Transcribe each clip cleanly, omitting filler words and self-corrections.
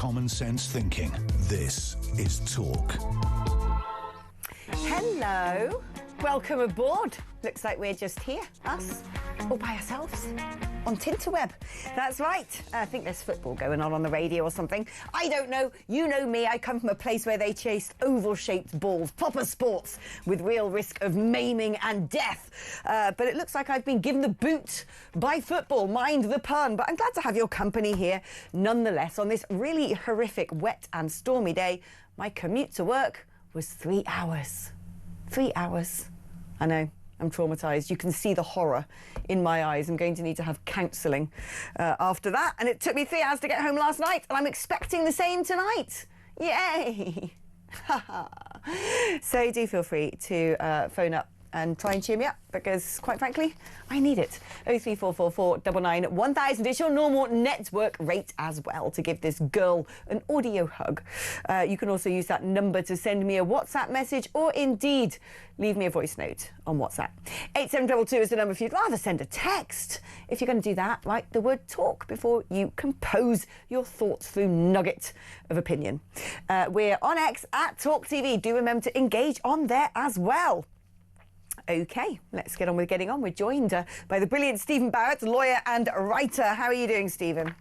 common sense thinking. This is Talk. Hello. Welcome aboard. Looks like we're just here, us, all by ourselves, on Tinterweb. That's right. I think there's football going on the radio or something. I don't know. You know me. I come from a place where they chased oval-shaped balls, proper sports, with real risk of maiming and death. But it looks like I've been given the boot by football. Mind the pun. But I'm glad to have your company here, nonetheless, on this really horrific, wet and stormy day. My commute to work was 3 hours. 3 hours. I know. I'm traumatised. You can see the horror in my eyes. I'm going to need to have counselling after that. And it took me 3 hours to get home last night, and I'm expecting the same tonight. Yay! So do feel free to phone up and try and cheer me up, because quite frankly, I need it. 03444 99 1000 is your normal network rate as well to give this girl an audio hug. You can also use that number to send me a WhatsApp message, or indeed leave me a voice note on WhatsApp. 8722 is the number if you'd rather send a text. If you're going to do that, write the word talk before you compose your thoughts through nugget of opinion. We're on X at talkTV. Do remember to engage on there as well. OK, let's get on with getting on. We're joined by the brilliant Stephen Barrett, lawyer and writer. How are you doing, Stephen?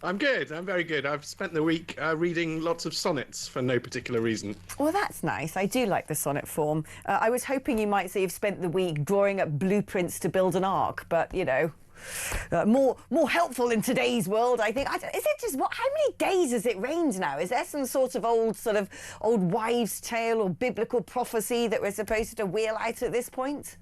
I'm good. I'm very good. I've spent the week reading lots of sonnets for no particular reason. Well, that's nice. I do like the sonnet form. I was hoping you might say you've spent the week drawing up blueprints to build an ark, but, you know, more helpful in today's world, I think. Is it just how many days has it rained now? Is there some sort of old wives' tale or biblical prophecy that we're supposed to wheel out at this point?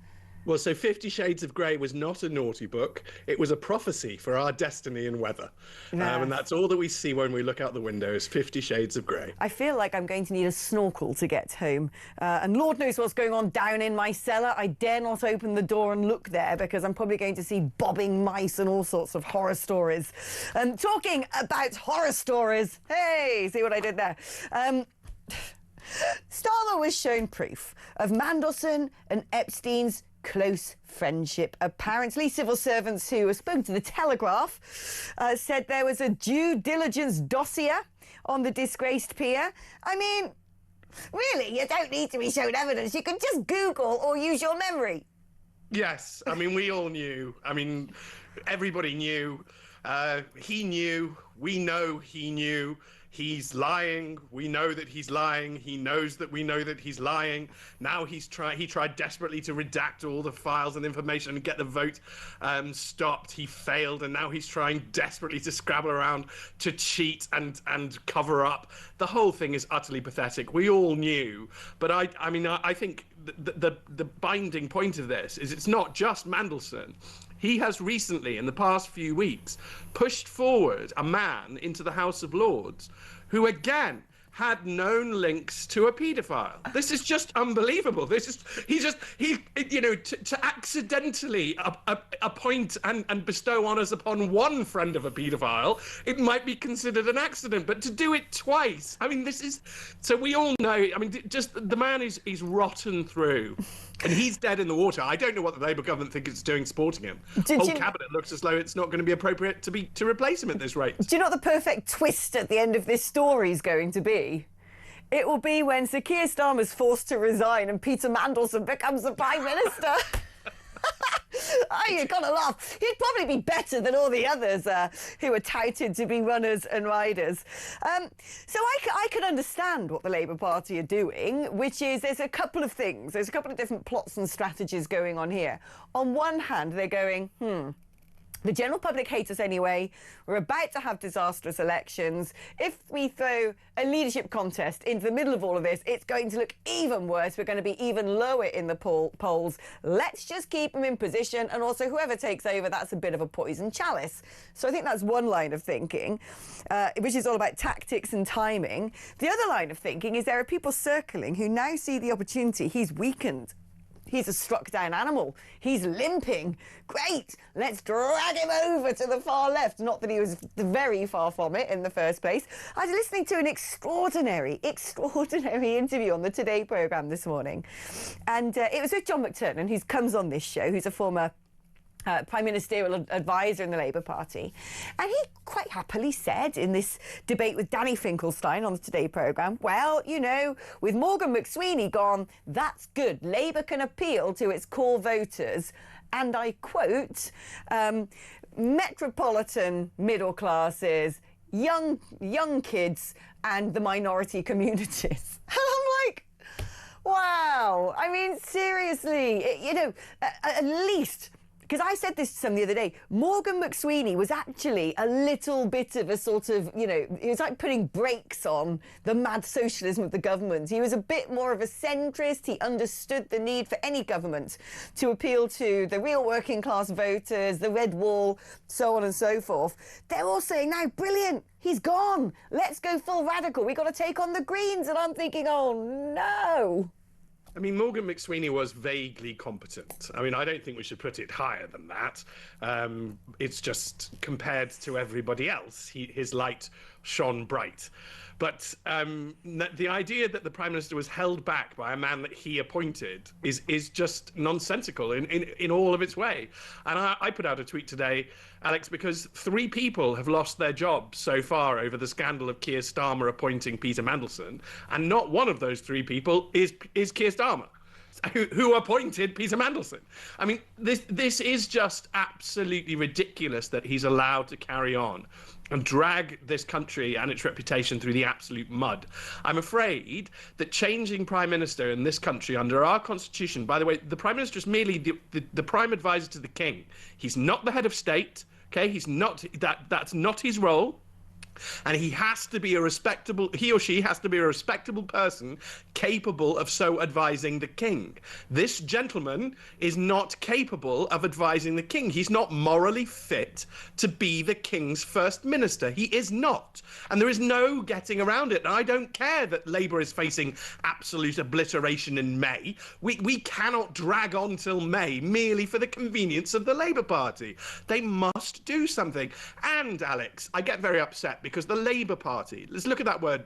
Well, so 50 Shades of Grey was not a naughty book. It was a prophecy for our destiny and weather. Yes. And that's all that we see when we look out the window is 50 Shades of Grey. I feel like I'm going to need a snorkel to get home. And Lord knows what's going on down in my cellar. I dare not open the door and look there, because I'm probably going to see bobbing mice and all sorts of horror stories. Talking about horror stories, hey, see what I did there? Starmer was shown proof of Mandelson and Epstein's close friendship. Apparently, civil servants who have spoken to the Telegraph said there was a due diligence dossier on the disgraced peer. I mean, really, you don't need to be shown evidence. You can just Google or use your memory. Yes, I mean, we all knew. I mean, everybody knew. He knew. We know he knew. He's lying. We know that he's lying. He knows that we know that he's lying. Now he tried desperately to redact all the files and information and get the vote stopped. He failed, and now he's trying desperately to scrabble around to cheat and cover up. The whole thing is utterly pathetic. We all knew, but I mean, I think the binding point of this is it's not just Mandelson. He has recently, in the past few weeks, pushed forward a man into the House of Lords who, again, had known links to a paedophile. This is just unbelievable. To accidentally appoint and bestow honours upon one friend of a paedophile, it might be considered an accident, but to do it twice, I mean, so we all know, I mean, just the man is rotten through. And he's dead in the water. I don't know what the Labour government think it's doing supporting him. Whole cabinet looks as though it's not going to be appropriate to replace him at this rate. Do you know what the perfect twist at the end of this story is going to be? It will be when Sir Keir Starmer's forced to resign and Peter Mandelson becomes the Prime Minister. Oh, you've got to laugh. He'd probably be better than all the others who are touted to be runners and riders. So I can understand what the Labour Party are doing, which is there's a couple of things. There's a couple of different plots and strategies going on here. On one hand, they're going, the general public hates us anyway. We're about to have disastrous elections. If we throw a leadership contest into the middle of all of this, it's going to look even worse. We're going to be even lower in the polls. Let's just keep them in position. And also, whoever takes over, that's a bit of a poison chalice. So I think that's one line of thinking, which is all about tactics and timing. The other line of thinking is there are people circling who now see the opportunity. He's weakened. He's a struck-down animal. He's limping. Great. Let's drag him over to the far left. Not that he was very far from it in the first place. I was listening to an extraordinary interview on the Today programme this morning. And it was with John McTernan, who comes on this show, who's a former Prime Ministerial Advisor in the Labour Party. And he quite happily said in this debate with Danny Finkelstein on the Today programme, well, you know, with Morgan McSweeney gone, that's good. Labour can appeal to its core voters. And I quote, metropolitan middle classes, young kids and the minority communities. And I'm like, wow. I mean, seriously, you know, at least... Because I said this to someone the other day, Morgan McSweeney was actually a little bit of a sort of, you know, it was like putting brakes on the mad socialism of the government. He was a bit more of a centrist. He understood the need for any government to appeal to the real working class voters, the red wall, so on and so forth. They're all saying now, brilliant, he's gone. Let's go full radical. We've got to take on the Greens. And I'm thinking, oh, no. I mean, Morgan McSweeney was vaguely competent. I mean, I don't think we should put it higher than that. It's just compared to everybody else, his light shone bright. But the idea that the Prime Minister was held back by a man that he appointed is just nonsensical in all of its way. And I put out a tweet today, Alex, because 3 people have lost their jobs so far over the scandal of Keir Starmer appointing Peter Mandelson, and not one of those 3 people is Keir Starmer, who appointed Peter Mandelson. I mean, this is just absolutely ridiculous that he's allowed to carry on and drag this country and its reputation through the absolute mud. I'm afraid that changing Prime Minister in this country under our Constitution, by the way, the Prime Minister is merely the Prime Advisor to the King. He's not the head of state, okay? He's not, that's not his role. And he or she has to be a respectable person capable of so advising the king. This gentleman is not capable of advising the king. He's not morally fit to be the king's first minister. He is not. And there is no getting around it. And I don't care that Labour is facing absolute obliteration in May. We cannot drag on till May merely for the convenience of the Labour Party. They must do something. And, Alex, I get very upset because the Labour Party, let's look at that word,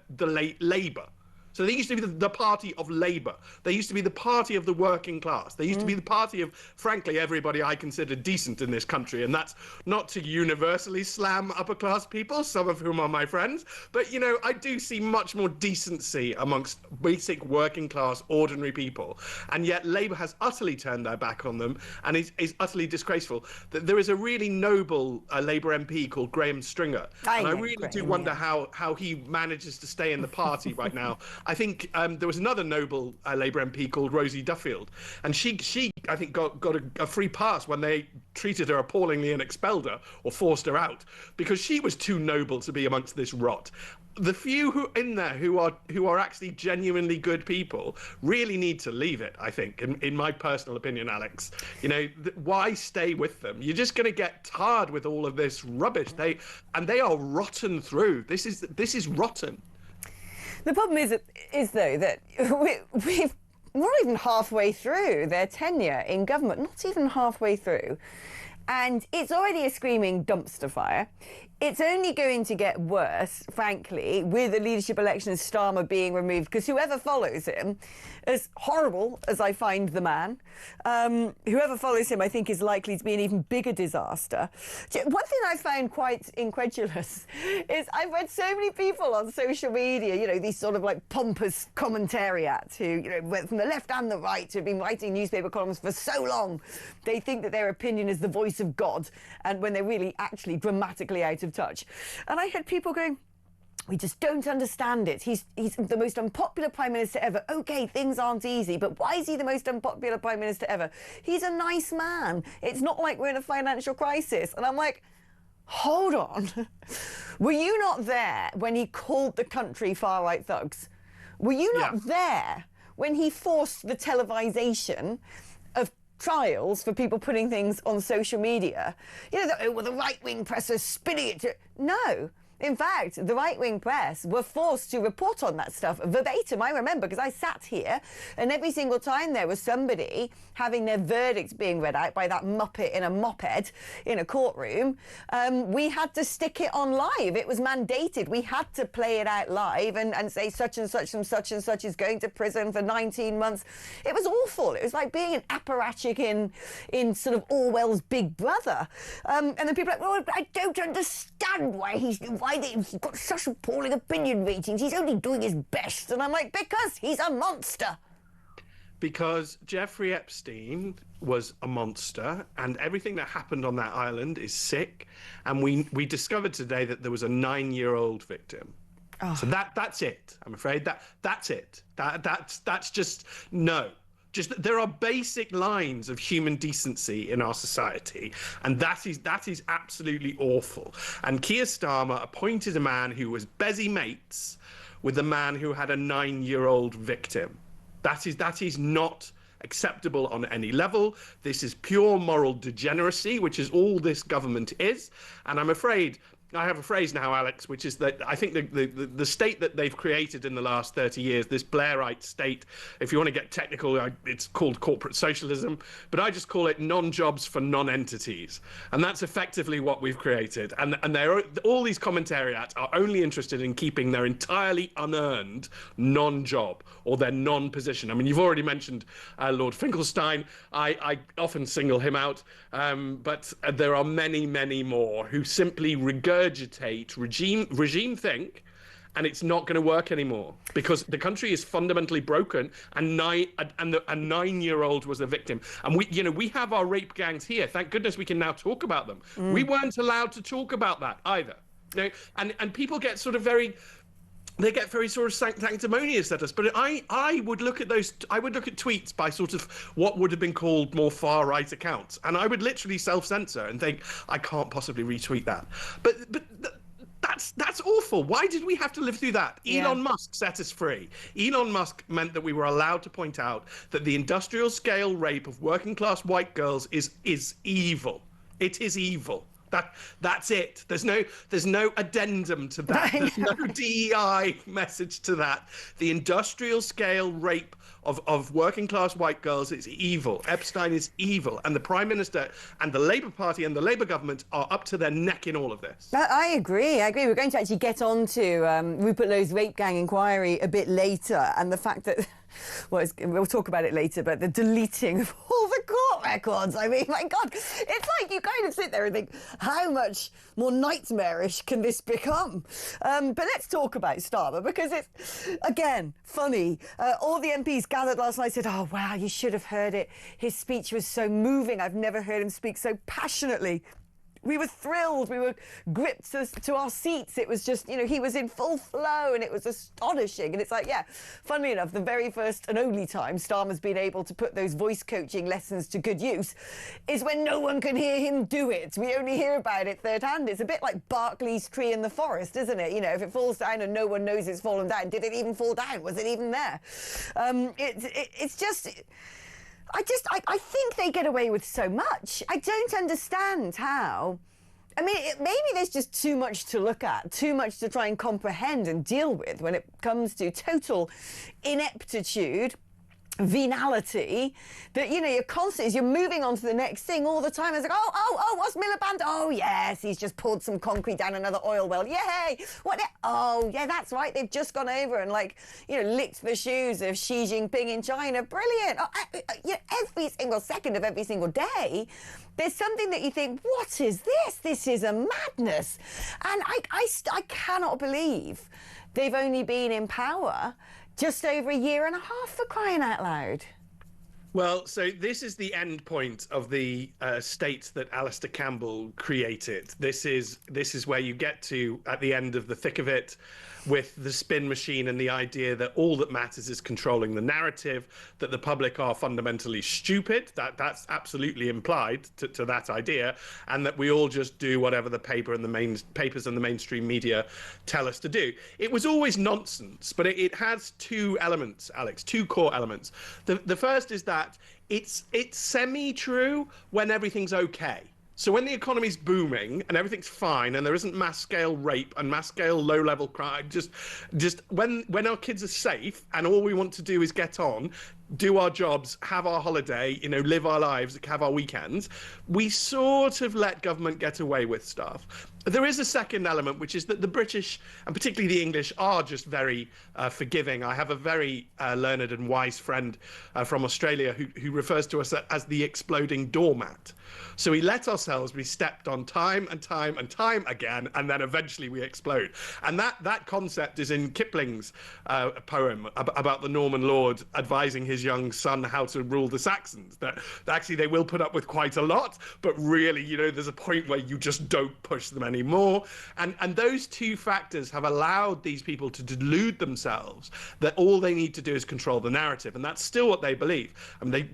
Labour. So they used to be the party of Labour. They used to be the party of the working class. They used to be the party of, frankly, everybody I consider decent in this country. And that's not to universally slam upper class people, some of whom are my friends. But, you know, I do see much more decency amongst basic working class, ordinary people. And yet Labour has utterly turned their back on them and is utterly disgraceful. There is a really noble Labour MP called Graham Stringer. And I really do wonder how he manages to stay in the party right now. I think there was another noble Labour MP called Rosie Duffield, and she I think got a free pass when they treated her appallingly and expelled her or forced her out because she was too noble to be amongst this rot. The few who are actually genuinely good people really need to leave it, I think, in my personal opinion, Alex. You know, why stay with them? You're just going to get tarred with all of this rubbish. They are rotten through. This is rotten. The problem is though, that we're not even halfway through their tenure in government, not even halfway through. And it's already a screaming dumpster fire. It's only going to get worse, frankly, with the leadership election and Starmer being removed, because whoever follows him, as horrible as I find the man, whoever follows him, I think, is likely to be an even bigger disaster. One thing I found quite incredulous is I've read so many people on social media, you know, these sort of like pompous commentariats who, you know, from the left and the right, who have been writing newspaper columns for so long, they think that their opinion is the voice of God, and when they're really actually dramatically out of touch. And I had people going, we just don't understand it. He's the most unpopular Prime Minister ever. OK, things aren't easy, but why is he the most unpopular Prime Minister ever? He's a nice man. It's not like we're in a financial crisis. And I'm like, hold on. Were you not there when he called the country far-right thugs? Were you not there when he forced the televisation of trials for people putting things on social media? You know, the right-wing press is spinning it. No. In fact, the right-wing press were forced to report on that stuff verbatim. I remember, because I sat here, and every single time there was somebody having their verdict being read out by that muppet in a moped in a courtroom, we had to stick it on live. It was mandated. We had to play it out live and say such and such and such and such is going to prison for 19 months. It was awful. It was like being an apparatchik in sort of Orwell's Big Brother. And then people are like, well, I don't understand why he's got such appalling opinion ratings. He's only doing his best. And I'm like, because he's a monster. Because Jeffrey Epstein was a monster, and everything that happened on that island is sick. And we discovered today that there was a 9-year-old victim. Oh. So that's it. I'm afraid that's it. That's just no. Just there are basic lines of human decency in our society, and that is absolutely awful. And Keir Starmer appointed a man who was busy mates with a man who had a 9-year-old victim. That is not acceptable on any level. This is pure moral degeneracy, which is all this government is. And I'm afraid I have a phrase now, Alex, which is that I think the state that they've created in the last 30 years, this Blairite state, if you want to get technical, it's called corporate socialism, but I just call it non-jobs for non-entities. And that's effectively what we've created. And all these commentariats are only interested in keeping their entirely unearned non-job or their non-position. I mean, you've already mentioned Lord Finkelstein. I often single him out, but there are many, many more who simply regurgitate regime think, and it's not going to work anymore because the country is fundamentally broken, and a 9-year-old was a victim. And we have our rape gangs here. Thank goodness we can now talk about them. We weren't allowed to talk about that either. And people get sort of very sort of sanctimonious at us. But I would look at tweets by sort of what would have been called more far right accounts, and I would literally self-censor and think I can't possibly retweet that. But that's awful. Why did we have to live through that? Yeah. Elon Musk set us free. Elon Musk meant that we were allowed to point out that the industrial scale rape of working class white girls is evil. It is evil. That's it. There's no addendum to that. There's no DEI message to that. The industrial scale rape of working class white girls is evil. Epstein is evil. And the Prime Minister and the Labour Party and the Labour government are up to their neck in all of this. I agree. We're going to actually get on to Rupert Lowe's rape gang inquiry a bit later, and the fact that we'll talk about it later, but the deleting of all the court records. I mean, my God, it's like you kind of sit there and think, how much more nightmarish can this become? But let's talk about Starmer, because it's, again, funny. All the MPs gathered last night said, oh, wow, you should have heard it. His speech was so moving. I've never heard him speak so passionately. We were thrilled. We were gripped to our seats. It was just, he was in full flow, and it was astonishing. And it's like, yeah, funnily enough, the very first and only time Starmer's been able to put those voice coaching lessons to good use is when no one can hear him do it. We only hear about it third hand. It's a bit like Barclay's tree in the forest, isn't it? If it falls down and no one knows it's fallen down, did it even fall down? Was it even there? It's just... I think they get away with so much. I don't understand how. I mean, maybe there's just too much to look at, too much to try and comprehend and deal with when it comes to total ineptitude, venality, that you're moving on to the next thing all the time. It's like, oh, what's Miliband? Oh yes, he's just poured some concrete down another oil well. Yay! Oh yeah, that's right. They've just gone over and licked the shoes of Xi Jinping in China. Brilliant. Every single second of every single day, there's something that you think, what is this? This is a madness. And I cannot believe they've only been in power just over a year and a half, for crying out loud. Well, so this is the end point of the state that Alistair Campbell created. This is where you get to at the end of the thick of it, with the spin machine and the idea that all that matters is controlling the narrative, that the public are fundamentally stupid. That's absolutely implied to that idea, and that we all just do whatever the papers and the mainstream media tell us to do. It was always nonsense, but it has two elements, Alex, two core elements. The first is that it's semi-true when everything's okay. So when the economy's booming and everything's fine and there isn't mass scale rape and mass scale low level crime, just when our kids are safe and all we want to do is get on, do our jobs, have our holiday, live our lives, have our weekends, we sort of let government get away with stuff. There is a second element, which is that the British, and particularly the English, are just very forgiving. I have a very learned and wise friend from Australia who refers to us as the exploding doormat. So we let ourselves be stepped on time and time and time again, and then eventually we explode. And that concept is in Kipling's poem about the Norman lord advising his young son how to rule the Saxons, that actually they will put up with quite a lot, but really, there's a point where you just don't push them anymore. And those two factors have allowed these people to delude themselves that all they need to do is control the narrative. And that's still what they believe. I mean,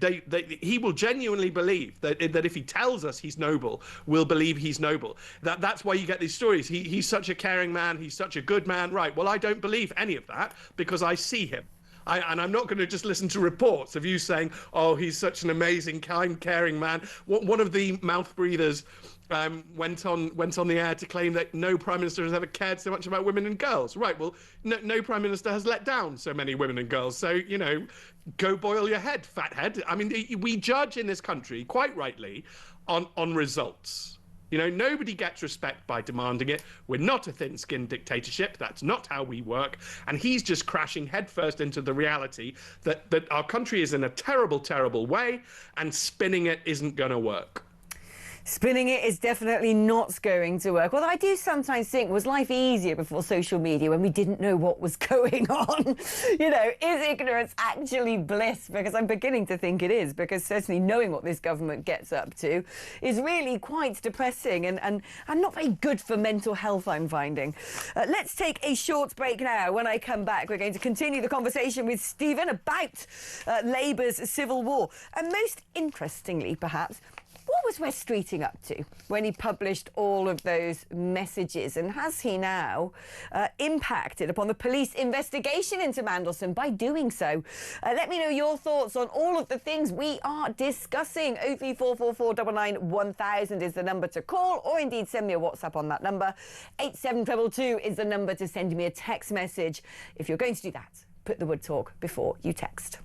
he will genuinely believe that if he tells us he's noble, we'll believe he's noble. That's why you get these stories. He's such a caring man. He's such a good man. Right. Well, I don't believe any of that because I see him. And I'm not going to just listen to reports of you saying, oh, he's such an amazing, kind, caring man. One of the mouth breathers went on the air to claim that no prime minister has ever cared so much about women and girls. Right, well, no prime minister has let down so many women and girls. So, go boil your head, fathead. I mean, we judge in this country, quite rightly, on results. Nobody gets respect by demanding it. We're not a thin-skinned dictatorship. That's not how we work. And he's just crashing headfirst into the reality that our country is in a terrible, terrible way, and spinning it isn't going to work. Spinning it is definitely not going to work. Although I do sometimes think, was life easier before social media when we didn't know what was going on? Is ignorance actually bliss? Because I'm beginning to think it is, because certainly knowing what this government gets up to is really quite depressing and not very good for mental health, I'm finding. Let's take a short break now. When I come back, we're going to continue the conversation with Stephen about Labour's civil war. And most interestingly, perhaps, what was Wes Streeting up to when he published all of those messages? And has he now impacted upon the police investigation into Mandelson by doing so? Let me know your thoughts on all of the things we are discussing. 03444 1000 is the number to call, or indeed send me a WhatsApp on that number. 87222 is the number to send me a text message. If you're going to do that, put the word talk before you text.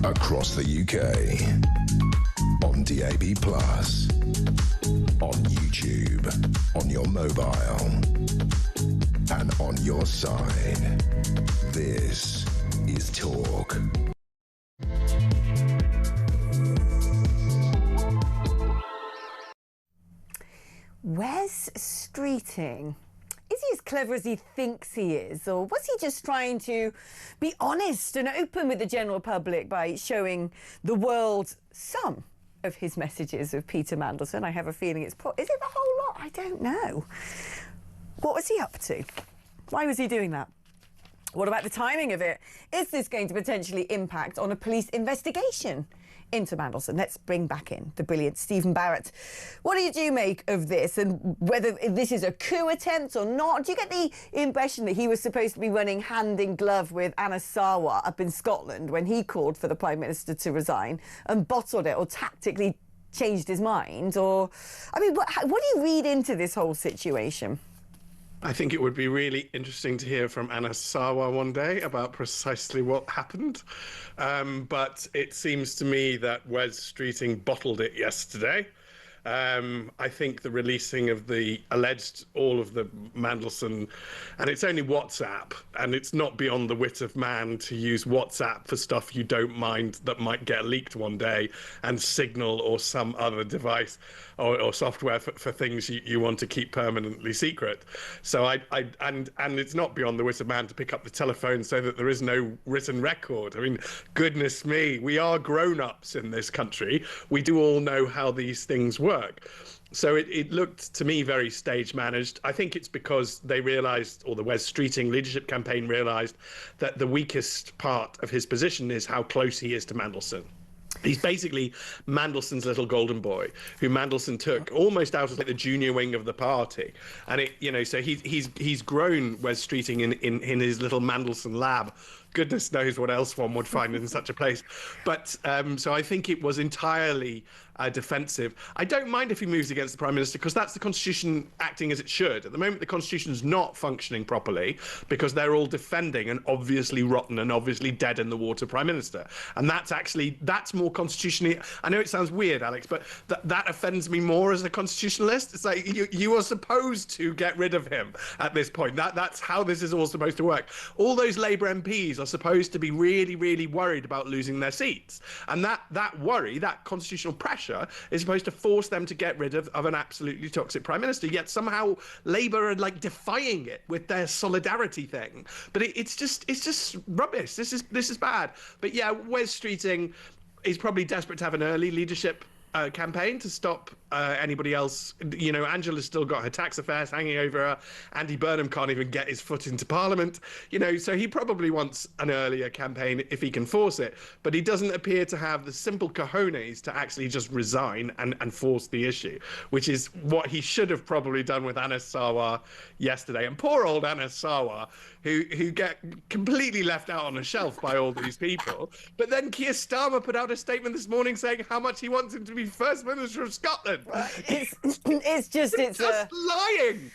Across the UK. On DAB+. On YouTube. On your mobile. And on your side. This is Talk. Wes Streeting. Is he as clever as he thinks he is, or was he just trying to be honest and open with the general public by showing the world some of his messages of Peter Mandelson? I have a feeling is it the whole lot? I don't know. What was he up to? Why was he doing that? What about the timing of it? Is this going to potentially impact on a police investigation into Mandelson? Let's bring back in the brilliant Stephen Barrett. What do you make of this, and whether this is a coup attempt or not? Do you get the impression that he was supposed to be running hand in glove with Anas Sarwar up in Scotland when he called for the Prime Minister to resign and bottled it or tactically changed his mind? Or, I mean, what do you read into this whole situation? I think it would be really interesting to hear from Anas Sarwar one day about precisely what happened. But it seems to me that Wes Streeting bottled it yesterday. I think the releasing of the all of the Mandelson, and it's only WhatsApp, and it's not beyond the wit of man to use WhatsApp for stuff you don't mind that might get leaked one day, and Signal or some other device or software for things you want to keep permanently secret. So and it's not beyond the wit of man to pick up the telephone so that there is no written record. I mean, goodness me, we are grown-ups in this country. We do all know how these things work. So it looked to me very stage managed. I think it's because they realised, or the Wes Streeting leadership campaign realised, that the weakest part of his position is how close he is to Mandelson. He's basically Mandelson's little golden boy, who Mandelson took almost out of the junior wing of the party, and so he's grown Wes Streeting in his little Mandelson lab. Goodness knows what else one would find in such a place. But so I think it was entirely defensive. I don't mind if he moves against the Prime Minister, because that's the Constitution acting as it should. At the moment, the Constitution is not functioning properly because they're all defending an obviously rotten and obviously dead in the water Prime Minister. And that's more constitutionally. I know it sounds weird, Alex, but that offends me more as a constitutionalist. It's like you are supposed to get rid of him at this point. That's how this is all supposed to work. All those Labour MPs are supposed to be really, really worried about losing their seats. And that worry, that constitutional pressure, is supposed to force them to get rid of an absolutely toxic Prime Minister. Yet somehow Labour are like defying it with their solidarity thing. But it's just rubbish. This is bad. But yeah, Wes Streeting is probably desperate to have an early leadership campaign to stop anybody else. Angela's still got her tax affairs hanging over her. Andy Burnham can't even get his foot into Parliament. So he probably wants an earlier campaign if he can force it. But he doesn't appear to have the simple cojones to actually just resign and force the issue, which is what he should have probably done with Anas Sarwar yesterday. And poor old Anas Sarwar, who get completely left out on a shelf by all these people. But then Keir Starmer put out a statement this morning saying how much he wants him to be First Minister of Scotland. It's just lying.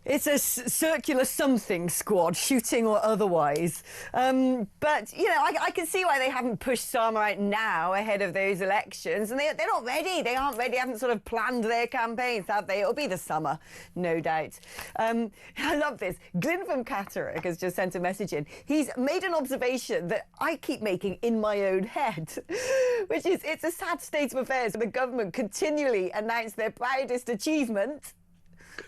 It's a circular something squad, shooting or otherwise. But, I can see why they haven't pushed Starmer out now ahead of those elections. And they're not ready. They aren't ready. They haven't sort of planned their campaigns, have they? It'll be the summer, no doubt. I love this. Glyn from Catterick has just sent a message in. He's made an observation that I keep making in my own head, which is it's a sad state of affairs when the government continually announce their proudest achievement.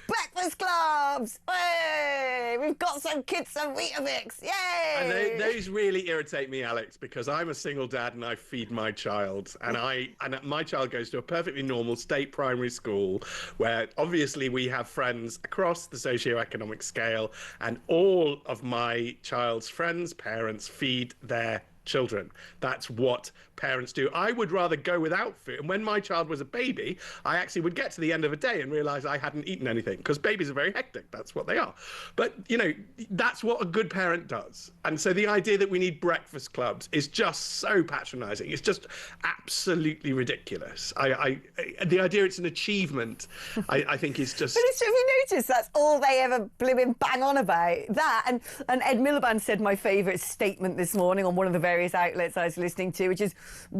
Breakfast clubs! Hey, we've got some kids some Weetabix! Yay! And those really irritate me, Alex, because I'm a single dad and I feed my child, and my child goes to a perfectly normal state primary school where obviously we have friends across the socioeconomic scale, and all of my child's friends' parents feed their children. That's what parents do. I would rather go without food. And when my child was a baby, I actually would get to the end of a day and realize I hadn't eaten anything, because babies are very hectic. That's what they are. But, that's what a good parent does. And so the idea that we need breakfast clubs is just so patronizing. It's just absolutely ridiculous. The idea it's an achievement, I think is just... But have you noticed that's all they ever blimmin' bang on about? That, and Ed Miliband said my favourite statement this morning on one of the various various outlets I was listening to, which is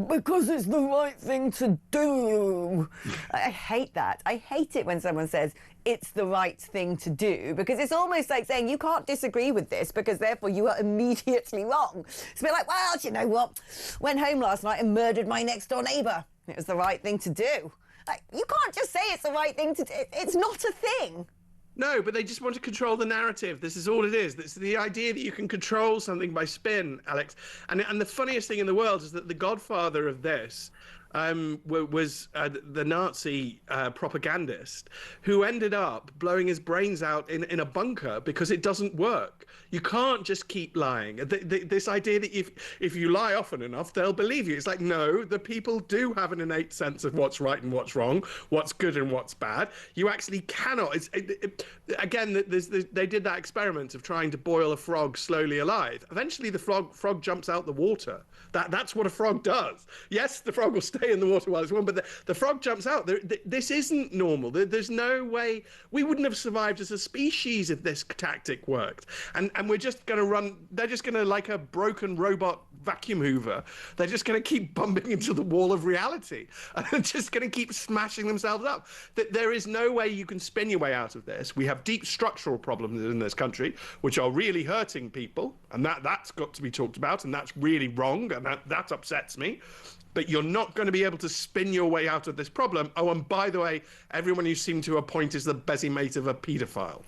because it's the right thing to do. I hate that. I hate it when someone says it's the right thing to do, because it's almost like saying you can't disagree with this because therefore you are immediately wrong. It's a bit like, well, do you know what? Went home last night and murdered my next door neighbour. It was the right thing to do. Like, you can't just say it's the right thing to do. It's not a thing. No, but they just want to control the narrative. This is all it is. It's the idea that you can control something by spin, Alex. And the funniest thing in the world is that the godfather of this was the Nazi propagandist who ended up blowing his brains out in a bunker because it doesn't work. You can't just keep lying. This idea that if you lie often enough, they'll believe you. It's like, no, the people do have an innate sense of what's right and what's wrong, what's good and what's bad. You actually cannot. Again, they did that experiment of trying to boil a frog slowly alive. Eventually, the frog jumps out the water. That's what a frog does. Yes, the frog will stay in the water while it's warm, but the frog jumps out. This isn't normal. There's no way we wouldn't have survived as a species if this tactic worked. And we're just going to run. They're just going to, like a broken robot vacuum hoover, they're just going to keep bumping into the wall of reality and they're just going to keep smashing themselves up. There is no way you can spin your way out of this. We have deep structural problems in this country which are really hurting people, and that's got to be talked about, and that's really wrong, and that upsets me. But you're not going to be able to spin your way out of this problem. Oh, and by the way, everyone you seem to appoint is the busy mate of a paedophile.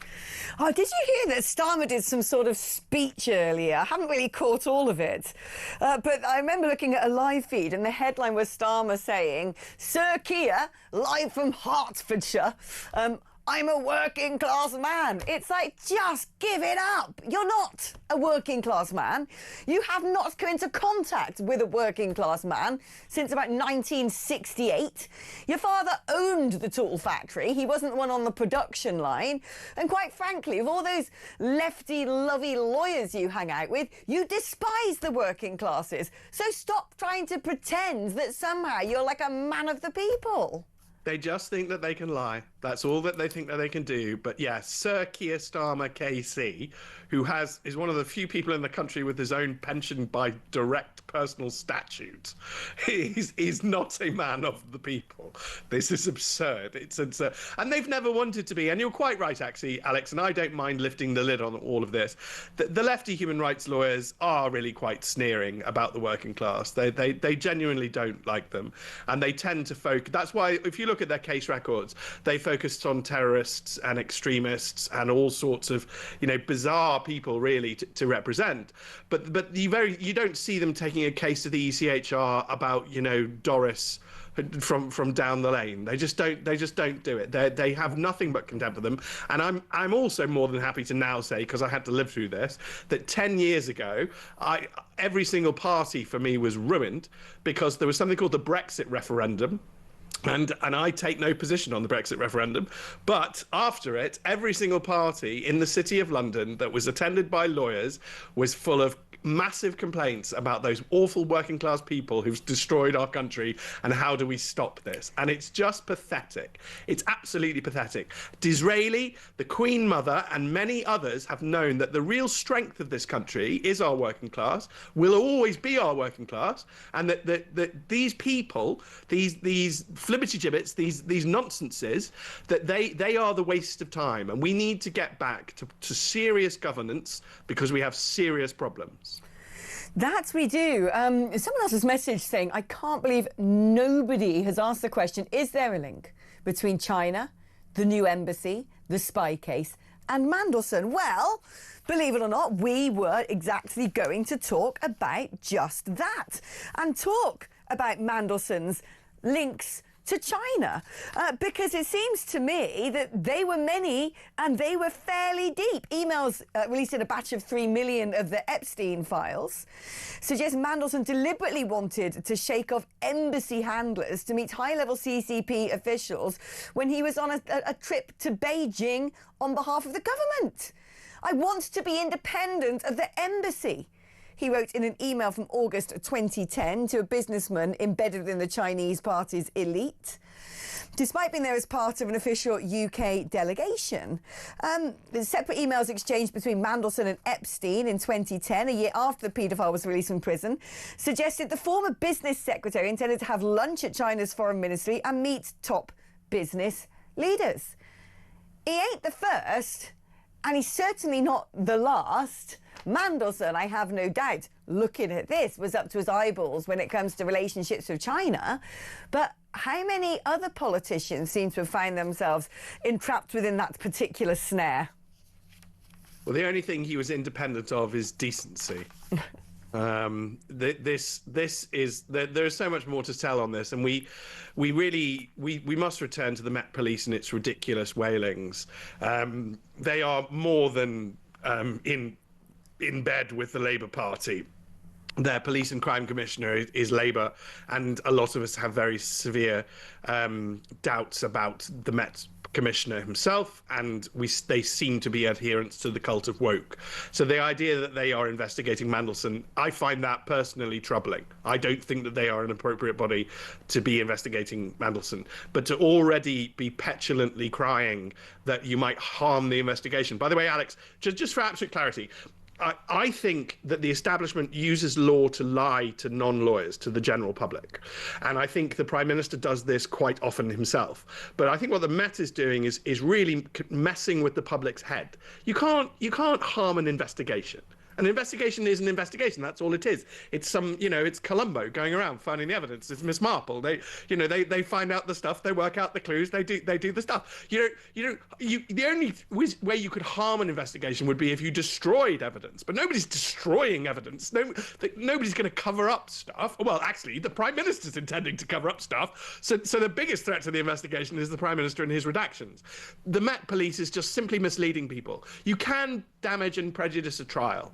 Oh, did you hear that Starmer did some sort of speech earlier? I haven't really caught all of it. But I remember looking at a live feed and the headline was Starmer saying, Sir Keir, live from Hertfordshire, I'm a working class man. It's like, just give it up. You're not a working class man. You have not come into contact with a working class man since about 1968. Your father owned the tool factory. He wasn't the one on the production line. And quite frankly, of all those lefty, lovey lawyers you hang out with, you despise the working classes. So stop trying to pretend that somehow you're like a man of the people. They just think that they can lie. That's all that they think that they can do. But yes, Sir Keir Starmer KC, who is one of the few people in the country with his own pension by direct personal statute, he's not a man of the people. This is absurd. It's absurd. And they've never wanted to be. And you're quite right, actually, Alex, and I don't mind lifting the lid on all of this. The lefty human rights lawyers are really quite sneering about the working class. They genuinely don't like them. And they tend to focus. That's why, if you look at their case records, they focused on terrorists and extremists and all sorts of, bizarre people really to represent. But you don't see them taking a case to the ECHR about, Doris from down the lane. They just don't do it. They have nothing but contempt for them. And I'm also more than happy to now say, because I had to live through this, that 10 years ago, every single party for me was ruined because there was something called the Brexit referendum. And I take no position on the Brexit referendum, but after it, every single party in the City of London that was attended by lawyers was full of massive complaints about those awful working class people who've destroyed our country and how do we stop this. And it's just pathetic. It's absolutely pathetic. Disraeli, the Queen Mother, and many others have known that the real strength of this country is our working class, will always be our working class, and that these people, these flibbertigibbets, these nonsenses, that they are the waste of time. And we need to get back to serious governance because we have serious problems. That we do. Someone else has messaged saying, I can't believe nobody has asked the question, is there a link between China, the new embassy, the spy case and Mandelson? Well, believe it or not, we were exactly going to talk about just that and talk about Mandelson's links to China, because it seems to me that they were many and they were fairly deep. Emails released in a batch of 3 million of the Epstein files suggest Mandelson deliberately wanted to shake off embassy handlers to meet high-level CCP officials when he was on a trip to Beijing on behalf of the government. I want to be independent of the embassy, he wrote in an email from August 2010 to a businessman embedded within the Chinese party's elite. despite being there as part of an official UK delegation. The separate emails exchanged between Mandelson and Epstein in 2010, a year after the paedophile was released from prison, suggested the former business secretary intended to have lunch at China's foreign ministry and meet top business leaders. He ain't the first, and he's certainly not the last. Mandelson, I have no doubt, looking at this, was up to his eyeballs when it comes to relationships with China. But how many other politicians seem to have found themselves entrapped within that particular snare? Well, the only thing he was independent of is decency. There's so much more to tell on this, and we must return to the Met Police and its ridiculous wailings. They are more than in bed with the Labour Party. Their police and crime commissioner is Labour, and a lot of us have very severe doubts about the Met commissioner himself, and they seem to be adherents to the cult of woke. So the idea that they are investigating Mandelson, I find that personally troubling. I don't think that they are an appropriate body to be investigating Mandelson, but to already be petulantly crying that you might harm the investigation. By the way, Alex, just for absolute clarity, I think that the establishment uses law to lie to non-lawyers, to the general public. And I think the Prime Minister does this quite often himself. But I think what the Met is doing is really messing with the public's head. You can't harm an investigation. An investigation is an investigation. That's all it is. It's it's Columbo going around finding the evidence. It's Miss Marple. They find out the stuff. They work out the clues. They do the stuff. The only way you could harm an investigation would be if you destroyed evidence. But nobody's destroying evidence. Nobody's going to cover up stuff. Well, actually, the Prime Minister's intending to cover up stuff. So the biggest threat to the investigation is the Prime Minister and his redactions. The Met Police is just simply misleading people. You can damage and prejudice a trial.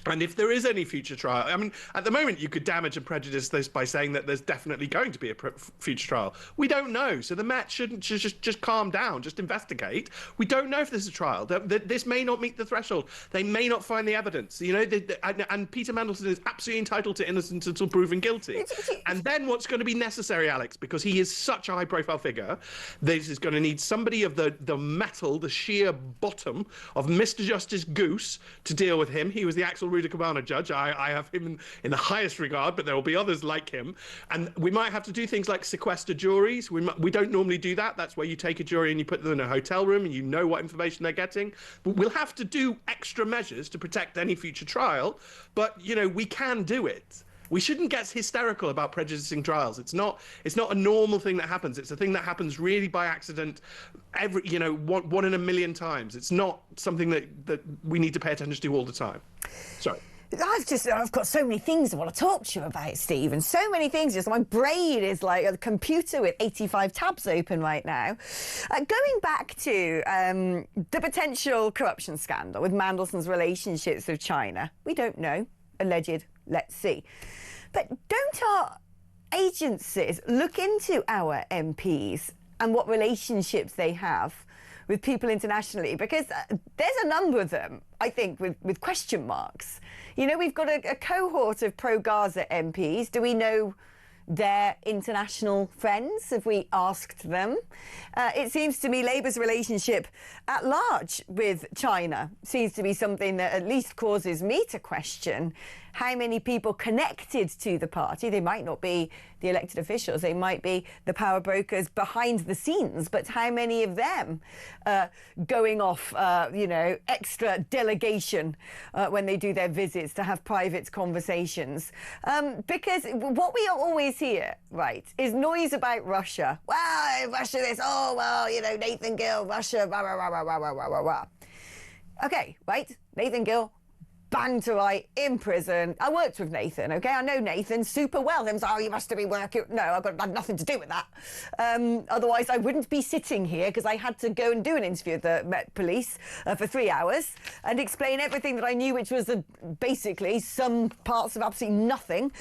And if there is any future trial, I mean, at the moment you could damage and prejudice this by saying that there's definitely going to be a future trial. We don't know, so the Met shouldn't just calm down, just investigate. We don't know if there's a trial. This may not meet the threshold. They may not find the evidence. And Peter Mandelson is absolutely entitled to innocence until proven guilty. And then what's going to be necessary, Alex, because he is such a high-profile figure, this is going to need somebody of the metal, the sheer bottom of Mr. Justice Goose to deal with him. He was the Axel Ruder Cabana judge. I have him in the highest regard, but there will be others like him. And we might have to do things like sequester juries. We don't normally do that. That's where you take a jury and you put them in a hotel room and you know what information they're getting. But we'll have to do extra measures to protect any future trial. But, we can do it. We shouldn't get hysterical about prejudicing trials. It's not a normal thing that happens. It's a thing that happens really by accident, one in a million times. It's not something that we need to pay attention to all the time. Sorry. I've got so many things I want to talk to you about, Steve, and so many things. Just my brain is like a computer with 85 tabs open right now. Going back to the potential corruption scandal with Mandelson's relationships with China, we don't know. Alleged, let's see. But don't our agencies look into our MPs and what relationships they have with people internationally? Because there's a number of them, I think, with question marks. We've got a cohort of pro-Gaza MPs. Do we know their international friends? Have we asked them? It seems to me Labour's relationship at large with China seems to be something that at least causes me to question how many people connected to the party. They might not be the elected officials, they might be the power brokers behind the scenes, but how many of them going off, extra delegation when they do their visits to have private conversations? Because what we always hear, right, is noise about Russia. Well, Russia this, Nathan Gill, Russia, rah, rah, rah, rah, rah, rah, rah, rah. Okay, right, Nathan Gill, banged to right, in prison. I worked with Nathan, okay? I know Nathan super well. He was, you must have been working. No, I had nothing to do with that. Otherwise, I wouldn't be sitting here because I had to go and do an interview with the Met Police for 3 hours and explain everything that I knew, which was basically some parts of absolutely nothing.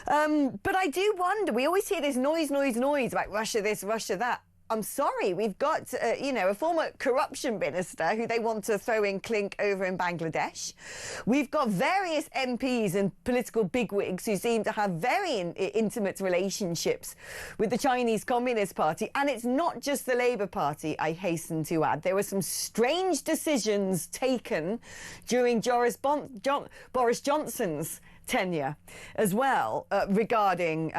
But I do wonder, we always hear this noise about Russia this, Russia that. I'm sorry, we've got, a former corruption minister who they want to throw in clink over in Bangladesh. We've got various MPs and political bigwigs who seem to have very intimate relationships with the Chinese Communist Party. And it's not just the Labour Party, I hasten to add. There were some strange decisions taken during Boris Johnson's tenure as well regarding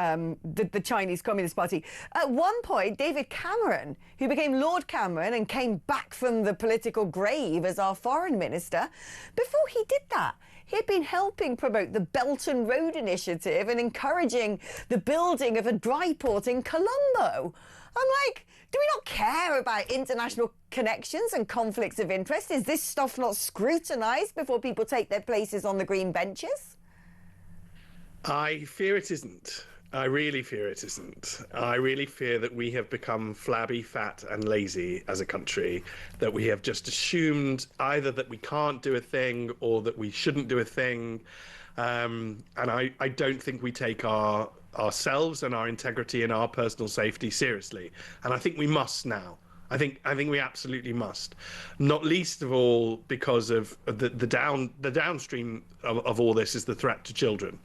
the Chinese Communist Party. At one point, David Cameron, who became Lord Cameron and came back from the political grave as our foreign minister, before he did that, he had been helping promote the Belt and Road Initiative and encouraging the building of a dry port in Colombo. I'm like, do we not care about international connections and conflicts of interest? Is this stuff not scrutinised before people take their places on the green benches? I fear it isn't. I really fear it isn't. I really fear that we have become flabby, fat and lazy as a country, that we have just assumed either that we can't do a thing or that we shouldn't do a thing. And I don't think we take ourselves and our integrity and our personal safety seriously. And I think we must now. I think we absolutely must, not least of all because of the downstream of all this is the threat to children.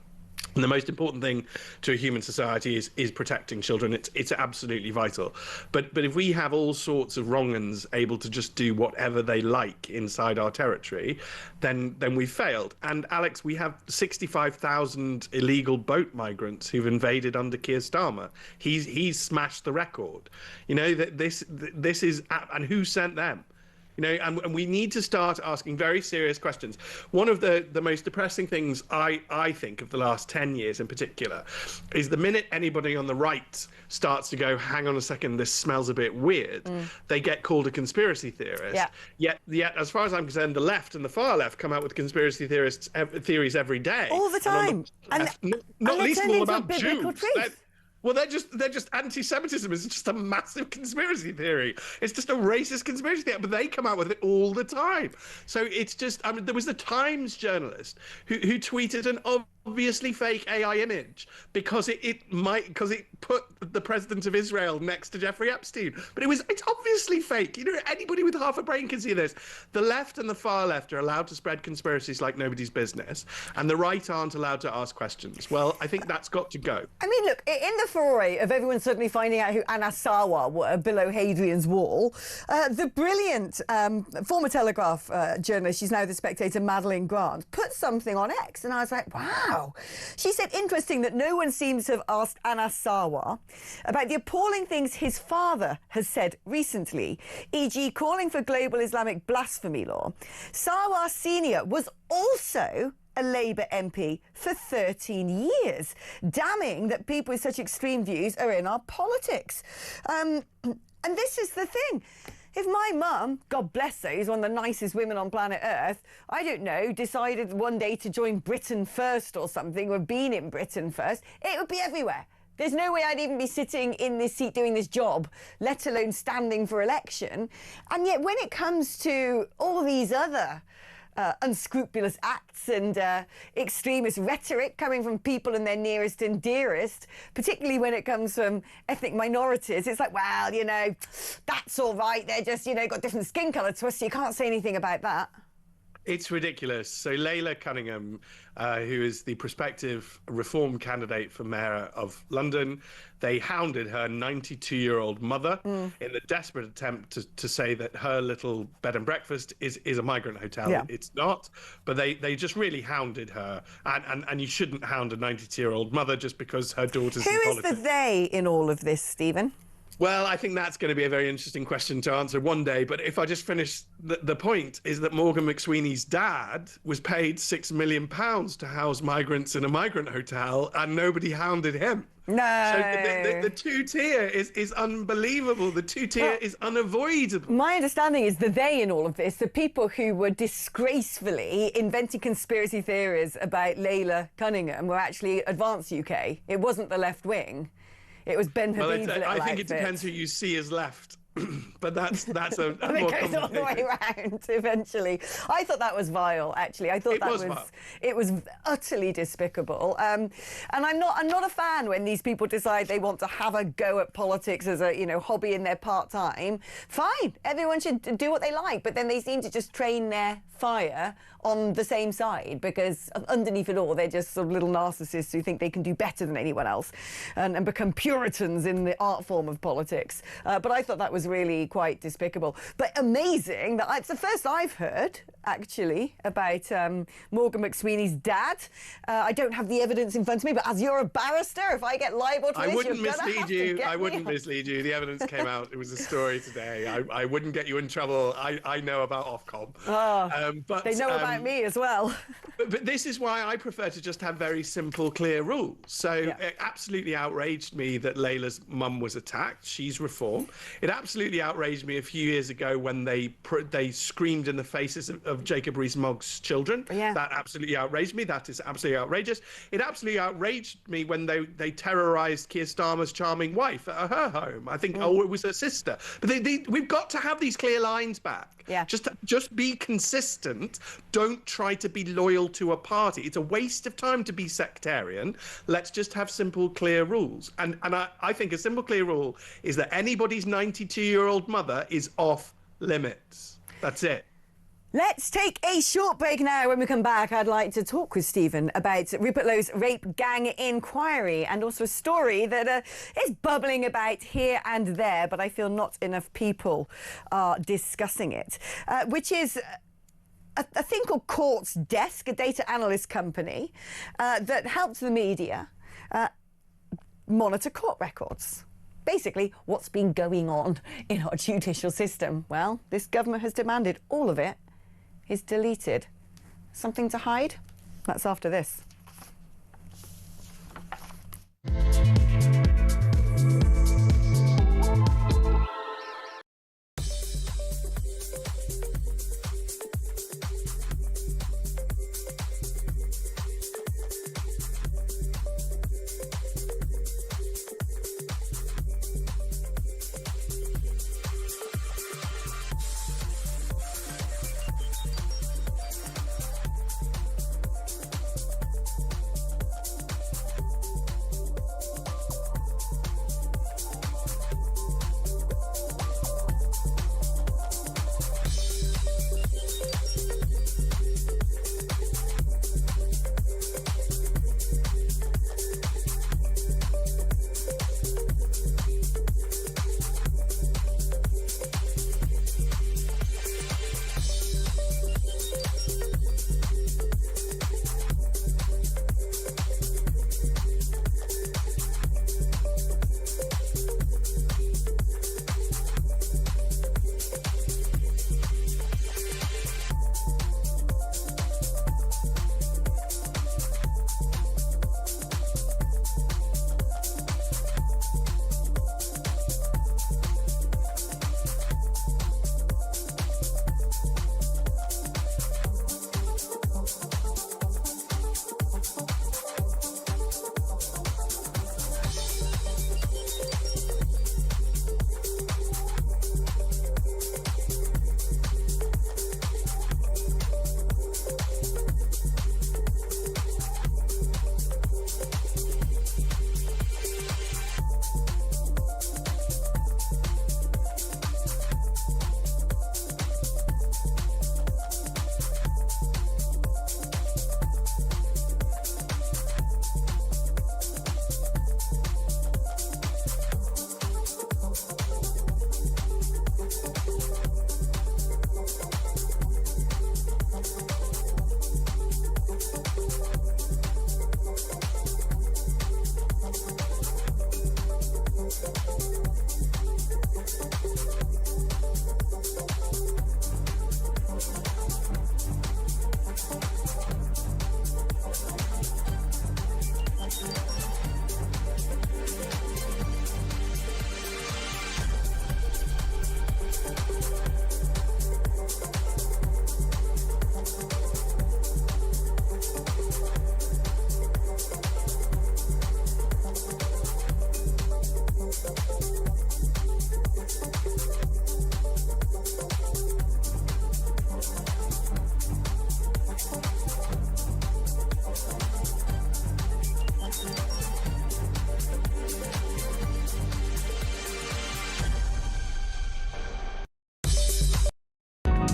And the most important thing to a human society is protecting children. It's absolutely vital. But if we have all sorts of wrong-uns able to just do whatever they like inside our territory, then we've failed. And Alex, we have 65,000 illegal boat migrants who've invaded under Keir Starmer. He's smashed the record. You know, that this is, and who sent them? You know, and we need to start asking very serious questions. One of the most depressing things I think of the last 10 years in particular is the minute anybody on the right starts to go, hang on a second, this smells a bit weird, they get called a conspiracy theorist. Yeah. Yet, as far as I'm concerned, the left and the far left come out with conspiracy theories every day. All the time. Not least of all about Jews. Truth. Well, they're just anti-Semitism is just a massive conspiracy theory. It's just a racist conspiracy theory, but they come out with it all the time. So it's just, I mean, there was the Times journalist who tweeted an obviously fake AI image because it put the president of Israel next to Jeffrey Epstein. But it's obviously fake. You know, anybody with half a brain can see this. The left and the far left are allowed to spread conspiracies like nobody's business, and the right aren't allowed to ask questions. Well, I think that's got to go. I mean, look, in the foray of everyone suddenly finding out who Anna Sawa were below Hadrian's Wall, the brilliant former Telegraph journalist, she's now the Spectator, Madeline Grant, put something on X, and I was like, wow. She said, interesting that no one seems to have asked Anna Sawa about the appalling things his father has said recently, e.g. calling for global Islamic blasphemy law. Sawa Senior was also a Labour MP for 13 years, damning that people with such extreme views are in our politics. And this is the thing. If my mum, God bless her, is one of the nicest women on planet Earth, I don't know, decided one day to join Britain First or something, or been in Britain First, it would be everywhere. There's no way I'd even be sitting in this seat doing this job, let alone standing for election. And yet when it comes to all these other unscrupulous acts and extremist rhetoric coming from people and their nearest and dearest, particularly when it comes from ethnic minorities, it's like, well, you know, that's all right. They're just, you know, got different skin colour to us, so you can't say anything about that. It's ridiculous. So Leila Cunningham, who is the prospective Reform candidate for Mayor of London, they hounded her 92-year-old mother in the desperate attempt to say that her little bed and breakfast is a migrant hotel. Yeah. It's not, but they just really hounded her. And you shouldn't hound a 92-year-old mother just because her daughter's in politics. Who is the they in all of this, Stephen? Well, I think that's going to be a very interesting question to answer one day. But if I just finish, the point is that Morgan McSweeney's dad was paid £6 million to house migrants in a migrant hotel, and nobody hounded him. No. So the two-tier is unbelievable. The two-tier is unavoidable. My understanding is the they in all of this, the people who were disgracefully inventing conspiracy theories about Leila Cunningham, were actually Advance UK. It wasn't the left wing. It was Ben Habib's little I think outfit. it depends who you see as left. but that's a And more it goes all the way complicated. around eventually. I thought that was vile, actually. I thought It that was vile. it was utterly despicable. And I'm not a fan when these people decide they want to have a go at politics as a hobby in their part time. Fine, everyone should do what they like, but then they seem to just train their fire on the same side, because underneath it all they're just sort of little narcissists who think they can do better than anyone else and become Puritans in the art form of politics. But I thought that was really quite despicable, but amazing that it's the first I've heard actually about Morgan McSweeney's dad. I don't have the evidence in front of me, but as you're a barrister, if I get libeled for I this, wouldn't you're gonna mislead have to you. get I me wouldn't on. mislead you. The evidence came out. It was a story today. I wouldn't get you in trouble. I know about Ofcom. But They know about me as well. But this is why I prefer to just have very simple, clear rules. So it absolutely outraged me that Layla's mum was attacked. She's reformed. It absolutely outraged me a few years ago when they screamed in the faces of Jacob Rees-Mogg's children. Yeah. That absolutely outraged me. That is absolutely outrageous. It absolutely outraged me when they terrorised Keir Starmer's charming wife at her home. I think, it was her sister. But we've got to have these clear lines back. Yeah. Just be consistent. Don't try to be loyal to a party. It's a waste of time to be sectarian. Let's just have simple, clear rules. And I think a simple, clear rule is that anybody's 92-year-old mother is off limits. That's it. Let's take a short break now. When we come back, I'd like to talk with Stephen about Rupert Lowe's rape gang inquiry, and also a story that is bubbling about here and there, but I feel not enough people are discussing it, which is a thing called Court's Desk, a data analyst company that helps the media monitor court records. Basically, what's been going on in our judicial system. Well, this government has demanded all of it is deleted. Something to hide? That's after this.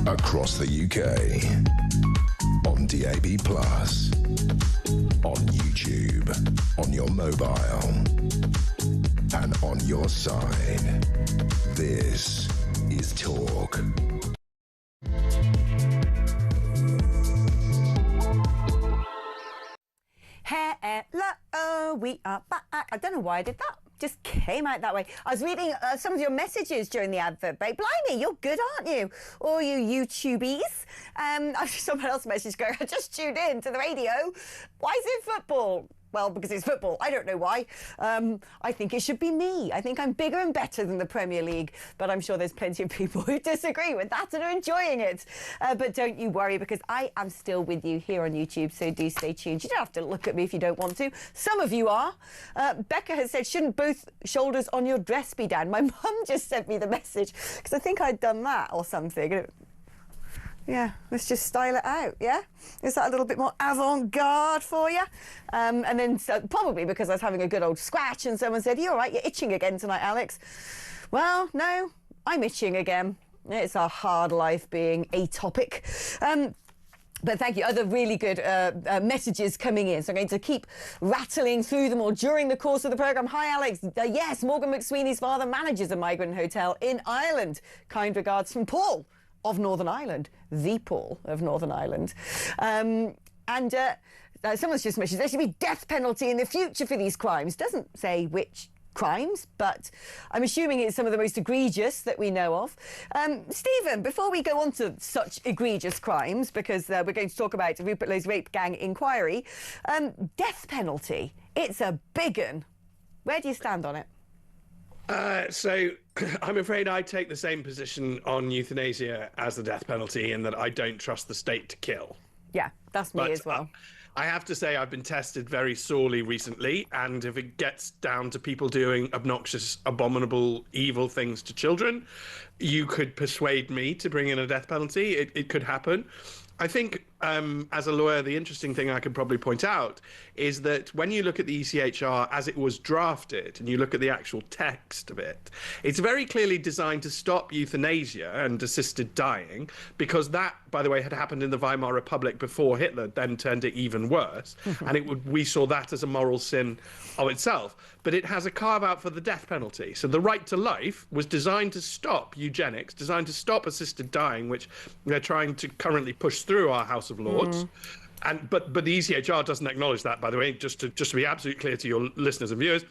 Across the UK. On DAB+. On YouTube. On your mobile. And on your side. This is Talk. Hello, we are back. I don't know why I did that. Just came out that way. I was reading some of your messages during the advert break. Blimey, you're good, aren't you? All you YouTubies. Someone else messaged going, I just tuned in to the radio. Why is it football? Well, because it's football. I don't know why. I think it should be me. I think I'm bigger and better than the Premier League. But I'm sure there's plenty of people who disagree with that and are enjoying it. But don't you worry, because I am still with you here on YouTube. So do stay tuned. You don't have to look at me if you don't want to. Some of you are. Becca has said, shouldn't both shoulders on your dress be down? My mum just sent me the message because I think I'd done that or something. Yeah, let's just style it out, yeah? Is that a little bit more avant-garde for you? And then probably because I was having a good old scratch and someone said, you all right, you're itching again tonight, Alex. Well, no, I'm itching again. It's a hard life being atopic. But thank you. Other really good messages coming in. So I'm going to keep rattling through them all during the course of the programme. Hi, Alex. Yes, Morgan McSweeney's father manages a migrant hotel in Ireland. Kind regards from Paul of Northern Ireland, the Paul of Northern Ireland. Someone's just mentioned there should be death penalty in the future for these crimes. Doesn't say which crimes, but I'm assuming it's some of the most egregious that we know of. Stephen, before we go on to such egregious crimes, because we're going to talk about Rupert Lowe's rape gang inquiry, death penalty, it's a big un. Where do you stand on it? So I'm afraid I take the same position on euthanasia as the death penalty, in that I don't trust the state to kill. Yeah, that's me as well. I have to say I've been tested very sorely recently, and if it gets down to people doing obnoxious, abominable, evil things to children, you could persuade me to bring in a death penalty. It could happen. I think, as a lawyer, the interesting thing I could probably point out is that when you look at the ECHR as it was drafted and you look at the actual text of it, it's very clearly designed to stop euthanasia and assisted dying, because that, by the way, had happened in the Weimar Republic before Hitler then turned it even worse. And we saw that as a moral sin of itself. But it has a carve-out for the death penalty. So the right to life was designed to stop eugenics, designed to stop assisted dying, which they're trying to currently push through our House of Lords. But the ECHR doesn't acknowledge that, by the way, just to be absolutely clear to your listeners and viewers.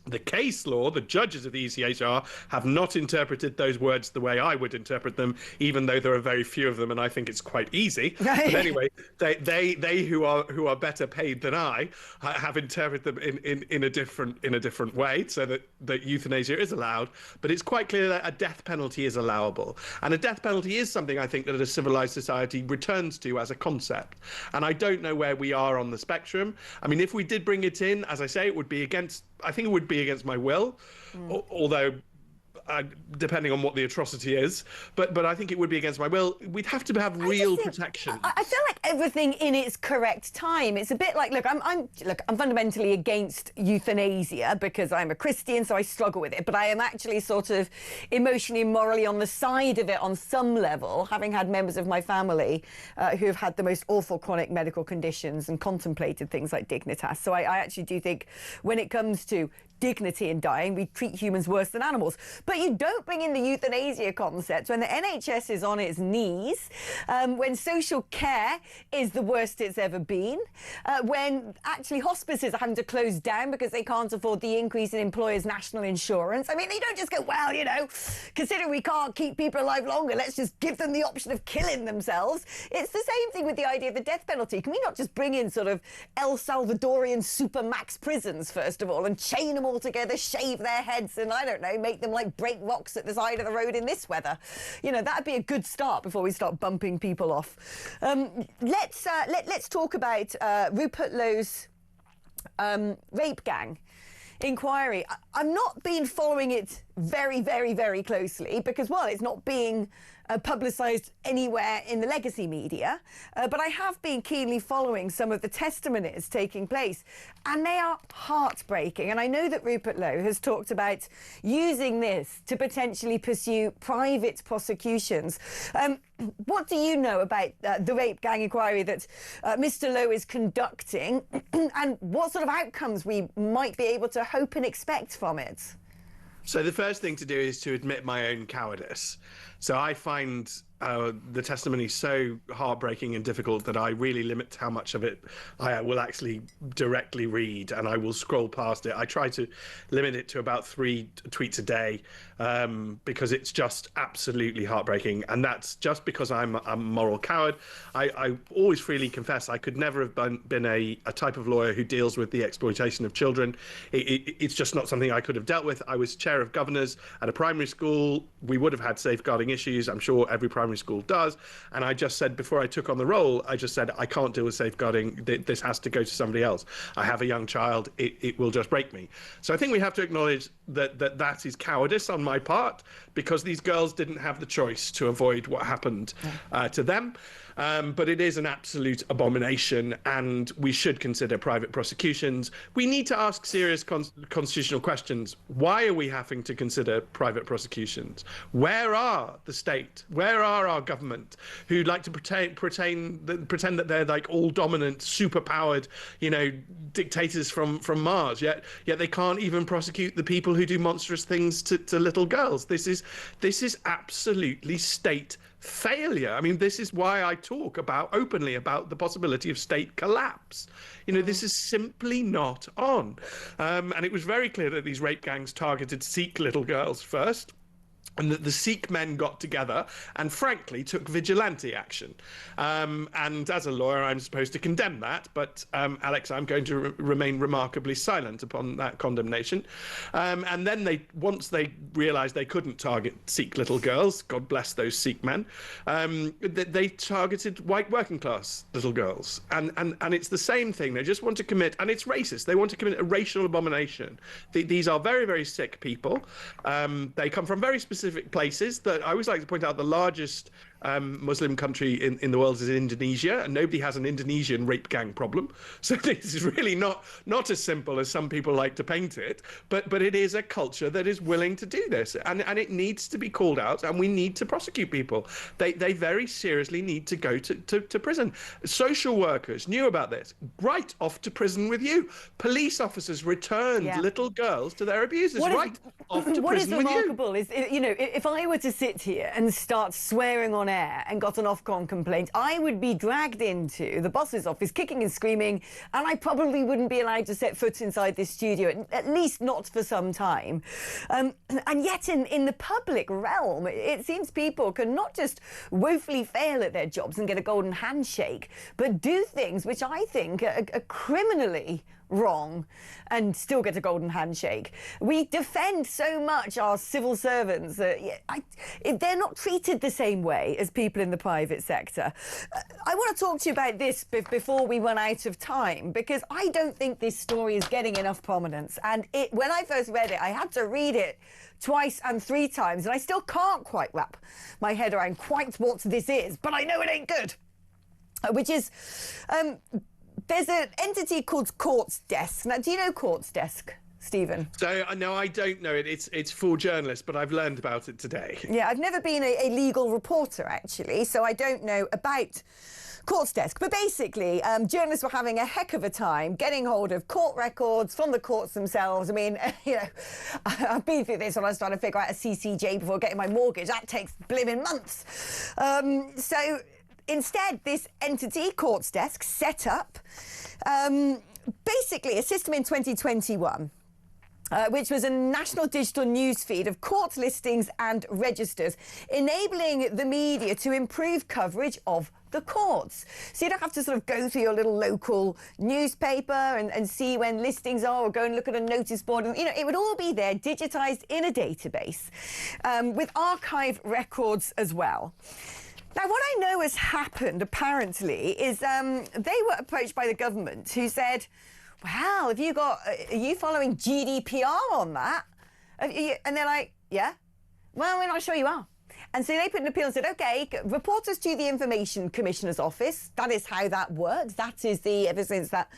The case law, the judges of the ECHR have not interpreted those words the way I would interpret them, even though there are very few of them, and I think it's quite easy. But anyway, they who are better paid than I have interpreted them in a different way, so that euthanasia is allowed. But it's quite clear that a death penalty is allowable, and a death penalty is something I think that a civilized society returns to as a concept. And I don't know where we are on the spectrum. I mean, if we did bring it in, as I say, it would be against. I think it would be against my will, although depending on what the atrocity is, but I think it would be against my will. We'd have to have real protection. I feel like everything in its correct time. It's a bit like, look, I'm fundamentally against euthanasia because I'm a Christian, so I struggle with it. But I am actually sort of emotionally and morally on the side of it on some level, having had members of my family who have had the most awful chronic medical conditions and contemplated things like dignitas. So I actually do think when it comes to dignity in dying, we treat humans worse than animals. But you don't bring in the euthanasia concept when the NHS is on its knees, when social care is the worst it's ever been, when actually hospices are having to close down because they can't afford the increase in employers' national insurance. I mean, they don't just go, well, you know, considering we can't keep people alive longer, let's just give them the option of killing themselves. It's the same thing with the idea of the death penalty. Can we not just bring in sort of El Salvadorian supermax prisons, first of all, and chain them all together, shave their heads, and I don't know, make them like break rocks at the side of the road in this weather? You know, that'd be a good start before we start bumping people off. Let's talk about Rupert Lowe's rape gang inquiry. I'm not been following it very, very, very closely because, well, it's not being publicised anywhere in the legacy media, but I have been keenly following some of the testimonies taking place, and they are heartbreaking. And I know that Rupert Lowe has talked about using this to potentially pursue private prosecutions. What do you know about the rape gang inquiry that Mr. Lowe is conducting, and what sort of outcomes we might be able to hope and expect from it? So the first thing to do is to admit my own cowardice. So I find the testimony so heartbreaking and difficult that I really limit how much of it I will actually directly read, and I will scroll past it. I try to limit it to about 3 tweets a day because it's just absolutely heartbreaking, and that's just because I'm a moral coward. I always freely confess I could never have been a type of lawyer who deals with the exploitation of children. It's just not something I could have dealt with. I was chair of governors at a primary school. We would have had safeguarding issues. I'm sure every primary school does. And I just said, before I took on the role, I just said, I can't deal with safeguarding. This has to go to somebody else. I have a young child. It will just break me. So I think we have to acknowledge that is cowardice on my part, because these girls didn't have the choice to avoid what happened to them. But it is an absolute abomination, and we should consider private prosecutions. We need to ask serious constitutional questions. Why are we having to consider private prosecutions? Where are the state? Where are our government, who like to pretend that they're like all dominant, superpowered, dictators from Mars? Yet they can't even prosecute the people who do monstrous things to little girls. This is absolutely state failure. I mean, this is why I talk openly about the possibility of state collapse. This is simply not on. And it was very clear that these rape gangs targeted Sikh little girls first, and that the Sikh men got together and frankly took vigilante action. And as a lawyer, I'm supposed to condemn that, but Alex, I'm going to remain remarkably silent upon that condemnation. And then once they realized they couldn't target Sikh little girls, God bless those Sikh men, they targeted white working class little girls. And it's the same thing. They just want to commit, and it's racist, they want to commit a racial abomination. These are very, very sick people. They come from very specific places. That I always like to point out, the largest Muslim country in the world is Indonesia, and nobody has an Indonesian rape gang problem. So this is really not as simple as some people like to paint it, but it is a culture that is willing to do this, and it needs to be called out, and we need to prosecute people. They very seriously need to go to prison. Social workers knew about this, right off to prison with you. Police officers returned little girls to their abusers, off to prison with you. What is remarkable is, if I were to sit here and start swearing on air and got an Ofcom complaint, I would be dragged into the boss's office kicking and screaming, and I probably wouldn't be allowed to set foot inside this studio, at least not for some time. And yet in the public realm, it seems people can not just woefully fail at their jobs and get a golden handshake, but do things which I think are criminally wrong and still get a golden handshake. We defend so much our civil servants. They're not treated the same way as people in the private sector. I want to talk to you about this before we run out of time, because I don't think this story is getting enough prominence. And when I first read it, I had to read it twice and 3 times, and I still can't quite wrap my head around quite what this is, but I know it ain't good. Which is... there's an entity called Court's Desk. Now, do you know Court's Desk, Stephen? So, no, I don't know it. It's for journalists, but I've learned about it today. Yeah, I've never been a legal reporter, actually, so I don't know about Court's Desk. But basically, journalists were having a heck of a time getting hold of court records from the courts themselves. I mean, I've been through this when I was trying to figure out a CCJ before getting my mortgage. That takes blimmin' months. So... instead, this entity, Court's Desk, set up basically a system in 2021, which was a national digital news feed of court listings and registers, enabling the media to improve coverage of the courts. So you don't have to sort of go through your little local newspaper and see when listings are, or go and look at a notice board. And, it would all be there, digitised in a database, with archive records as well. Now, what I know has happened, apparently, is they were approached by the government, who said, well, have you got, are you following GDPR on that? And they're like, yeah. Well, we're not sure you are. And so they put an appeal and said, OK, report us to the Information Commissioner's Office. That is how that works. That is ever since that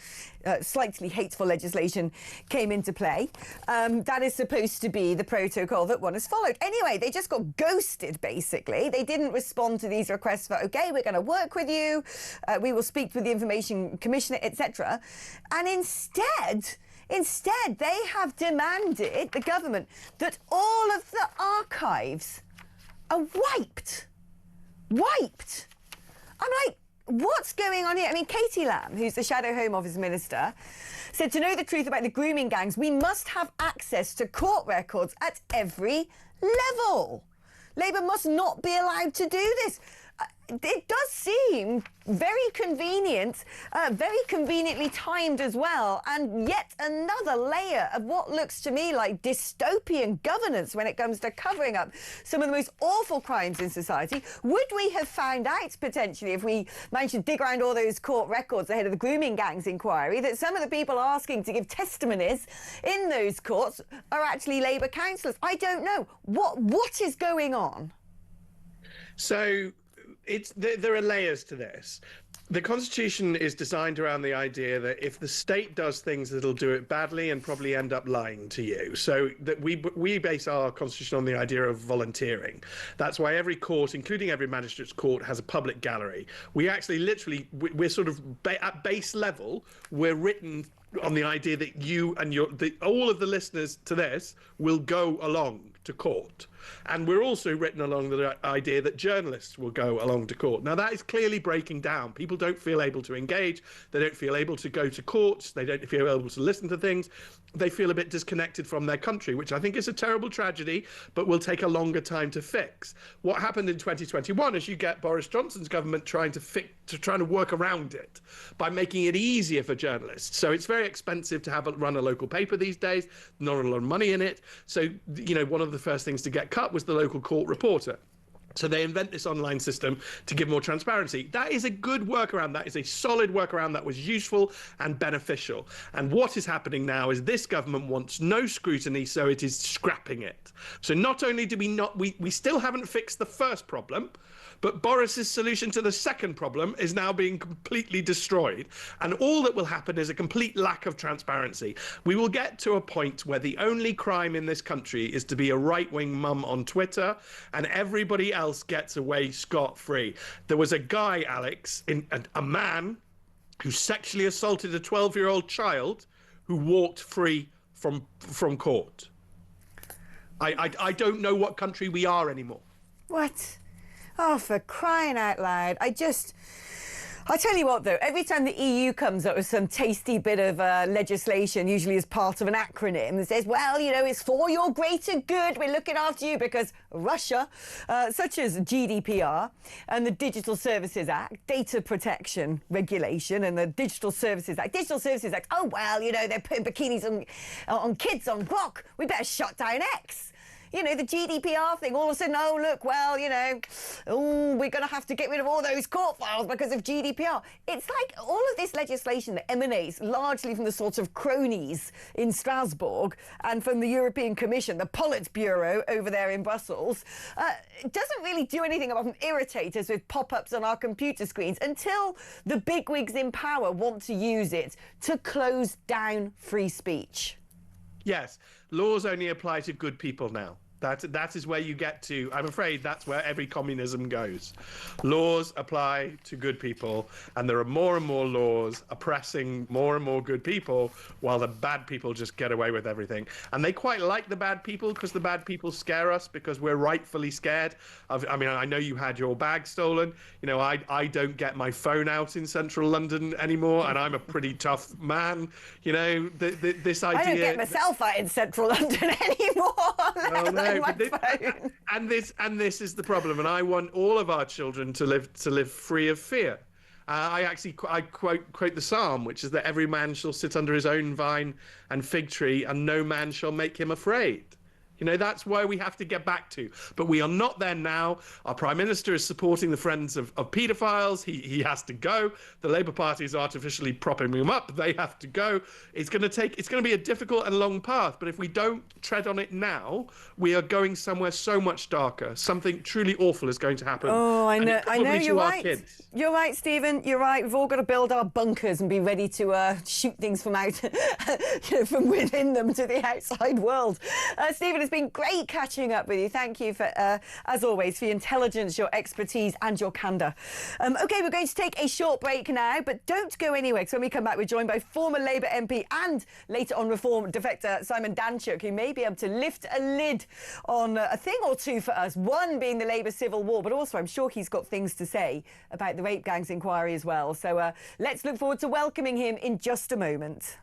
slightly hateful legislation came into play. That is supposed to be the protocol that one has followed. Anyway, they just got ghosted, basically. They didn't respond to these requests for, OK, we're going to work with you. We will speak with the Information Commissioner, etc. And instead, they have demanded, the government, that all of the archives are wiped. I'm like, what's going on here? I mean, Katie Lamb, who's the Shadow Home Office Minister, said to know the truth about the grooming gangs, we must have access to court records at every level. Labour must not be allowed to do this. It does seem very convenient, very conveniently timed as well, and yet another layer of what looks to me like dystopian governance when it comes to covering up some of the most awful crimes in society. Would we have found out, potentially, if we managed to dig around all those court records ahead of the grooming gangs inquiry, that some of the people asking to give testimonies in those courts are actually Labour councillors? I don't know. What is going on? So there are layers to this. The Constitution is designed around the idea that if the state does things, it'll do it badly and probably end up lying to you. So that we base our Constitution on the idea of volunteering. That's why every court, including every magistrate's court, has a public gallery. We actually literally, we're sort of at base level, we're written on the idea that you and all of the listeners to this will go along to court. And we're also written along the idea that journalists will go along to court. Now, that is clearly breaking down. People don't feel able to engage. They don't feel able to go to courts. They don't feel able to listen to things. They feel a bit disconnected from their country, which I think is a terrible tragedy, but will take a longer time to fix. What happened in 2021 is you get Boris Johnson's government trying to work around it by making it easier for journalists. So it's very expensive to run a local paper these days, not a lot of money in it. So, one of the first things to get cut was the local court reporter. So they invent this online system to give more transparency. That is a good workaround. That is a solid workaround that was useful and beneficial. And what is happening now is this government wants no scrutiny, so it is scrapping it. So not only do we still haven't fixed the first problem, but Boris's solution to the second problem is now being completely destroyed. And all that will happen is a complete lack of transparency. We will get to a point where the only crime in this country is to be a right-wing mum on Twitter, and everybody else gets away scot-free. There was a guy, Alex, a man who sexually assaulted a 12-year-old child who walked free from court. I don't know what country we are anymore. What? Oh, for crying out loud. I tell you what, though, every time the EU comes up with some tasty bit of legislation, usually as part of an acronym, that says, well, it's for your greater good, we're looking after you, because Russia, such as GDPR and the Digital Services Act, Data Protection Regulation and the Digital Services Act. Digital Services Act, oh, well, they're putting bikinis on kids on Grok. We better shut down X. The GDPR thing, all of a sudden, oh, look, well, we're going to have to get rid of all those court files because of GDPR. It's like all of this legislation that emanates largely from the sorts of cronies in Strasbourg and from the European Commission, the Politburo over there in Brussels, doesn't really do anything apart from irritate us with pop-ups on our computer screens until the bigwigs in power want to use it to close down free speech. Yes, laws only apply to good people now. That is where you get to. I'm afraid that's where every communism goes. Laws apply to good people, and there are more and more laws oppressing more and more good people, while the bad people just get away with everything. And they quite like the bad people because the bad people scare us because we're rightfully scared. I know you had your bag stolen. I don't get my phone out in central London anymore, and I'm a pretty tough man. This idea. I don't get myself out in central London anymore. Oh, no. And this is the problem, and I want all of our children to live free of fear. I quote the Psalm, which is that every man shall sit under his own vine and fig tree, and no man shall make him afraid. You know, that's where we have to get back to. But we are not there now. Our Prime Minister is supporting the Friends of Paedophiles. He has to go. The Labour Party is artificially propping him up. They have to go. It's going to be a difficult and long path. But if we don't tread on it now, we are going somewhere so much darker. Something truly awful is going to happen. Oh, I know. I know, you're right. Kids. You're right, Stephen. You're right. We've all got to build our bunkers and be ready to shoot things from out, from within them to the outside world. Stephen, it's been great catching up with you. Thank you for, as always, for your intelligence, your expertise and your candour. OK, we're going to take a short break now, but don't go anywhere, because when we come back, we're joined by former Labour MP and later on Reform defector Simon Danczuk, who may be able to lift a lid on a thing or two for us, one being the Labour civil war, but also I'm sure he's got things to say about the rape gangs inquiry as well. So let's look forward to welcoming him in just a moment.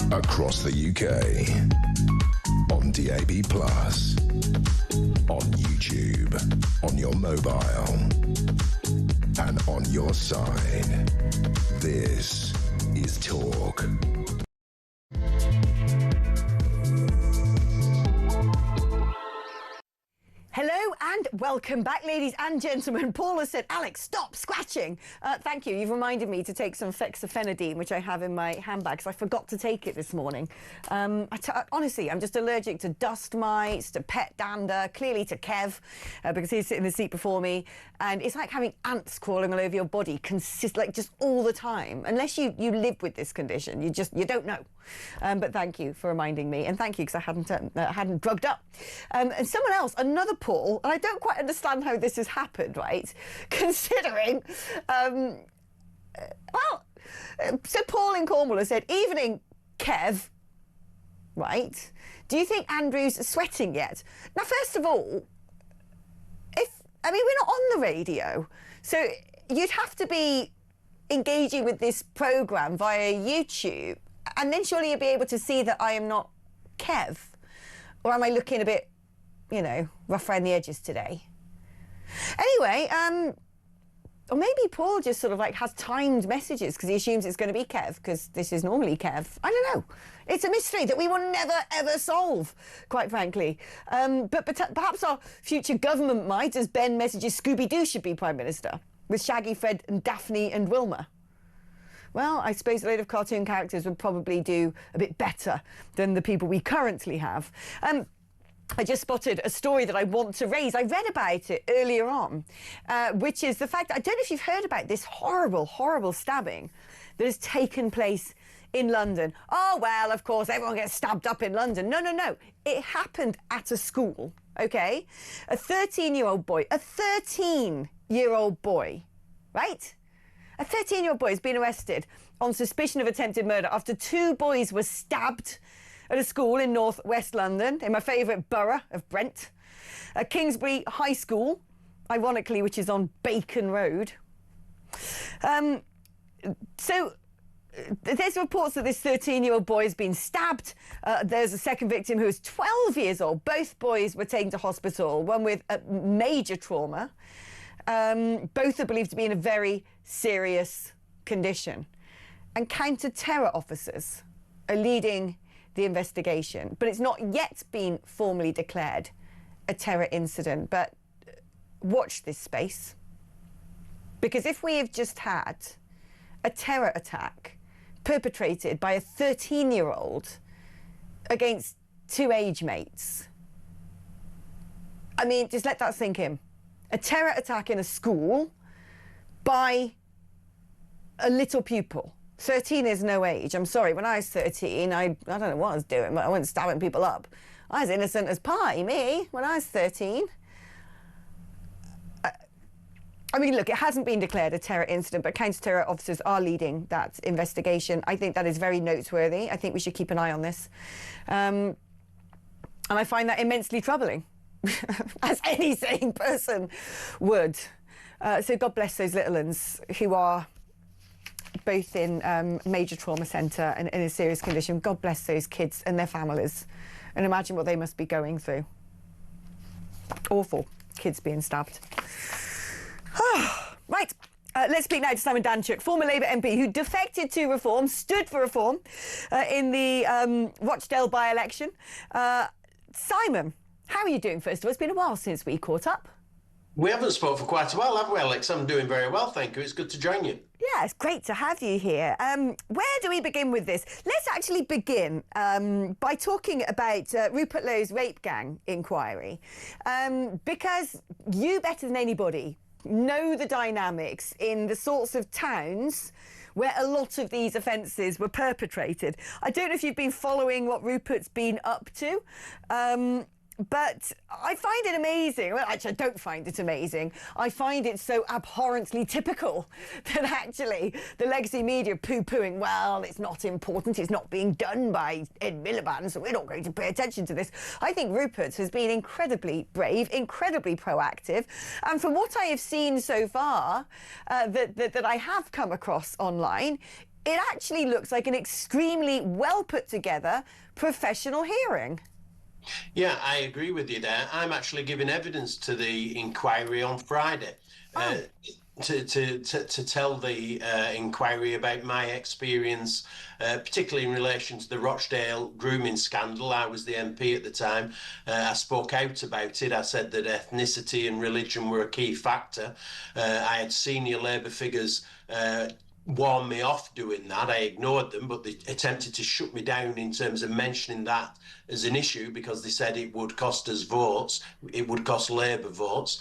Across the UK, on DAB+, on YouTube, on your mobile, and on your side. This is Talk. Hello and welcome back, ladies and gentlemen. Paula said, Alex, stop scratching. Thank you. You've reminded me to take some fexofenadine, which I have in my handbag, because I forgot to take it this morning. Honestly, I'm just allergic to dust mites, to pet dander, clearly to Kev, because he's sitting in the seat before me. And it's like having ants crawling all over your body, like just all the time. Unless you live with this condition, you don't know. But thank you for reminding me, and thank you, because I hadn't drugged up. And someone else, another Paul, and I don't quite understand how this has happened, right? Considering, so Paul in Cornwall has said, evening, Kev, right? Do you think Andrew's sweating yet? Now, first of all, we're not on the radio, so you'd have to be engaging with this programme via YouTube, and then surely you'll be able to see that I am not Kev. Or am I looking a bit, rough around the edges today? Anyway, or maybe Paul just sort of has timed messages because he assumes it's going to be Kev, because this is normally Kev. I don't know. It's a mystery that we will never, ever solve, quite frankly. But perhaps our future government might, as Ben messages Scooby-Doo should be Prime Minister, with Shaggy, Fred and Daphne and Wilma. Well, I suppose a load of cartoon characters would probably do a bit better than the people we currently have. I just spotted a story that I want to raise. I read about it earlier on, which is the fact that I don't know if you've heard about this horrible, horrible stabbing that has taken place in London. Oh, well, of course, everyone gets stabbed up in London. No, no, no. It happened at a school, OK? A 13-year-old boy, right? A 13-year-old boy has been arrested on suspicion of attempted murder after 2 boys were stabbed at a school in North West London, in my favourite borough of Brent. Kingsbury High School, ironically, which is on Bacon Road. So there's reports that this 13-year-old boy has been stabbed. There's a second victim who is 12 years old. Both boys were taken to hospital, one with a major trauma. Both are believed to be in a very serious condition. And counter-terror officers are leading the investigation, but it's not yet been formally declared a terror incident. But watch this space, because if we have just had a terror attack perpetrated by a 13-year-old against 2 age mates, I mean, just let that sink in. A terror attack in a school by a little pupil. 13 is no age. I'm sorry, when I was 13, I don't know what I was doing, but I wasn't stabbing people up. I was innocent as pie, me, when I was 13. I mean, look, it hasn't been declared a terror incident, but counter-terror officers are leading that investigation. I think that is very noteworthy. I think we should keep an eye on this. And I find that immensely troubling, as any sane person would. So God bless those little uns who are both in major trauma centre and in a serious condition. God bless those kids and their families. And imagine what they must be going through. Awful. Kids being stabbed. Right. Let's speak now to Simon Danchuk, former Labour MP who defected to Reform, stood for Reform in the Rochdale by-election. Simon, how are you doing, first of all? It's been a while since we caught up. We haven't spoken for quite a while, have we, Alex? I'm doing very well, thank you. It's good to join you. Yeah, it's great to have you here. Where do we begin with this? Let's actually begin by talking about Rupert Lowe's rape gang inquiry, because you, better than anybody, know the dynamics in the sorts of towns where a lot of these offences were perpetrated. I don't know if you've been following what Rupert's been up to, but I find it amazing. Well, actually, I don't find it amazing. I find it so abhorrently typical that actually the legacy media poo-pooing, well, it's not important, it's not being done by Ed Miliband, so we're not going to pay attention to this. I think Rupert has been incredibly brave, incredibly proactive, and from what I have seen so far that I have come across online, it actually looks like an extremely well put together professional hearing. Yeah, I agree with you there. I'm actually giving evidence to the inquiry on Friday to tell the inquiry about my experience, particularly in relation to the Rochdale grooming scandal. I was the MP at the time. I spoke out about it. I said that ethnicity and religion were a key factor. I had senior Labour figures warned me off doing that. I ignored them, but they attempted to shut me down in terms of mentioning that as an issue because they said it would cost us votes, it would cost Labour votes.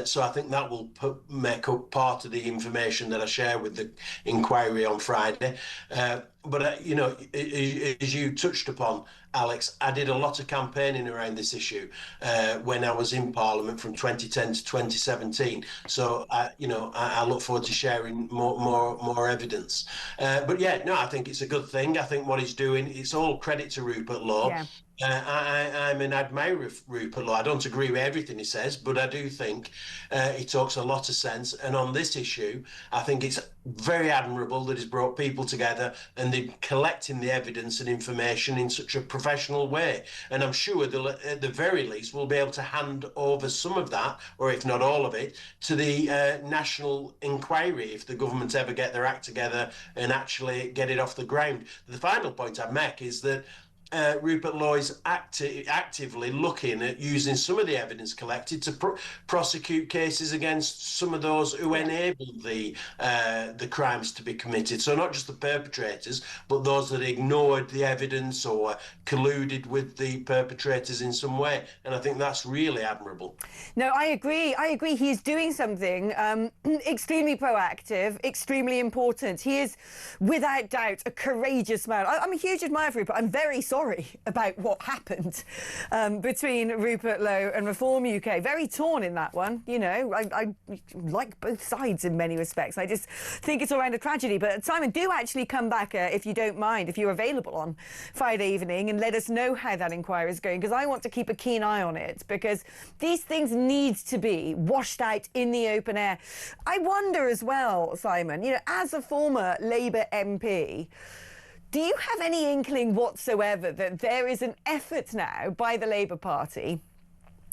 So I think that will make up part of the information that I share with the inquiry on Friday. But you know, as you touched upon, Alex, I did a lot of campaigning around this issue when I was in Parliament from 2010 to 2017. So I look forward to sharing more evidence. But yeah, no, I think it's a good thing. I think what he's doing, it's all credit to Rupert Law. Yeah. I'm an admirer of Rupert Law. I don't agree with everything he says, but I do think he talks a lot of sense. And on this issue, I think it's very admirable that he's brought people together and they're collecting the evidence and information in such a professional way. And I'm sure they'll, at the very least, will be able to hand over some of that, or if not all of it, to the national inquiry if the government ever get their act together and actually get it off the ground. The final point I make is that Rupert Law is actively looking at using some of the evidence collected to prosecute cases against some of those who enabled the crimes to be committed. So not just the perpetrators, but those that ignored the evidence or colluded with the perpetrators in some way. And I think that's really admirable. No, I agree. He is doing something extremely proactive, extremely important. He is, without doubt, a courageous man. I'm a huge admirer of Rupert. I'm very sorry about what happened between Rupert Lowe and Reform UK. Very torn in that one, you know. I like both sides in many respects. I just think it's all around a tragedy. But Simon, do actually come back, if you don't mind, if you're available on Friday evening, and let us know how that inquiry is going, because I want to keep a keen eye on it, because these things need to be washed out in the open air. I wonder as well, Simon, you know, as a former Labour MP, do you have any inkling whatsoever that there is an effort now by the Labour Party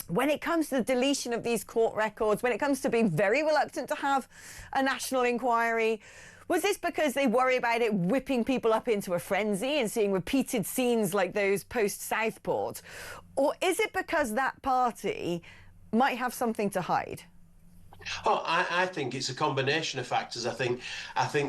when it comes to the deletion of these court records, when it comes to being very reluctant to have a national inquiry? Was this because they worry about it whipping people up into a frenzy and seeing repeated scenes like those post-Southport? Or is it because that party might have something to hide? Oh, I think it's a combination of factors. I think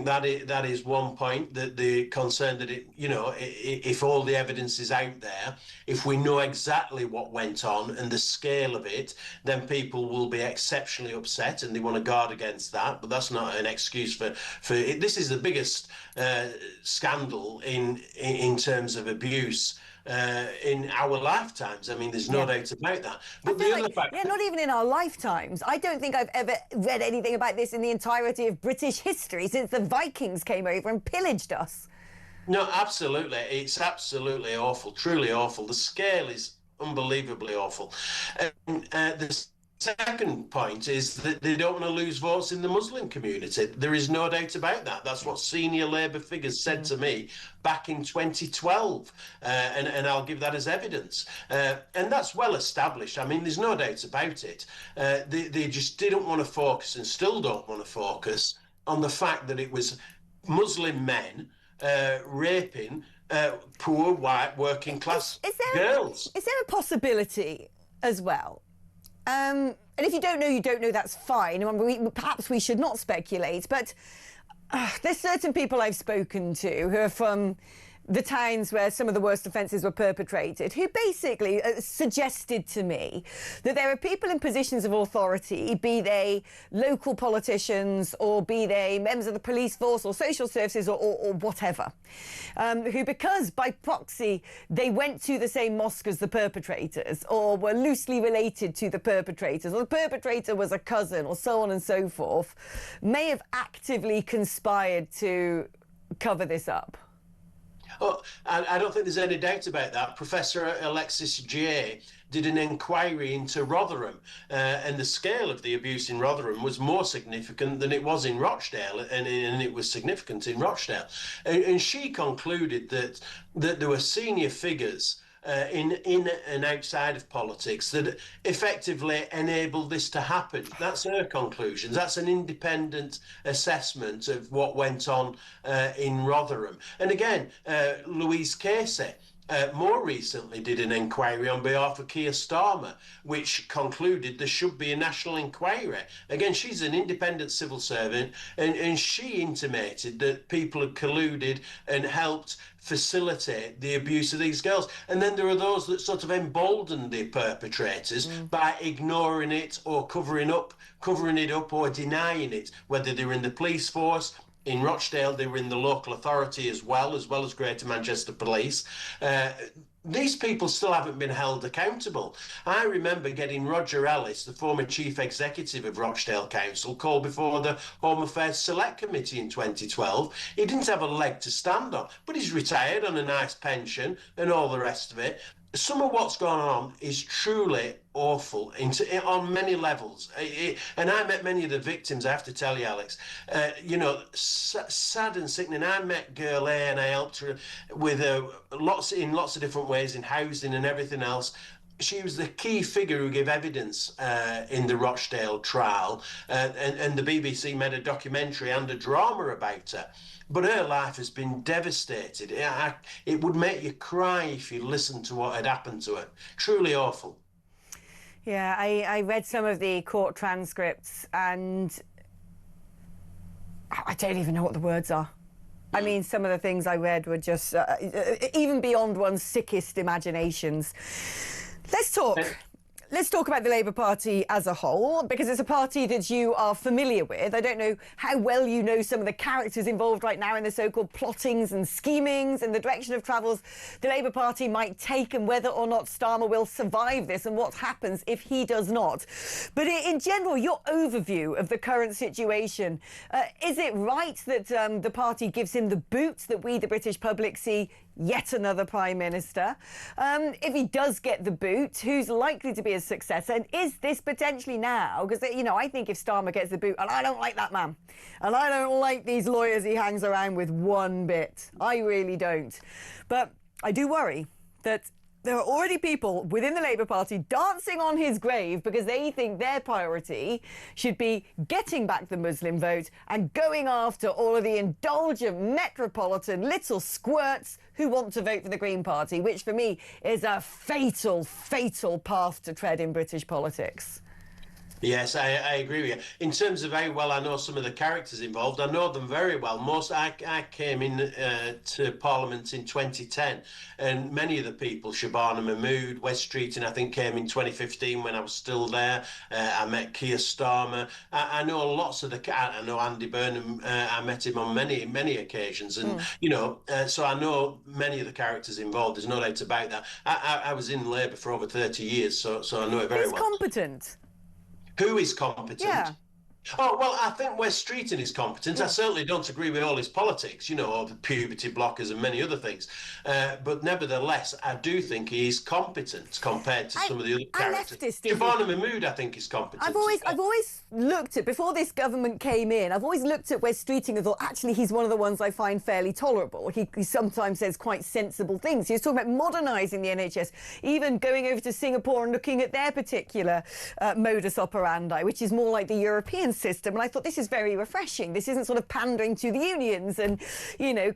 that is one point, that the concern that if all the evidence is out there, if we know exactly what went on and the scale of it, then people will be exceptionally upset and they want to guard against that. But that's not an excuse for it. This is the biggest scandal in terms of abuse in our lifetimes. I mean, there's no doubt about that. But the other fact, not even in our lifetimes. I don't think I've ever read anything about this in the entirety of British history since the Vikings came over and pillaged us. No, absolutely. It's absolutely awful, truly awful. The scale is unbelievably awful. And the second point is that they don't want to lose votes in the Muslim community. There is no doubt about that. That's what senior Labour figures said to me back in 2012, and I'll give that as evidence. And that's well established. I mean, there's no doubt about it. They just didn't want to focus, and still don't want to focus, on the fact that it was Muslim men raping poor white working class girls. Is there a possibility as well? And if you don't know, that's fine. Perhaps we should not speculate, but there's certain people I've spoken to who are from the towns where some of the worst offences were perpetrated, who basically suggested to me that there are people in positions of authority, be they local politicians or be they members of the police force or social services or whatever, who, because by proxy they went to the same mosque as the perpetrators or were loosely related to the perpetrators, or the perpetrator was a cousin or so on and so forth, may have actively conspired to cover this up. Oh, I don't think there's any doubt about that. Professor Alexis J did an inquiry into Rotherham, and the scale of the abuse in Rotherham was more significant than it was in Rochdale, and it was significant in Rochdale. And she concluded that there were senior figures in and outside of politics that effectively enabled this to happen. That's her conclusion. That's an independent assessment of what went on in Rotherham. And again, Louise Casey, more recently did an inquiry on behalf of Keir Starmer, which concluded there should be a national inquiry. Again, she's an independent civil servant, and she intimated that people had colluded and helped facilitate the abuse of these girls. And then there are those that sort of embolden the perpetrators by ignoring it or covering it up or denying it, whether they're in the police force. In Rochdale, they were in the local authority as well as Greater Manchester Police. These people still haven't been held accountable. I remember getting Roger Ellis, the former chief executive of Rochdale Council, called before the Home Affairs Select Committee in 2012. He didn't have a leg to stand on, but he's retired on a nice pension and all the rest of it. Some of what's going on is truly awful on many levels. And I met many of the victims, I have to tell you, Alex, sad and sickening. I met girl A and I helped her with lots of different ways in housing and everything else. She was the key figure who gave evidence in the Rochdale trial, and the BBC made a documentary and a drama about her. But her life has been devastated. It would make you cry if you listened to what had happened to her. Truly awful. Yeah, I read some of the court transcripts and I don't even know what the words are. I mean, some of the things I read were just even beyond one's sickest imaginations. Let's talk about the Labour Party as a whole, because it's a party that you are familiar with. I don't know how well you know some of the characters involved right now in the so-called plottings and schemings and the direction of travels the Labour Party might take and whether or not Starmer will survive this and what happens if he does not. But in general, your overview of the current situation, is it right that the party gives him the boot that we, the British public, see yet another Prime Minister? If he does get the boot, who's likely to be his successor? And is this potentially now, because, I think if Starmer gets the boot, and I don't like that man, and I don't like these lawyers he hangs around with one bit. I really don't. But I do worry that there are already people within the Labour Party dancing on his grave because they think their priority should be getting back the Muslim vote and going after all of the indulgent metropolitan little squirts who want to vote for the Green Party, which for me is a fatal, fatal path to tread in British politics. Yes, I agree with you. In terms of how well I know some of the characters involved, I know them very well. I came in to Parliament in 2010, and many of the people, Shabana Mahmood, Wes Streeting, I think came in 2015 when I was still there. I met Keir Starmer. I know lots of I know Andy Burnham. I met him on many occasions, and so I know many of the characters involved. There's no doubt about that. I was in Labour for over 30 years, so I know it very well. He's competent. Who is competent? Yeah. Oh, well, I think Wes Streeting is competent. I certainly don't agree with all his politics, or the puberty blockers and many other things. But nevertheless, I do think he is competent compared to some of the other characters. Shabana Mahmood, I think, is competent. I've always looked at, before this government came in, I've always looked at Wes Streeting and thought, actually, he's one of the ones I find fairly tolerable. He sometimes says quite sensible things. He was talking about modernising the NHS, even going over to Singapore and looking at their particular modus operandi, which is more like the European system. And I thought, this is very refreshing. This isn't sort of pandering to the unions and,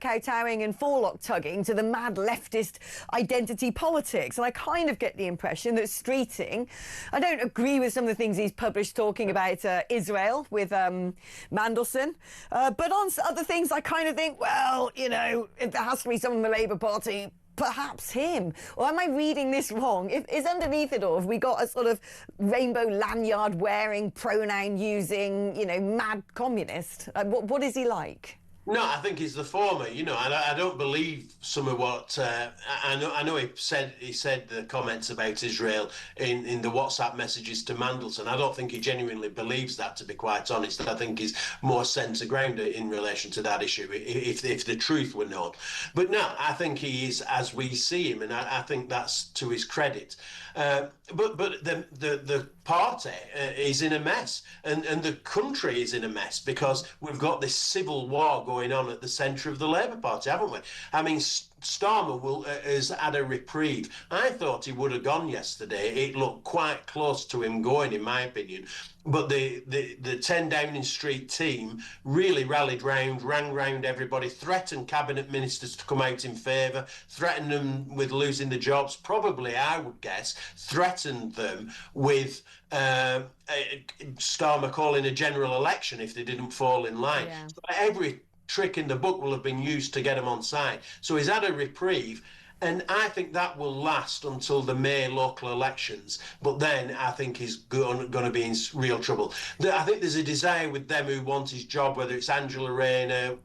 kowtowing and forelock tugging to the mad leftist identity politics. And I kind of get the impression that Streeting, I don't agree with some of the things he's published talking about Israel with Mandelson, but on other things I kind of think, well, if there has to be someone in the Labour Party, perhaps him. Or am I reading this wrong? Is underneath it all, have we got a sort of rainbow lanyard wearing, pronoun using, mad communist? What is he like? No, I think he's the former. I don't believe some of what I know. He said the comments about Israel in the WhatsApp messages to Mandelson. I don't think he genuinely believes that, to be quite honest. I think he's more centre ground in relation to that issue, if the truth were known. But no, I think he is as we see him, and I think that's to his credit. But the party is in a mess, and the country is in a mess because we've got this civil war going on at the centre of the Labour Party, haven't we? I mean, Starmer has had a reprieve. I thought he would have gone yesterday. It looked quite close to him going, in my opinion. But the 10 Downing Street team really rallied round, rang round everybody, threatened cabinet ministers to come out in favour, threatened them with losing the jobs, probably, I would guess, threatened them with Starmer calling a general election if they didn't fall in line. Yeah. So every trick in the book will have been used to get him on side. So he's had a reprieve. And I think that will last until the May local elections. But then I think he's going to be in real trouble. I think there's a desire with them who want his job, whether it's Angela Rayner,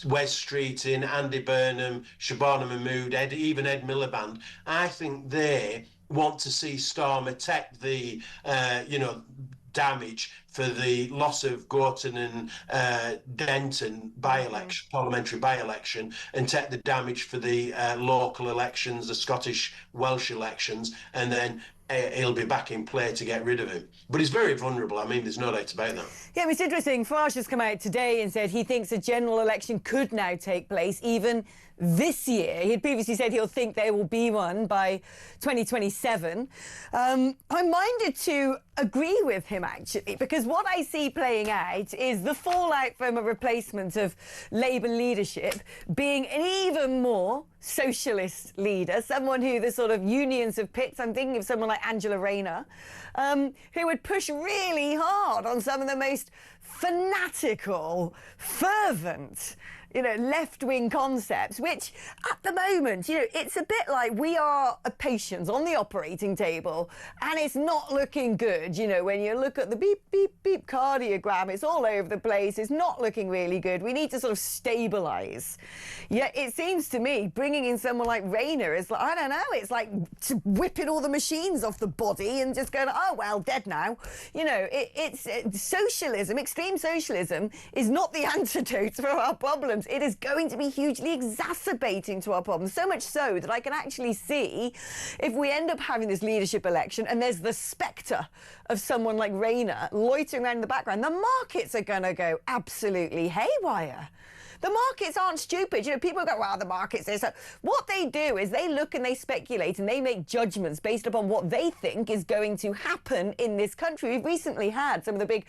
Wes Streeting, Andy Burnham, Shabana Mahmood, even Ed Miliband. I think they want to see Starmer take the, damage for the loss of Gorton and Denton by-election, parliamentary by-election, and take the damage for the local elections, the Scottish Welsh elections, and then he'll be back in play to get rid of him. But he's very vulnerable. I mean, there's no doubt about that. Yeah, it's interesting. Farage has come out today and said he thinks a general election could now take place even this year. He had previously said he'll think there will be one by 2027. I'm minded to agree with him, actually, because what I see playing out is the fallout from a replacement of Labour leadership being an even more socialist leader, someone who the sort of unions have picked. I'm thinking of someone like Angela Rayner, who would push really hard on some of the most fanatical, fervent, left-wing concepts, which at the moment, it's a bit like we are patients on the operating table and it's not looking good. When you look at the beep, beep, beep cardiogram, it's all over the place. It's not looking really good. We need to sort of stabilise. Yet it seems to me bringing in someone like Rayner is like, I don't know, it's like whipping all the machines off the body and just going, oh, well, dead now. It's socialism, extreme socialism is not the antidote for our problems. It is going to be hugely exacerbating to our problems, so much so that I can actually see if we end up having this leadership election and there's the spectre of someone like Rayner loitering around in the background, the markets are going to go absolutely haywire. The markets aren't stupid. People go, well, the markets are so... What they do is they look and they speculate and they make judgments based upon what they think is going to happen in this country. We've recently had some of the big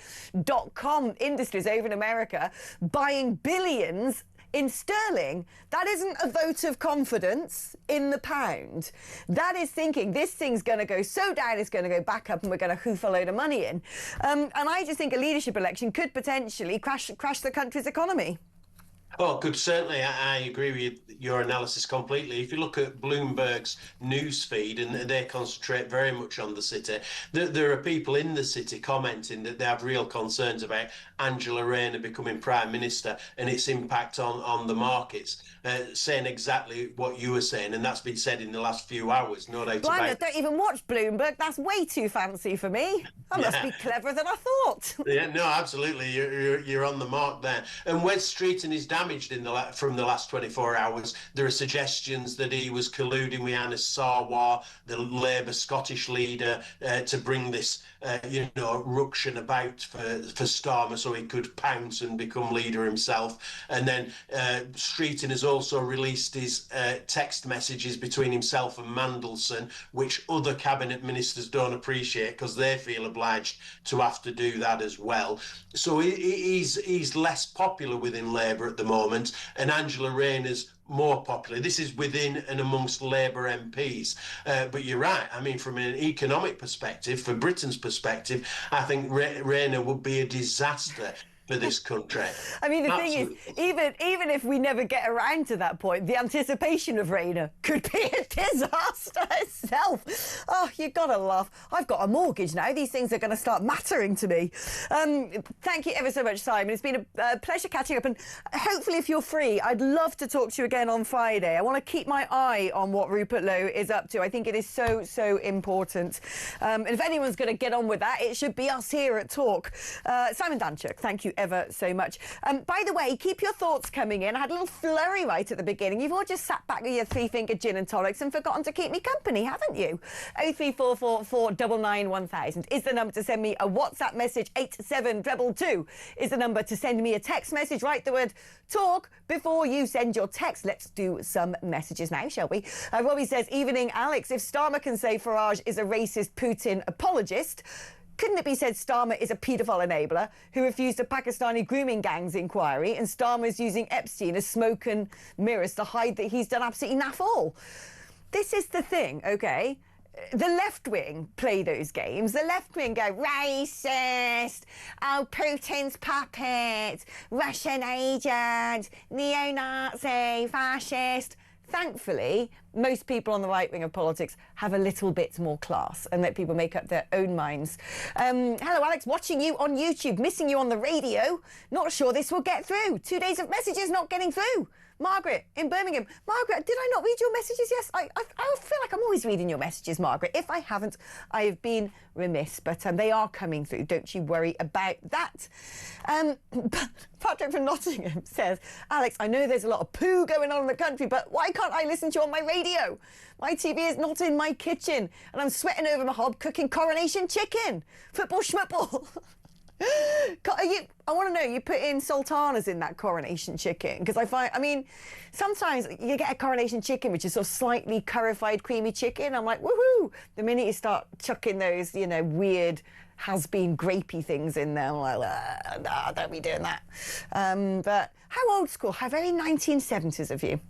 .com industries over in America buying billions in sterling. That isn't a vote of confidence in the pound. That is thinking this thing's going to go so down, it's going to go back up and we're going to hoof a load of money in. And I just think a leadership election could potentially crash the country's economy. Oh, good. Certainly, I agree with your analysis completely. If you look at Bloomberg's news feed, and they concentrate very much on the city, there are people in the city commenting that they have real concerns about Angela Rayner becoming Prime Minister and its impact on the markets, saying exactly what you were saying, and that's been said in the last few hours, no doubt about it. I don't even watch Bloomberg. That's way too fancy for me. I must be cleverer than I thought. Yeah, no, absolutely. You're on the mark there. And Wes Streeting is damaged from the last 24 hours. There are suggestions that he was colluding with Anas Sarwar, the Labour Scottish leader, to bring this, ruction about for Starmer so he could pounce and become leader himself. And then Streeting has also released his text messages between himself and Mandelson, which other cabinet ministers don't appreciate because they feel obliged to have to do that as well. So he's less popular within Labour at the moment, and Angela Rayner's more popular. This is within and amongst Labour MPs. But you're right. I mean, from an economic perspective, for Britain's perspective, I think Rayner would be a disaster for this country. I mean, the thing is, even if we never get around to that point, the anticipation of Rayner could be a disaster itself. Oh, you've got to laugh. I've got a mortgage now. These things are going to start mattering to me. Thank you ever so much, Simon. It's been a pleasure catching up, and hopefully if you're free, I'd love to talk to you again on Friday. I want to keep my eye on what Rupert Lowe is up to. I think it is so, so important. And if anyone's going to get on with that, it should be us here at Talk. Simon Danchuk, thank you ever so much. By the way, keep your thoughts coming in. I had a little flurry right at the beginning. You've all just sat back with your three-fingered gin and tonics and forgotten to keep me company, haven't you? 03444991000 is the number to send me a WhatsApp message. 87222 is the number to send me a text message. Write the word talk before you send your text. Let's do some messages now, shall we? Robbie says, evening, Alex. If Starmer can say Farage is a racist Putin apologist, couldn't it be said Starmer is a paedophile enabler who refused a Pakistani grooming gangs inquiry, and Starmer's using Epstein as smoke and mirrors to hide that he's done absolutely naff all? This is the thing, OK? The left wing play those games. The left wing go, racist, oh, Putin's puppet, Russian agent, neo-Nazi, fascist. Thankfully, most people on the right wing of politics have a little bit more class and let people make up their own minds. Hello, Alex, watching you on YouTube, missing you on the radio. Not sure this will get through. 2 days of messages not getting through. Margaret in Birmingham. Margaret, did I not read your messages? Yes, I feel like I'm always reading your messages, Margaret. If I haven't, I have been remiss, but they are coming through. Don't you worry about that. Patrick from Nottingham says, Alex, I know there's a lot of poo going on in the country, but why can't I listen to you on my radio? My TV is not in my kitchen, and I'm sweating over my hob cooking coronation chicken. Football schmutball. I want to know, you put in sultanas in that coronation chicken? Because I mean, sometimes you get a coronation chicken which is sort of slightly currified creamy chicken. I'm like, woohoo! The minute you start chucking those, you know, weird has-been grapey things in there, I'm like, nah, don't be doing that. But how old school, how very 1970s of you.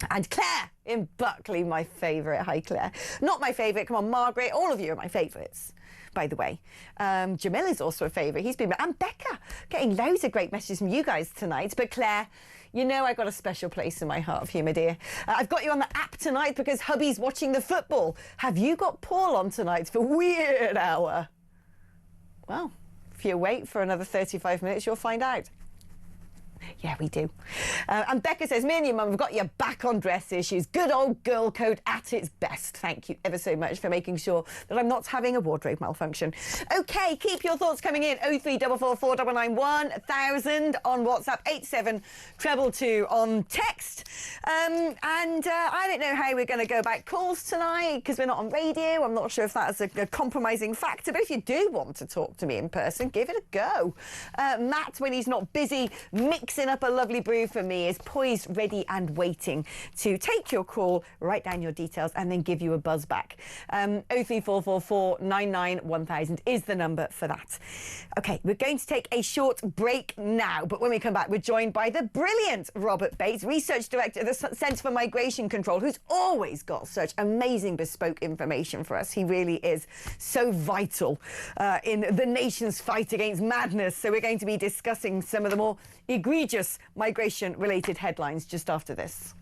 And Claire in Buckley, my favourite. Hi, Claire. Not my favourite. Come on, Margaret. All of you are my favourites, by the way. Jamil is also a favourite. He's been... And Becca. Getting loads of great messages from you guys tonight. But Claire, you know I got a special place in my heart for you, my dear. I've got you on the app tonight because hubby's watching the football. Have you got Paul on tonight for Weird Hour? Well, if you wait for another 35 minutes, you'll find out. Yeah, we do. And Becca says, me and your mum have got your back on dress issues. Good old girl code at its best. Thank you ever so much for making sure that I'm not having a wardrobe malfunction. OK, keep your thoughts coming in. 03444991000 on WhatsApp, 87222 on text. I don't know how we're going to go about calls tonight because we're not on radio. I'm not sure if that's a compromising factor. But if you do want to talk to me in person, give it a go. Matt, when he's not busy mixing up a lovely brew for me, is poised, ready and waiting to take your call, write down your details and then give you a buzz back. 03444991000 is the number for that. OK, we're going to take a short break now, but when we come back, we're joined by the brilliant Robert Bates, Research Director at the Centre for Migration Control, who's always got such amazing bespoke information for us. He really is so vital in the nation's fight against madness. So we're going to be discussing some of the more egregious migration-related headlines just after this.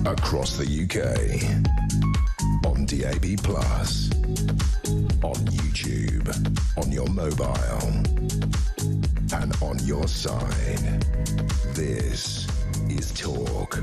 Across the UK. On DAB+. On YouTube. On your mobile. And on your side. This is Talk.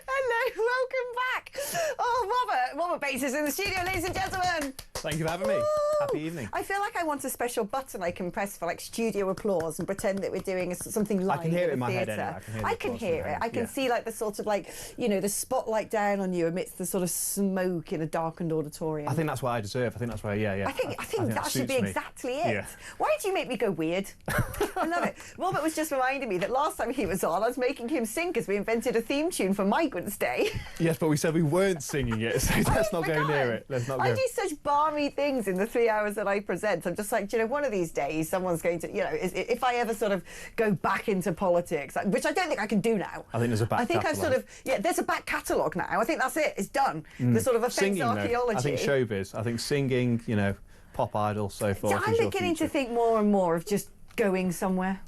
Hello, welcome back. Oh, Robert Bates is in the studio, ladies and gentlemen. Thank you for having me. Happy evening. I feel like I want a special button I can press for like studio applause and pretend that we're doing something live. I can hear it in my theatre. head anyway. I can hear it. I can see like the sort of like, you know, the spotlight down on you amidst the sort of smoke in a darkened auditorium. I think that's what I deserve. I think that's why, yeah. I think that should be exactly it. Yeah. Why did you make me go weird? I love it. Robert was just reminding me that last time he was on, I was making him sing because we invented a theme tune for Migrants Day. Yes, but we said we weren't singing it, so let's not go near it. Let's not go. I do such balmy things in the 3 hours that I present. I'm just like, you know, one of these days someone's going to, you know, if I ever sort of go back into politics, which I don't think I can do now. I think there's a back catalogue. I've sort of, there's a back catalogue now. I think that's it. It's done. The sort of offence Singing, archaeology. though, I think showbiz. I think singing, you know, pop idol, so forth. Yeah, I'm beginning to think more and more of just going somewhere.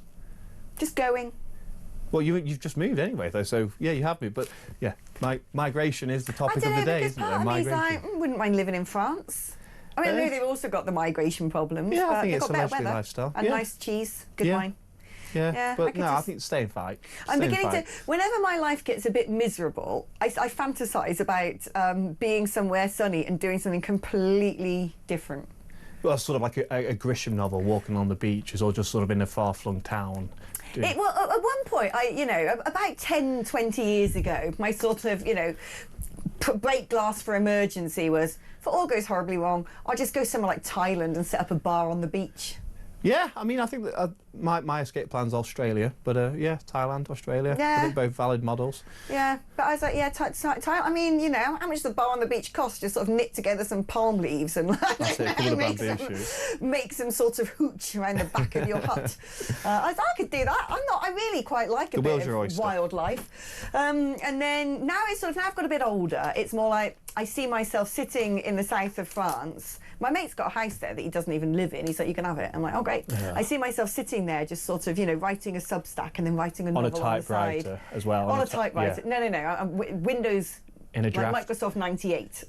Just going. Well, you've just moved anyway, though, so yeah, you have moved. But yeah, migration is the topic of the day, isn't it? Migration. Like, wouldn't mind living in France. I mean, I know they've also got the migration problems. Yeah, but I think they've it's got a better lovely weather lifestyle. and nice cheese, good wine. Yeah, but I think stay and fight. I'm beginning to. Whenever my life gets a bit miserable, I fantasise about being somewhere sunny and doing something completely different. Well, sort of like a Grisham novel, walking on the beaches, or just sort of in a far-flung town. Well, at one point, about 10, 20 years ago, my sort of, break glass for emergency was, if all goes horribly wrong, I'll just go somewhere like Thailand and set up a bar on the beach. Yeah, I mean, I think that my escape plan's Australia, but yeah, Thailand, Australia. Yeah. I think both valid models. Yeah, but I was like, yeah, Thailand. I mean, you know, how much does the bar on the beach cost? Just sort of knit together some palm leaves and That's it, a couple of bamboo shoes. Make some sort of hooch around the back of your hut. I thought I could do that. I really quite like a bit of wildlife. And then now I've got a bit older. It's more like I see myself sitting in the south of France. My mate's got a house there that he doesn't even live in. He's like, you can have it. I'm like, oh, great. Yeah. I see myself sitting there just sort of, writing a Substack and then writing a novel on the side. On a typewriter as well. On a typewriter. Yeah. No. Windows, in a draft, like Microsoft 98.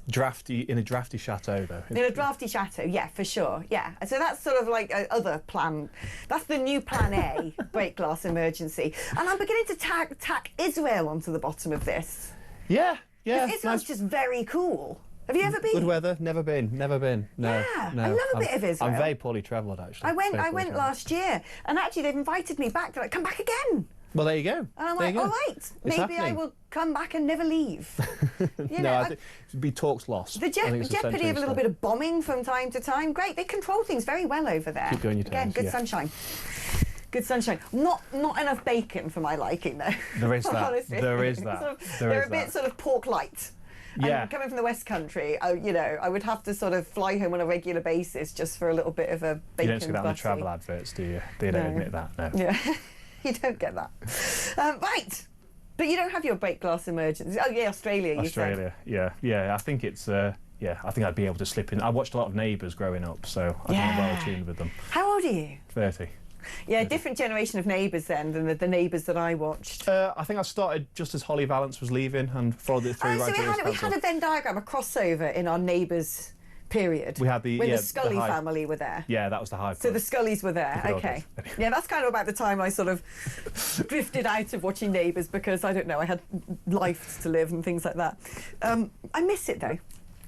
In a drafty chateau, though. In a drafty chateau, yeah, for sure. Yeah. So that's sort of like other plan. That's the new plan A, break glass emergency. And I'm beginning to tack Israel onto the bottom of this. Yeah. Israel's just very cool. Have you ever been? Good weather. Never been. No. Yeah, no. I love a bit of Israel. I'm very poorly travelled, actually. I went last year, and actually they've invited me back. They're like, come back again. Well, there you go. And I'm like, all right, maybe I will come back and never leave. I think it'd be talks lost. The jeopardy of a little bit of bombing from time to time. Great, they control things very well over there. Keep going your Again, good sunshine. Good sunshine. Not enough bacon for my liking, though. There is that. There is that. They're a bit sort of pork light. Yeah. And coming from the West Country, I would have to sort of fly home on a regular basis just for a little bit of a bacon. You don't see that on the travel adverts, do you? They don't admit that, no. Yeah, you don't get that. Right. But you don't have your break glass emergency. Oh, yeah, Australia, you said. Yeah. I think it's, I think I'd be able to slip in. I watched a lot of Neighbours growing up, so I think I'm well attuned with them. How old are you? 30. Yeah, different generation of Neighbours then than the Neighbours that I watched. I think I started just as Holly Valance was leaving and followed it through. So we had a Venn diagram, a crossover in our Neighbours period. We had when the Scully family were there. Yeah, that was the high point. So the Scullys were there. Okay. Yeah, that's kind of about the time I sort of drifted out of watching Neighbours because, I don't know, I had life to live and things like that. I miss it though.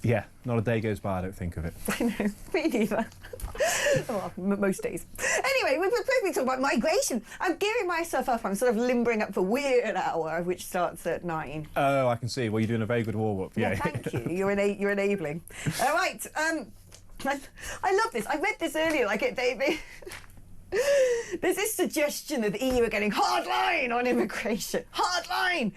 Yeah, not a day goes by I don't think of it. I know, me neither. Well, most days. Anyway, we're talking about migration. I'm gearing myself up. I'm sort of limbering up for Weird Hour, which starts at 9. Oh, I can see. Well, you're doing a very good warm-up. Yeah, thank you. You're enabling. All right. I love this. I read this earlier. There's this suggestion that the EU are getting hardline on immigration. Hardline!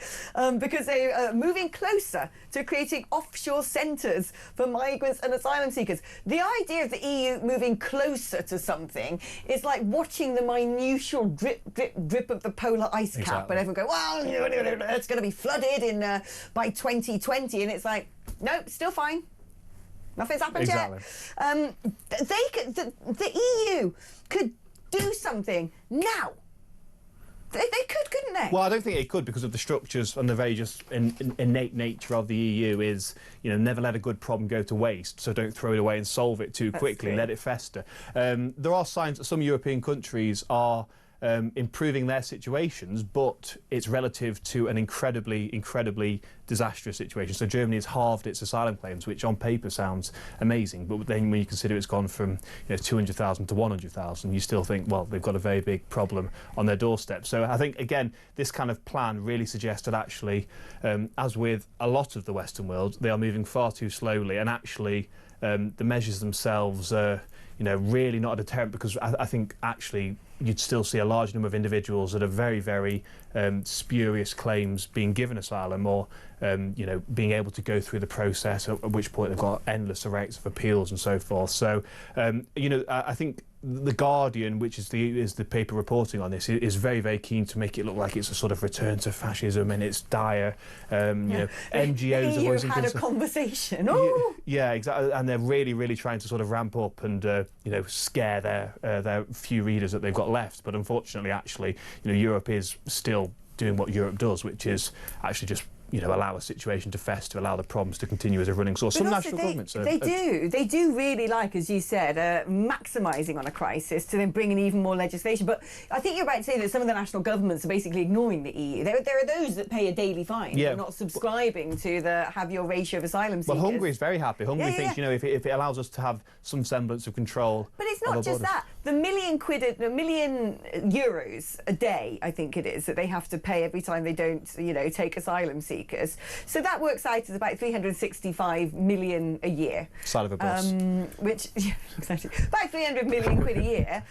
Because they are moving closer to creating offshore centres for migrants and asylum seekers. The idea of the EU moving closer to something is like watching the minutial drip, drip, drip of the polar ice cap and everyone go, well, it's going to be flooded by 2020. And it's like, nope, still fine. Nothing's happened yet. The EU could do something something now. They could, couldn't they? Well, I don't think it could because of the structures and the very just innate nature of the EU is, never let a good problem go to waste, so don't throw it away and solve it too quickly, let it fester. There are signs that some European countries are improving their situations, but it's relative to an incredibly disastrous situation. So Germany has halved its asylum claims, which on paper sounds amazing, but then when you consider it's gone from 200,000 to 100,000, you still think, well, they've got a very big problem on their doorstep. So I think, again, this kind of plan really suggests that actually, as with a lot of the Western world, they are moving far too slowly, and actually the measures themselves are really not a deterrent, because I think actually you'd still see a large number of individuals that are very spurious claims being given asylum, or being able to go through the process, at which point they've got endless arrays of appeals and so forth. So I think The Guardian, which is the paper reporting on this, is very keen to make it look like it's a sort of return to fascism, and it's dire. NGOs have always had a conversation. Yeah, exactly, and they're really trying to sort of ramp up and scare their few readers that they've got left. But unfortunately, actually, Europe is still doing what Europe does, which is actually just allow a situation to fester, allow the problems to continue as a running source. Some national governments they do really like, as you said, maximising on a crisis to then bring in even more legislation. But I think you're right to say that some of the national governments are basically ignoring the EU. There are those that pay a daily fine for not subscribing to the have your ratio of asylum seekers. Well, Hungary is very happy. Hungary thinks, if it allows us to have some semblance of control. But it's not just that. The million euros a day, I think it is, that they have to pay every time they don't, take asylum seekers. So that works out as about 365 million a year. Side of a bus. Exactly. About 300 million quid a year.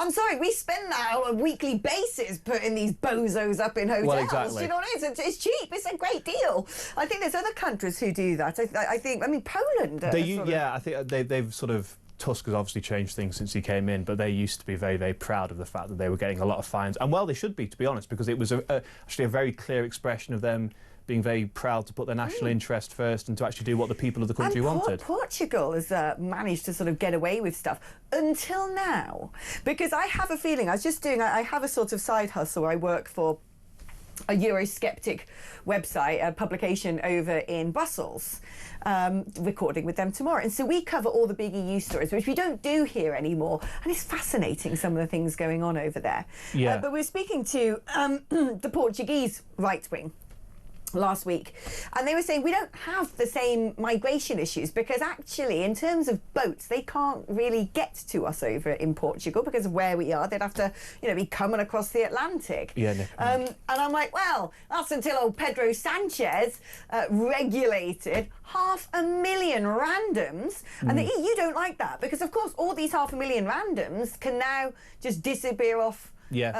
I'm sorry, we spend that on a weekly basis putting these bozos up in hotels. Well, exactly. You know what it is? It's cheap. It's a great deal. I think there's other countries who do that. I think Poland. I think they've sort of. Tusk has obviously changed things since he came in, but they used to be very proud of the fact that they were getting a lot of fines. And well, they should be, to be honest, because it was actually a very clear expression of them being very proud to put their national interest first and to actually do what the people of the country wanted. Portugal has managed to sort of get away with stuff until now, because I have a feeling, I have a sort of side hustle where I work for a Eurosceptic website, a publication over in Brussels, recording with them tomorrow. And so we cover all the big EU stories, which we don't do here anymore. And it's fascinating, some of the things going on over there. Yeah. But we're speaking to the Portuguese right wing last week, and they were saying we don't have the same migration issues because actually in terms of boats they can't really get to us over in Portugal because of where we are. They'd have to be coming across the Atlantic. And I'm like, well, that's until old Pedro Sanchez regulated 500,000 randoms, and the EU don't like that because of course all these 500,000 randoms can now just disappear off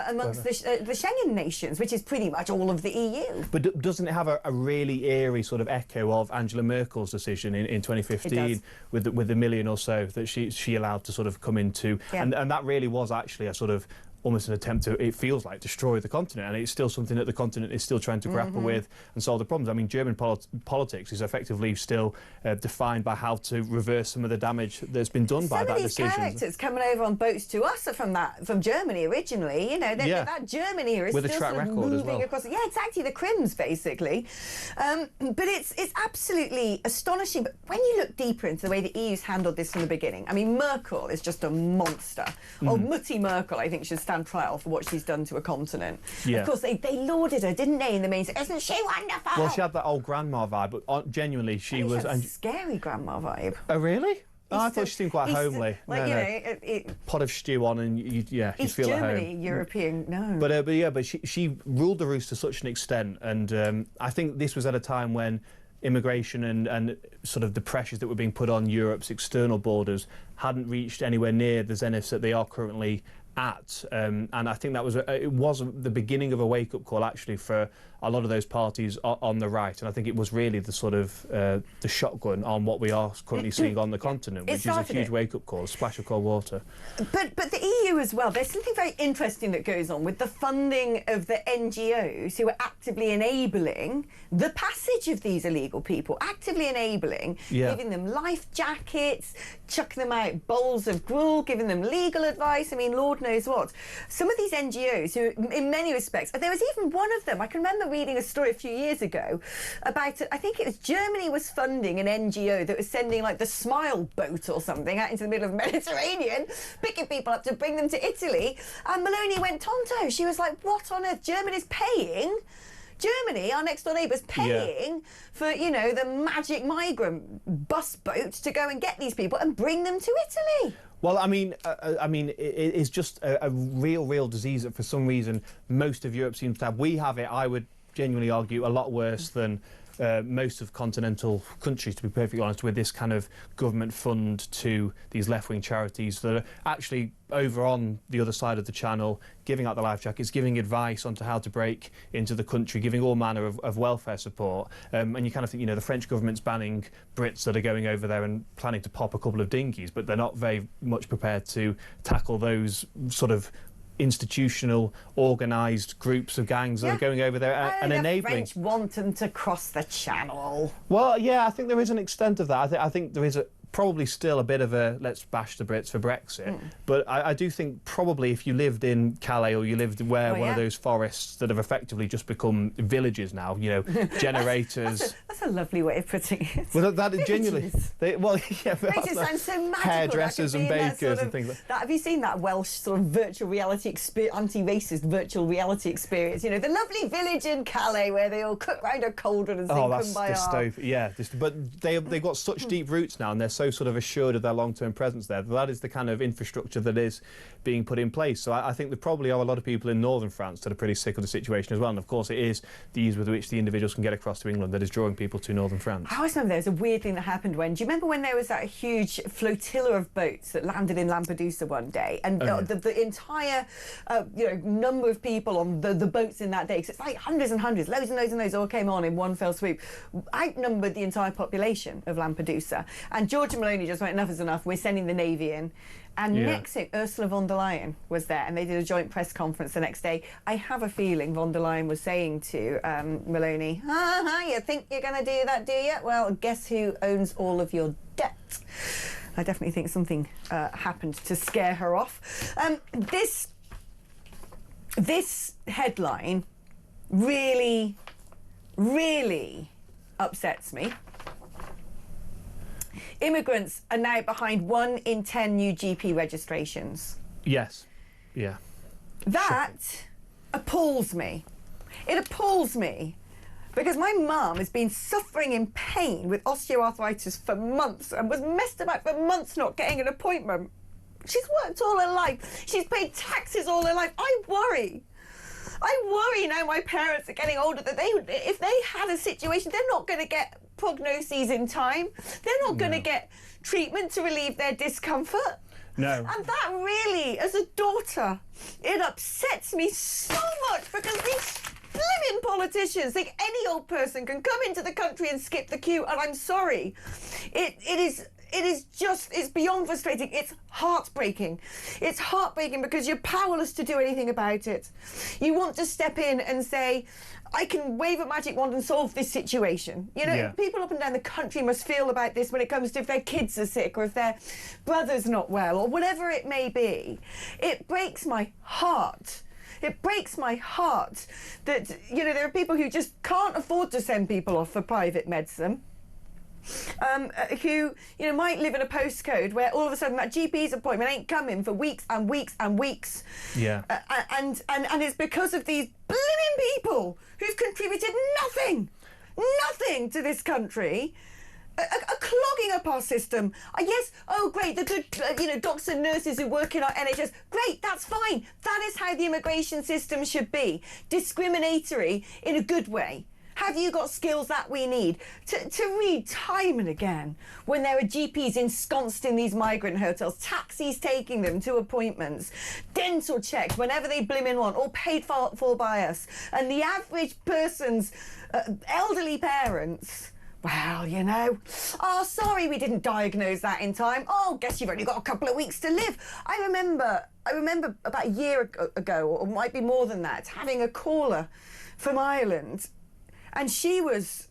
amongst the Schengen nations, which is pretty much all of the EU. But doesn't it have a really eerie sort of echo of Angela Merkel's decision in 2015 with the million or so that she allowed to sort of come into, and that really was actually a sort of almost an attempt to, it feels like, destroy the continent, and it's still something that the continent is still trying to grapple with and solve the problems. I mean, German politics is effectively still defined by how to reverse some of the damage that's been done by that decision. Some of these characters coming over on boats to us are from Germany originally. That Germany is with still a track sort of record moving as well. Across. Yeah, exactly, the Crims basically. But it's absolutely astonishing. But when you look deeper into the way the EU's handled this from the beginning, I mean, Merkel is just a monster. Old Mutti Merkel, I think, should stand trial for what she's done to a continent. Of course, they lauded her, didn't they, in the main... Isn't she wonderful? Well, she had that old grandma vibe, but genuinely she was... A scary grandma vibe. Oh, really? I thought she seemed quite homely. Pot of stew on and you feel at home. Germany, European, no. But she ruled the roost to such an extent, and I think this was at a time when immigration and sort of the pressures that were being put on Europe's external borders hadn't reached anywhere near the zeniths that they are currently at, and I think that was it was the beginning of a wake-up call actually for a lot of those parties on the right, and I think it was really the sort of the shotgun on what we are currently seeing on the continent, which is a huge wake-up call, a splash of cold water. But the EU as well, there's something very interesting that goes on with the funding of the NGOs who are actively enabling the passage of these illegal people, actively enabling, giving them life jackets, chucking them out bowls of gruel, giving them legal advice. I mean, Lord knows what. Some of these NGOs, who in many respects, there was even one of them, I can remember reading a story a few years ago about, I think it was Germany was funding an NGO that was sending like the Smile boat or something out into the middle of the Mediterranean, picking people up to bring them to Italy. And Meloni went tonto. She was like, what on earth? Germany's paying? Germany, our next door neighbour's paying for, you know, the magic migrant bus boat to go and get these people and bring them to Italy. Well, I mean, it's just a real disease that for some reason most of Europe seems to have. We have it, I would genuinely argue, a lot worse than most of continental countries, to be perfectly honest, with this kind of government fund to these left-wing charities that are actually over on the other side of the channel, giving out the life jackets, giving advice on to how to break into the country, giving all manner of welfare support. And you kind of think, you know, the French government's banning Brits that are going over there and planning to pop a couple of dinghies, but they're not very much prepared to tackle those sort of institutional, organised groups of gangs that are going over there and enabling. The French want them to cross the channel. Well, yeah, I think there is an extent of that. I think there is probably still a bit of a let's bash the Brits for Brexit. But I do think probably if you lived in Calais or you lived where one of those forests that have effectively just become villages now, you know, generators. That's a lovely way of putting it. Well, that is genuinely. Villages sound so magical. Hairdressers and bakers and things like that. Have you seen that Welsh sort of virtual reality anti-racist virtual reality experience? You know, the lovely village in Calais where they all cook round a cauldron and sing Kumbaya. Yeah, but they've got such deep roots now, and they're so sort of assured of their long-term presence there. That is the kind of infrastructure that is being put in place. So I think there probably are a lot of people in northern France that are pretty sick of the situation as well. And of course, it is the ease with which the individuals can get across to England that is drawing people to northern France. I always remember there was a weird thing that happened when. Do you remember when there was that huge flotilla of boats that landed in Lampedusa one day, and the entire number of people on the boats in that day, because it's like hundreds and hundreds, loads and loads and loads, all came on in one fell swoop, outnumbered the entire population of Lampedusa. And Georgia Meloni just went, enough is enough, we're sending the Navy in. And next thing, Ursula von der Leyen was there, and they did a joint press conference the next day. I have a feeling von der Leyen was saying to Meloni, you think you're going to do that, do you? Well, guess who owns all of your debt? I definitely think something happened to scare her off. This headline really, really upsets me. Immigrants are now behind 1 in 10 new GP registrations. Yes. Yeah. That appalls me. It appalls me because my mum has been suffering in pain with osteoarthritis for months and was messed about for months not getting an appointment. She's worked all her life. She's paid taxes all her life. I worry now my parents are getting older that if they had a situation, they're not going to get prognoses in time. They're not going to get treatment to relieve their discomfort. No. And that really, as a daughter, it upsets me so much because these blimmin' politicians think any old person can come into the country and skip the queue, and I'm sorry. It's beyond frustrating. It's heartbreaking. It's heartbreaking because you're powerless to do anything about it. You want to step in and say, I can wave a magic wand and solve this situation. You know, people up and down the country must feel about this when it comes to if their kids are sick or if their brother's not well or whatever it may be. It breaks my heart. It breaks my heart that, you know, there are people who just can't afford to send people off for private medicine. Who, you know, might live in a postcode where all of a sudden that GP's appointment ain't coming for weeks and weeks and weeks. Yeah. And it's because of these blimmin' people who've contributed nothing to this country. Are clogging up our system. Yes, oh great, the good, doctors and nurses who work in our NHS, great, that's fine. That is how the immigration system should be. Discriminatory in a good way. Have you got skills that we need? To read time and again when there are GPs ensconced in these migrant hotels, taxis taking them to appointments, dental checks whenever they blimmin' want, all paid for by us, and the average person's elderly parents, well, you know, oh, sorry we didn't diagnose that in time. Oh, guess you've only got a couple of weeks to live. I remember about a year ago, or it might be more than that, having a caller from Ireland. And she was,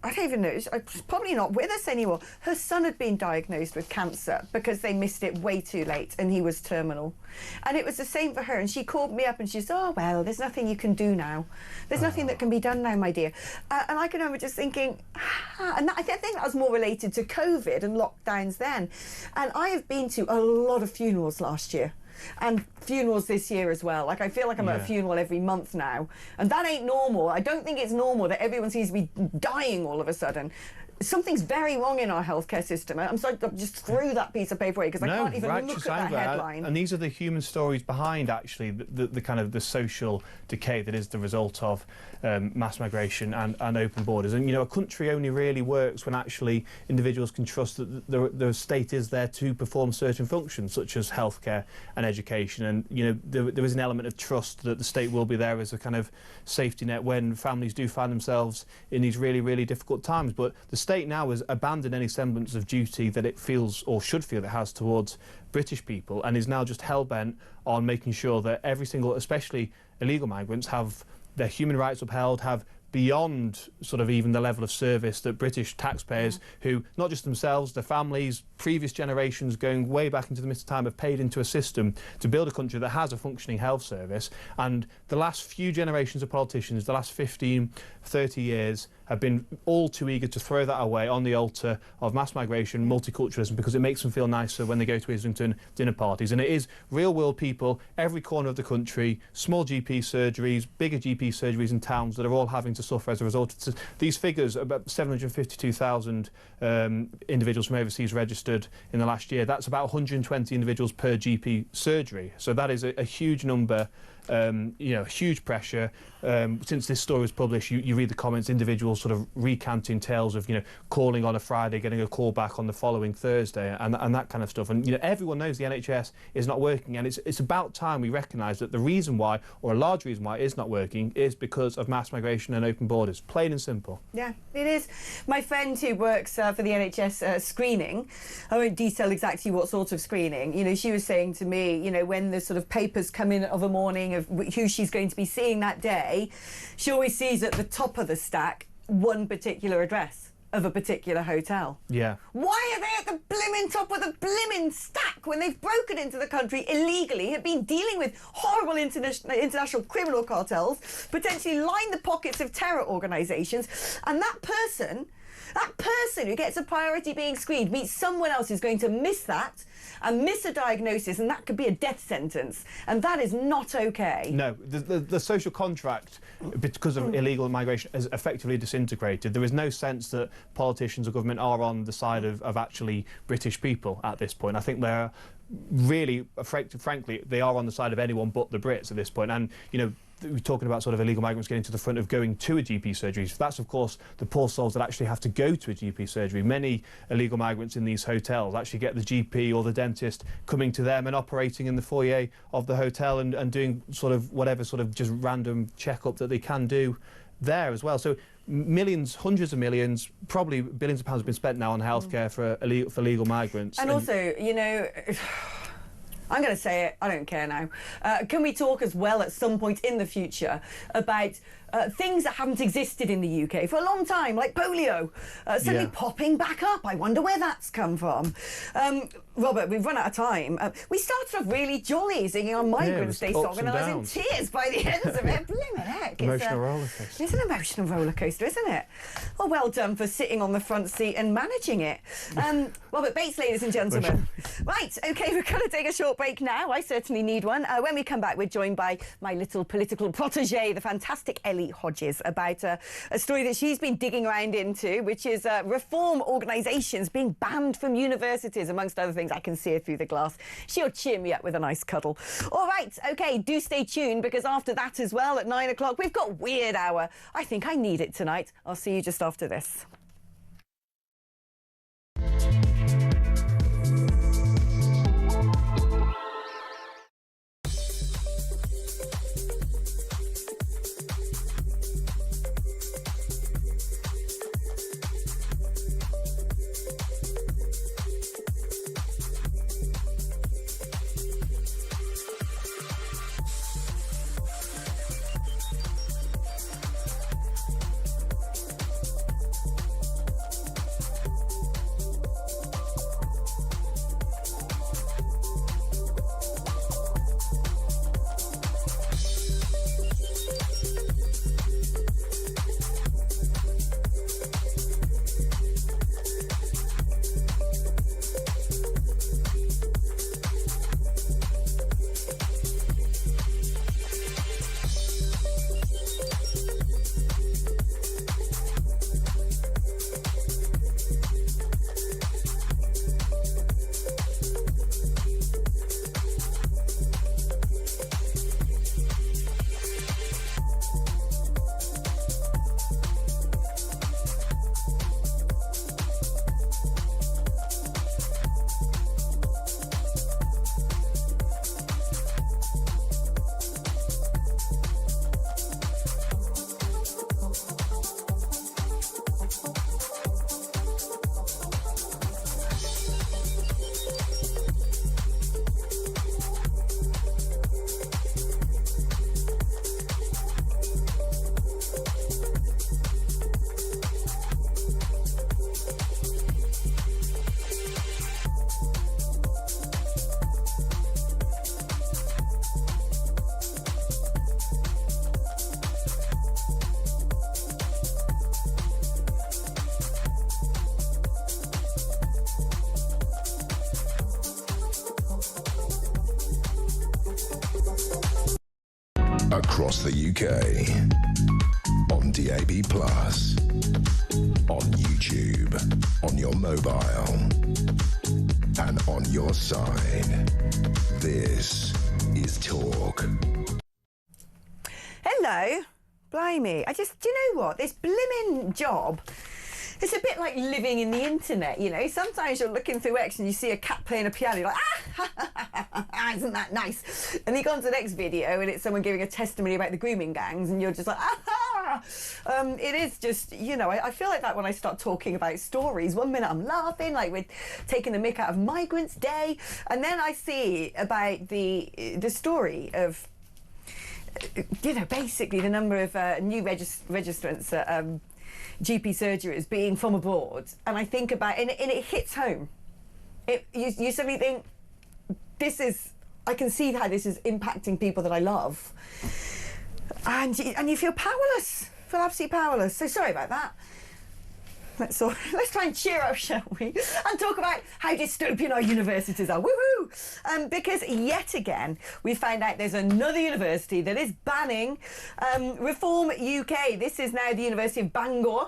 I don't even know, she's probably not with us anymore. Her son had been diagnosed with cancer because they missed it way too late and he was terminal. And it was the same for her. And she called me up and she said, oh, well, there's nothing you can do now. There's nothing that can be done now, my dear. And I can remember just thinking, and I think that was more related to COVID and lockdowns then. And I have been to a lot of funerals last year. And funerals this year as well. Like, I feel like I'm at a funeral every month now. And that ain't normal. I don't think it's normal that everyone seems to be dying all of a sudden. Something's very wrong in our healthcare system. I'm sorry, I just threw that piece of paper away because I can't even look at that headline. And these are the human stories behind, actually, the kind of the social decay that is the result of mass migration and open borders. And, you know, a country only really works when actually individuals can trust that the state is there to perform certain functions, such as healthcare and education. And, you know, there is an element of trust that the state will be there as a kind of safety net when families do find themselves in these really, really difficult times. But the state now has abandoned any semblance of duty that it feels or should feel it has towards British people, and is now just hell-bent on making sure that every single, especially illegal migrants, have their human rights upheld, have beyond sort of even the level of service that British taxpayers, who not just themselves, their families, previous generations going way back into the mist of time, have paid into a system to build a country that has a functioning health service. And the last few generations of politicians, the last 15, 30 years, have been all too eager to throw that away on the altar of mass migration, multiculturalism, because it makes them feel nicer when they go to Islington dinner parties. And it is real-world people, every corner of the country, small GP surgeries, bigger GP surgeries in towns that are all having to suffer as a result of these figures. About 752,000 individuals from overseas registered in the last year. That's about 120 individuals per GP surgery. So that is a huge number. You know, huge pressure. Since this story was published, you read the comments, individuals sort of recanting tales of, you know, calling on a Friday, getting a call back on the following Thursday, and that kind of stuff. And, you know, everyone knows the NHS is not working, and it's about time we recognise that the reason why, or a large reason why it is not working, is because of mass migration and open borders. Plain and simple. Yeah, it is. My friend who works for the NHS screening, I won't detail exactly what sort of screening, you know, she was saying to me, you know, when the sort of papers come in of a morning of who she's going to be seeing that day, she always sees at the top of the stack one particular address of a particular hotel. Yeah. Why are they at the blimmin' top of the blimmin' stack when they've broken into the country illegally, have been dealing with horrible international criminal cartels, potentially line the pockets of terror organisations, and that person who gets a priority being screened meets someone else who's going to miss that and miss a diagnosis, and that could be a death sentence, and that is not okay. No, the social contract, because of illegal migration, is effectively disintegrated. There is no sense that politicians or government are on the side of actually British people at this point. I think they're really, frankly, they are on the side of anyone but the Brits at this point. And, you know, we're talking about sort of illegal migrants getting to the front of going to a GP surgery. So that's, of course, the poor souls that actually have to go to a GP surgery. Many illegal migrants in these hotels actually get the GP or the dentist coming to them and operating in the foyer of the hotel and doing sort of whatever sort of just random checkup that they can do there as well. So millions, hundreds of millions, probably billions of pounds have been spent now on healthcare for legal migrants. And also, you know, I'm going to say it, I don't care now. Can we talk as well at some point in the future about things that haven't existed in the UK for a long time, like polio, suddenly popping back up? I wonder where that's come from. Robert, we've run out of time. We started off really jolly singing our Migrants Day song, and I was in tears by the end of it. Blimmin' heck. Emotional roller coaster. It's an emotional roller coaster, isn't it? Well, well done for sitting on the front seat and managing it. Robert Bates, ladies and gentlemen. Right, OK, we're going to take a short break now. I certainly need one. When we come back, we're joined by my little political protégé, the fantastic Ellie Hodges, about a story that she's been digging around into, which is reform organisations being banned from universities, amongst other things. I can see her through the glass. She'll cheer me up with a nice cuddle. All right, OK, do stay tuned, because after that as well, at 9 o'clock, we've got Weird Hour. I think I need it tonight. I'll see you just after this. across the UK, on DAB+, on YouTube, on your mobile, and on your side. This is Talk. Hello. Blimey. Do you know what? This blimmin' job, it's a bit like living in the internet, you know. Sometimes you're looking through X and you see a cat playing a piano, you're like, isn't that nice? And you go on to the next video and it's someone giving a testimony about the grooming gangs and you're just like, it is just, you know, I feel like that when I start talking about stories. One minute I'm laughing, like we're taking the mick out of Migrants' Day, and then I see about the story of, you know, basically the number of new registrants at GP surgeries being from abroad, and I think about, and it hits home. You suddenly think, I can see how this is impacting people that I love, and you feel powerless, absolutely powerless. So sorry about that. Let's try and cheer up, shall we? And talk about how dystopian our universities are. Woohoo! Because yet again, we found out there's another university that is banning Reform UK. This is now the University of Bangor.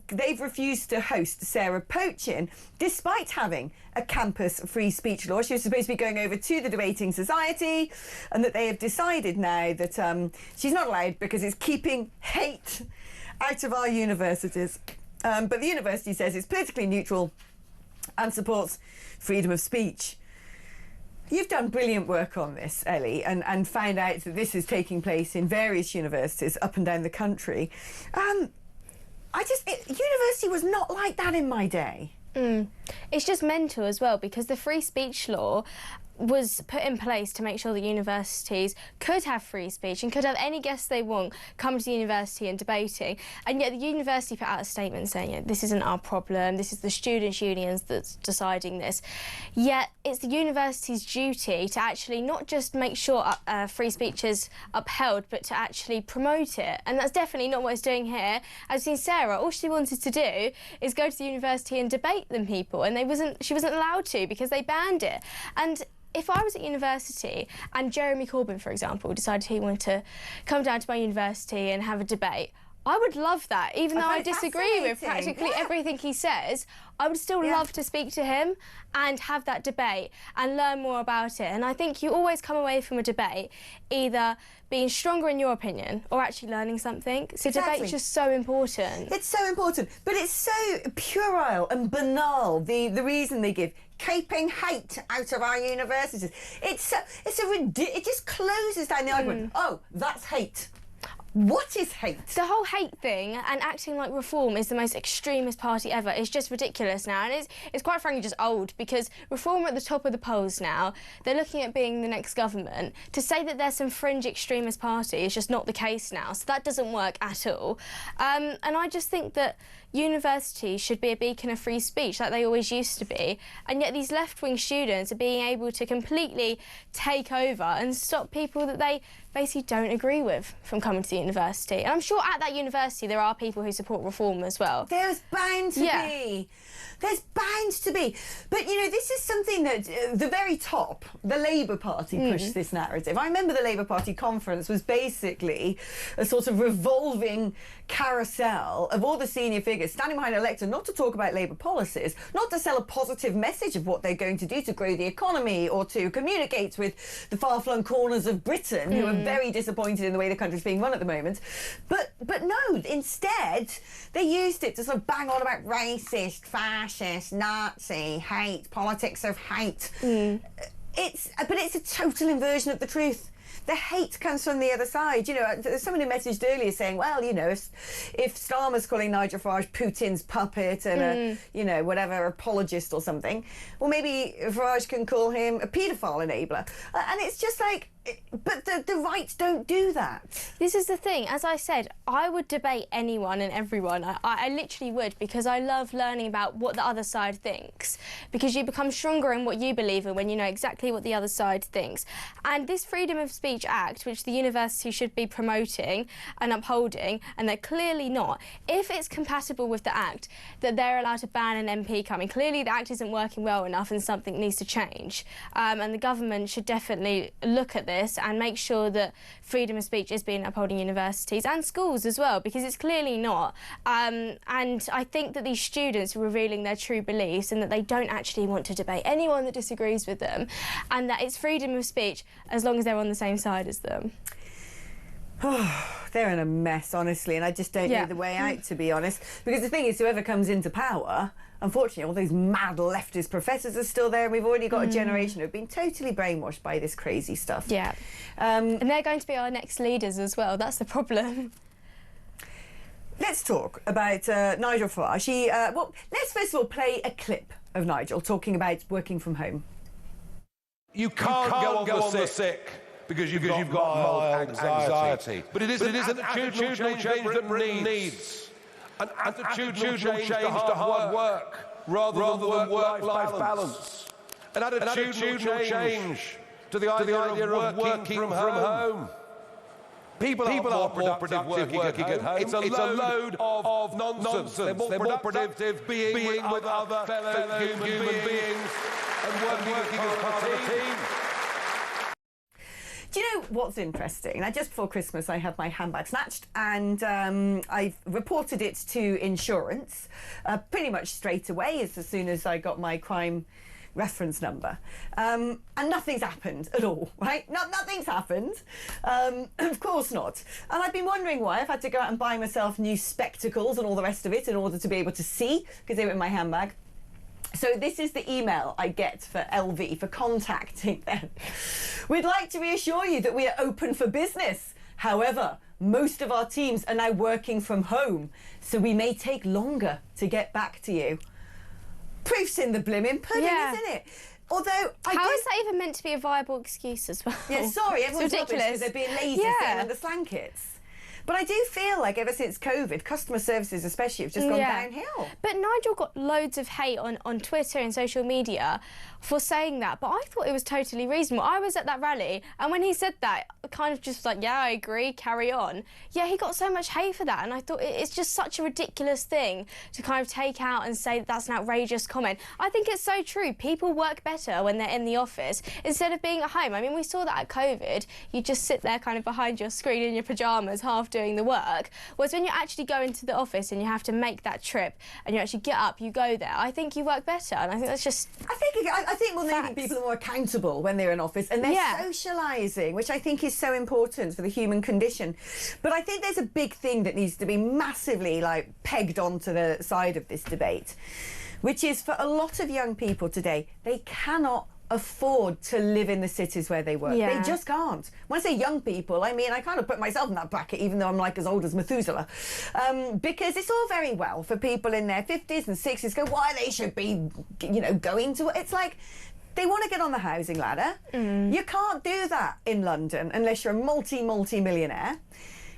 They've refused to host Sarah Pochin, despite having a campus free speech law. She was supposed to be going over to the Debating Society, and that they have decided now that she's not allowed because it's keeping hate out of our universities. But the university says it's politically neutral and supports freedom of speech. You've done brilliant work on this, Ellie, and found out that this is taking place in various universities up and down the country. University was not like that in my day. It's just mental as well, because the free speech law was put in place to make sure that universities could have free speech and could have any guests they want come to the university and debating, and yet the university put out a statement saying, you know, this isn't our problem, this is the students' unions that's deciding this. Yet it's the university's duty to actually not just make sure free speech is upheld, but to actually promote it, and that's definitely not what it's doing here. I've seen Sarah, all she wanted to do is go to the university and debate them people, and she wasn't allowed to because they banned it. And if I was at university and Jeremy Corbyn, for example, decided he wanted to come down to my university and have a debate, I would love that. Even though I disagree with practically everything he says, I would still love to speak to him and have that debate and learn more about it. And I think you always come away from a debate either being stronger in your opinion or actually learning something. So debate's just so important. It's so important, but it's so puerile and banal, the reason they give. Keeping hate out of our universities. It just closes down the argument. Oh, that's hate. What is hate? The whole hate thing and acting like Reform is the most extremist party ever is just ridiculous now, and it's quite frankly just old, because Reform are at the top of the polls now. They're looking at being the next government. To say that there's some fringe extremist party is just not the case now, so that doesn't work at all. And I just think that universities should be a beacon of free speech like they always used to be, and yet these left-wing students are being able to completely take over and stop people that they basically don't agree with from coming to the university. And I'm sure at that university there are people who support Reform as well. There's bound to be. There's bound to be. But, you know, this is something that the very top, the Labour Party, pushed this narrative. I remember the Labour Party conference was basically a sort of revolving carousel of all the senior figures standing behind a lectern, not to talk about Labour policies, not to sell a positive message of what they're going to do to grow the economy or to communicate with the far-flung corners of Britain who are very disappointed in the way the country's being run at the moment. But no, instead, they used it to sort of bang on about racist, fascist, Nazi, hate, politics of hate. But it's a total inversion of the truth. The hate comes from the other side. You know, there's someone who messaged earlier saying, well, you know, if Starmer's calling Nigel Farage Putin's puppet and a, you know, whatever, apologist or something, well, maybe Farage can call him a paedophile enabler. And it's just like, but the right don't do that. This is the thing. As I said, I would debate anyone and everyone. I literally would, because I love learning about what the other side thinks, because you become stronger in what you believe in when you know exactly what the other side thinks. And this Freedom of Speech Act, which the university should be promoting and upholding, and they're clearly not, if it's compatible with the Act, that they're allowed to ban an MP coming, clearly the Act isn't working well enough and something needs to change. And the government should definitely look at this office and make sure that freedom of speech is being upheld in universities and schools as well, because it's clearly not. And I think that these students are revealing their true beliefs and that they don't actually want to debate anyone that disagrees with them, and that it's freedom of speech as long as they're on the same side as them. They're in a mess, honestly, and I just don't know the way out, to be honest. Because the thing is, whoever comes into power, unfortunately, all those mad leftist professors are still there, and we've already got a generation who've been totally brainwashed by this crazy stuff. Yeah. And they're going to be our next leaders as well. That's the problem. Let's talk about Nigel Farage. Well, let's first of all play a clip of Nigel talking about working from home. You can't go on the sick because you've got mild anxiety. But it is an attitudinal change that needs an attitudinal change to hard work rather than work-life balance. An attitudinal change to the idea of working from home. People are more productive working at home. It's a load of nonsense. They're more productive being with other fellow human beings and working as part of a team. Do you know what's interesting? Now, just before Christmas, I had my handbag snatched, and I reported it to insurance pretty much straight away as soon as I got my crime reference number. And nothing's happened at all, right? Nothing's happened. Of course not. And I've been wondering why. I've had to go out and buy myself new spectacles and all the rest of it in order to be able to see, because they were in my handbag. So this is the email I get for LV, for contacting them. We'd like to reassure you that we are open for business. However, most of our teams are now working from home, so we may take longer to get back to you. Proof's in the blimmin' pudding, isn't it? Although How is that even meant to be a viable excuse as well? Yeah, sorry, everyone's rubbish because they're being lazy sitting under blankets. But I do feel like ever since COVID, customer services especially have just gone downhill. But Nigel got loads of hate on Twitter and social media for saying that, but I thought it was totally reasonable. I was at that rally, and when he said that, I kind of just was like, yeah, I agree, carry on. Yeah, he got so much hate for that, and I thought it's just such a ridiculous thing to kind of take out and say that's an outrageous comment. I think it's so true. People work better when they're in the office instead of being at home. I mean, we saw that at COVID. You just sit there kind of behind your screen in your pyjamas, half doing the work. Whereas when you actually go into the office and you have to make that trip and you actually get up, you go there, I think you work better, and I think that's just I think more than anything, people are more accountable when they're in office, and they're socialising, which I think is so important for the human condition. But I think there's a big thing that needs to be massively pegged onto the side of this debate, which is for a lot of young people today, they cannot afford to live in the cities where they work. They just can't. When I say young people, I mean I kind of put myself in that bracket, even though I'm like as old as Methuselah, because it's all very well for people in their 50s and 60s go, why they should be, going to. It's like they want to get on the housing ladder. You can't do that in London unless you're a multi-millionaire.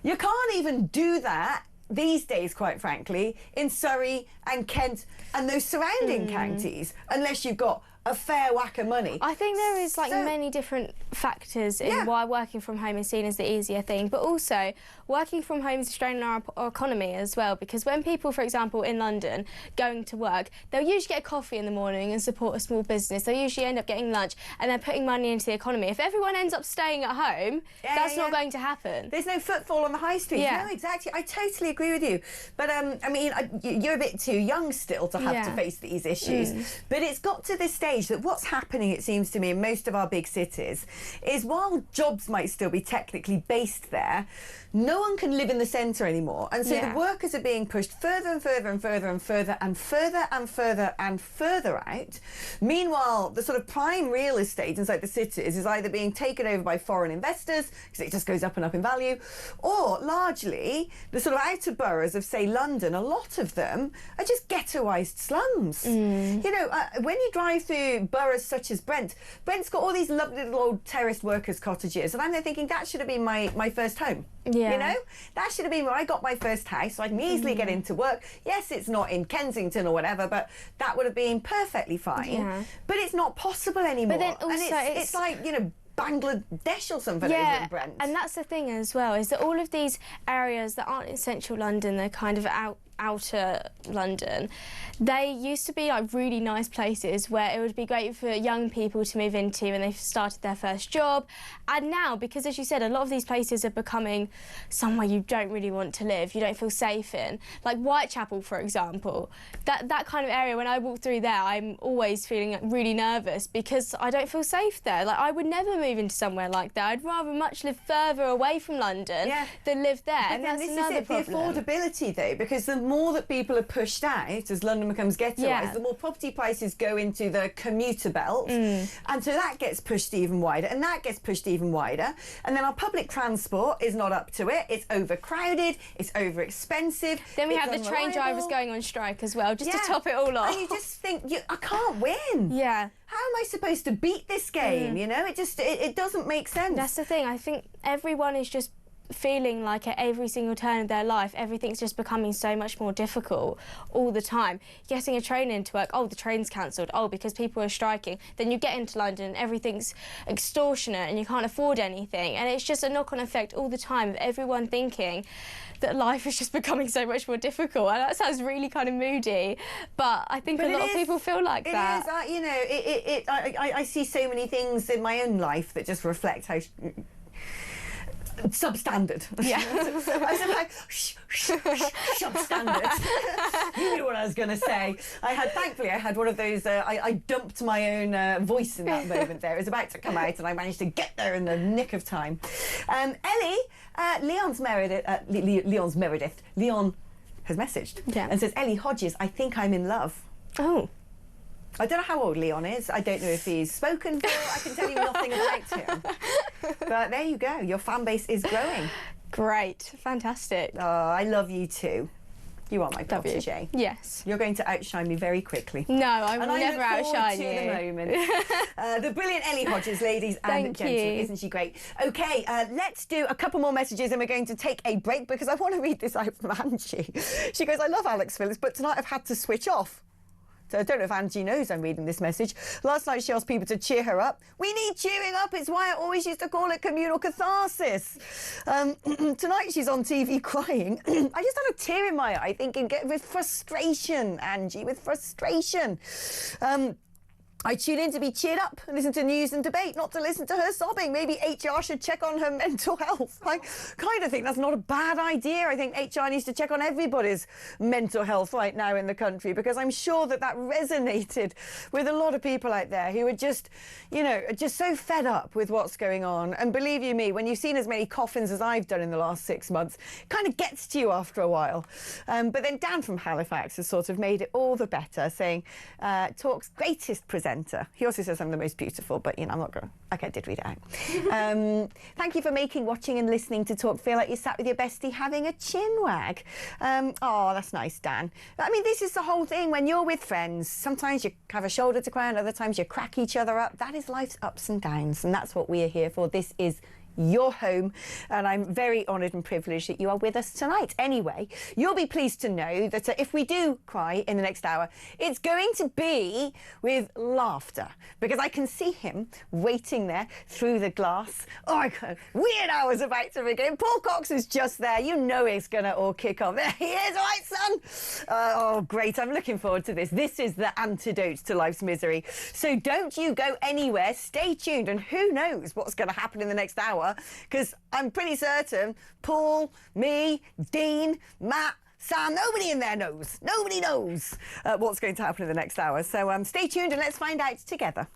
You can't even do that these days, quite frankly, in Surrey and Kent and those surrounding counties, unless you've got a fair whack of money. I think there is many different factors in why working from home is seen as the easier thing, but also working from home is straining our economy as well, because when people, for example, in London going to work, they'll usually get a coffee in the morning and support a small business. They'll usually end up getting lunch and they're putting money into the economy. If everyone ends up staying at home, that's not going to happen. There's no footfall on the high street. No, exactly. I totally agree with you. But I mean, you're a bit too young still to have to face these issues. But it's got to this stage that what's happening, it seems to me, in most of our big cities is while jobs might still be technically based there, no one can live in the centre anymore, and so the workers are being pushed further and further and further and further and further and further and further out. Meanwhile, the sort of prime real estate inside the cities is either being taken over by foreign investors because it just goes up and up in value, or largely the sort of outer boroughs of, say, London, a lot of them are just ghettoised slums. When you drive through boroughs such as Brent's got all these lovely little old terraced workers' cottages, and I'm there thinking that should have been my first home. That should have been where I got my first house, so I can easily get into work. Yes, it's not in Kensington or whatever, but that would have been perfectly fine. But it's not possible anymore. But then also and it's like, Bangladesh or something over in Brent. And that's the thing as well, is that all of these areas that aren't in central London, they're kind of out outer London, they used to be like really nice places where it would be great for young people to move into when they've started their first job. And now, because as you said, a lot of these places are becoming somewhere you don't really want to live, you don't feel safe in. Like Whitechapel, for example. That kind of area, when I walk through there, I'm always feeling really nervous because I don't feel safe there. Like, I would never move into somewhere like that. I'd rather much live further away from London than live there. But and then that's this another is it, problem. the affordability though, because the more that people are pushed out as London becomes ghettoised, the more property prices go into the commuter belt, and so that gets pushed even wider, and that gets pushed even wider, and then our public transport is not up to it. It's overcrowded, it's over expensive. Then we have the train drivers going on strike as well, just to top it all off. And you just think, I can't win. Yeah. How am I supposed to beat this game? You know, it doesn't make sense. That's the thing. I think everyone is just feeling like at every single turn of their life, everything's just becoming so much more difficult all the time. Getting a train into work, oh, the train's cancelled, oh, because people are striking. Then you get into London and everything's extortionate and you can't afford anything. And it's just a knock-on effect all the time of everyone thinking that life is just becoming so much more difficult. And that sounds really kind of moody, but I think a lot of people feel like that. It is, you know, I see so many things in my own life that just reflect how substandard. Yeah. I said like, substandard. You knew what I was going to say. Thankfully, I had one of those, I dumped my own voice in that moment there. It was about to come out and I managed to get there in the nick of time. Ellie, Leon has messaged and says, Ellie Hodges, I think I'm in love. Oh. I don't know how old Leon is. I don't know if he's spoken for. I can tell you nothing about him. But there you go. Your fan base is growing. Great. Fantastic. Oh, I love you too. You are my protege. Yes. You're going to outshine me very quickly. No, I will never outshine you. In a moment. The brilliant Ellie Hodges, ladies and gentlemen. Isn't she great? OK, let's do a couple more messages and we're going to take a break because I want to read this out from Angie. She goes, I love Alex Phillips, but tonight I've had to switch off. So I don't know if Angie knows I'm reading this message. Last night she asked people to cheer her up. We need cheering up. It's why I always used to call it communal catharsis. Tonight she's on TV crying. I just had a tear in my eye thinking, with frustration, Angie, with frustration. I tune in to be cheered up and listen to news and debate, not to listen to her sobbing. Maybe HR should check on her mental health. I kind of think that's not a bad idea. I think HR needs to check on everybody's mental health right now in the country because I'm sure that resonated with a lot of people out there who are just, you know, just so fed up with what's going on. And believe you me, when you've seen as many coffins as I've done in the last 6 months, it kind of gets to you after a while. But then Dan from Halifax has sort of made it all the better, saying, Talk's greatest presenter. He also says I'm the most beautiful, but, you know, I'm not going to... OK, I did read it out. Thank you for making watching and listening to Talk feel like you sat with your bestie having a chin wag. Oh, that's nice, Dan. I mean, this is the whole thing. When you're with friends, sometimes you have a shoulder to cry on, other times you crack each other up. That is life's ups and downs, and that's what we are here for. This is your home, and I'm very honoured and privileged that you are with us tonight. Anyway, you'll be pleased to know that if we do cry in the next hour, it's going to be with laughter, because I can see him waiting there through the glass. Oh, weird hour's about to begin. Paul Cox is just there. You know it's going to all kick off. There he is, all right, son? Oh, great. I'm looking forward to this. This is the antidote to life's misery. So don't you go anywhere. Stay tuned, and who knows what's going to happen in the next hour, because I'm pretty certain Paul, me, Dean, Matt, Sam, nobody in there knows. Nobody knows what's going to happen in the next hour. So stay tuned and let's find out together.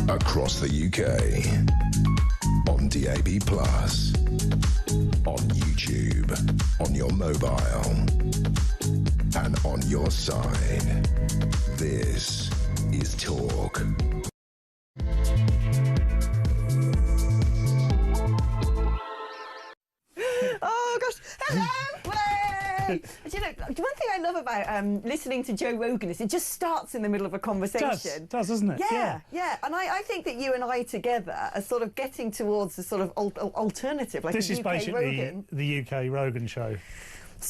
Across the UK. On DAB+. On YouTube. On your mobile. And on your side. This is Talk. Oh gosh! Hello! Way! Do you know, one thing I love about listening to Joe Rogan is it just starts in the middle of a conversation. It does, doesn't it? Yeah. And I think that you and I together are sort of getting towards a sort of alternative, like This a is UK basically Rogan. the UK Rogan show.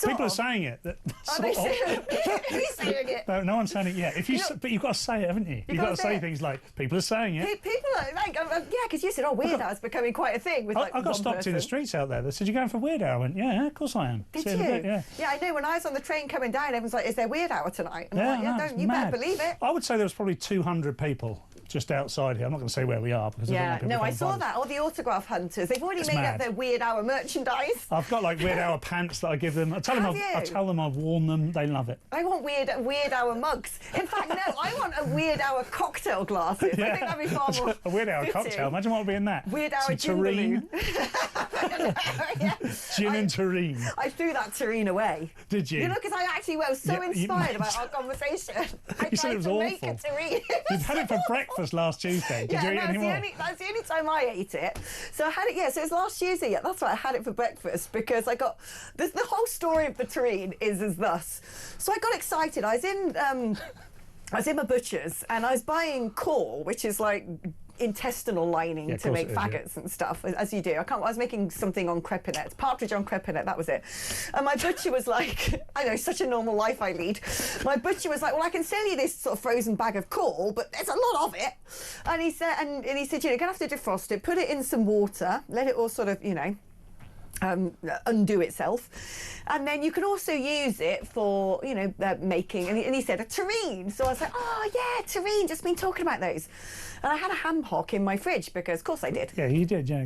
People are saying it. Are they saying it? Who's saying it? No one's saying it yet. But you've got to say it, haven't you? You've got to say things like, people are saying it. People are like, yeah, because you said, Weird Hour's becoming quite a thing with like I got stopped in the streets out there. They said, "You going for Weird Hour?" I went, "Yeah, of course I am." Did See you? in a bit, yeah. Yeah, I know. When I was on the train coming down, everyone's like, "Is there Weird Hour tonight?" And Yeah, I'm like, it's you mad. better believe it. I would say there was probably 200 people just outside here. I'm not going to say where we are because I don't want people no, I coming saw find us. that. All the autograph hunters, they've already made up their Weird Hour merchandise. I've got like Weird Hour pants that I give them. I tell them I've worn them. They love it. I want Weird Hour mugs. In fact, no, I want a Weird Hour cocktail glasses. Yeah. I think that'd be far more A Weird Hour fitting. cocktail. Imagine what would be in that. Weird Hour Some terrine. yeah. Gin and terrine. I threw that terrine away. Did you? You know, because I actually was so inspired about our conversation. I said it was tried to make awful. a terrine. You had it for breakfast last Tuesday. Did you eat any more? That's the only time I ate it. So I had it, so it was last Tuesday, that's why I had it for breakfast, because I got, the whole story of the terrine is as thus. So I got excited, I was in my butcher's, and I was buying caul, which is like intestinal lining to make faggots and stuff, as you do. I was making something on crepinette, partridge on crepinette, that was it. And my butcher was like, I know, such a normal life I lead. My butcher was like, well, I can sell you this sort of frozen bag of caul, but there's a lot of it. And he said, you're gonna have to defrost it, put it in some water, let it all sort of, undo itself, and then you can also use it for making, and he said a terrine. So I was like, oh yeah, terrine, just been talking about those. And I had a ham hock in my fridge because of course I did. Yeah, you did, yeah.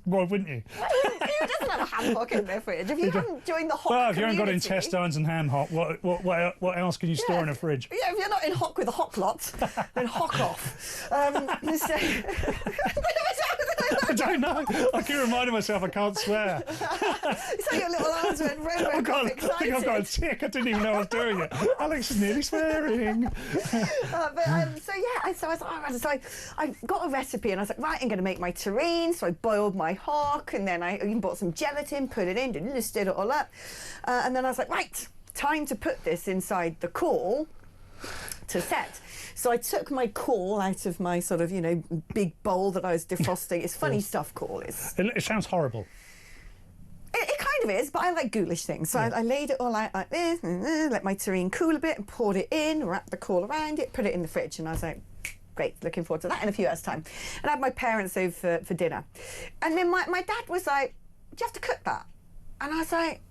Why wouldn't you? Who doesn't have a ham hock in their fridge? If you haven't joined the hock Well, if you haven't got community- intestines and ham hock, what else can you store in a fridge? Yeah, if you're not in hock with a hock lot, then hock off. I don't know. I keep reminding myself I can't swear. So your little arms went red, I think I've got a tick. I didn't even know I was doing it. Alex is nearly swearing. So I got a recipe and I was like, right, I'm going to make my terrine. So I boiled my hock, and then I even bought some gelatin, put it in, stirred it all up. And then I was like, right, time to put this inside the caul to set. So I took my caul out of my sort of, big bowl that I was defrosting. It's funny stuff, caul is. It sounds horrible. It kind of is, but I like ghoulish things. So I laid it all out like this, let my terrine cool a bit, and poured it in, wrapped the caul around it, put it in the fridge, and I was like, great, looking forward to that in a few hours' time. And I had my parents over for dinner. And then my dad was like, do you have to cook that? And I was like,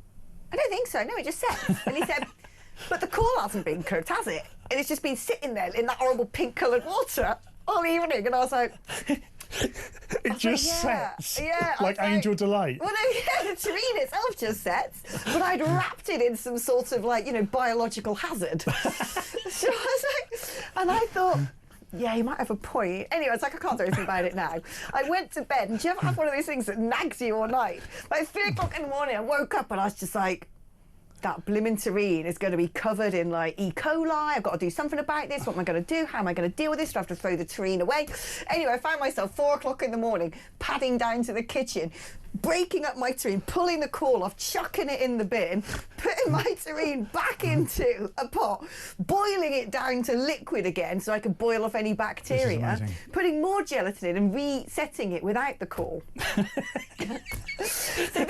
I don't think so, no, it just sets. And he said, but the caul hasn't been cooked, has it? And it's just been sitting there in that horrible pink-coloured water all evening. And I was like... It just sets. Yeah, like Angel Delight. Well, no, yeah, the terrine itself just sets, but I'd wrapped it in some sort of biological hazard. So I was like, and I thought, yeah, you might have a point. Anyway, it's like, I can't do anything about it now. I went to bed, and do you ever have one of those things that nags you all night? Like 3 o'clock in the morning, I woke up and I was just like, that blimmin' terrine is going to be covered in E. coli. I've got to do something about this. What am I going to do? How am I going to deal with this? Do I have to throw the terrine away? Anyway, I found myself 4 o'clock in the morning, padding down to the kitchen, breaking up my terrine, pulling the caul off, chucking it in the bin, putting my terrine back into a pot, boiling it down to liquid again so I could boil off any bacteria, putting more gelatin in and resetting it without the caul. So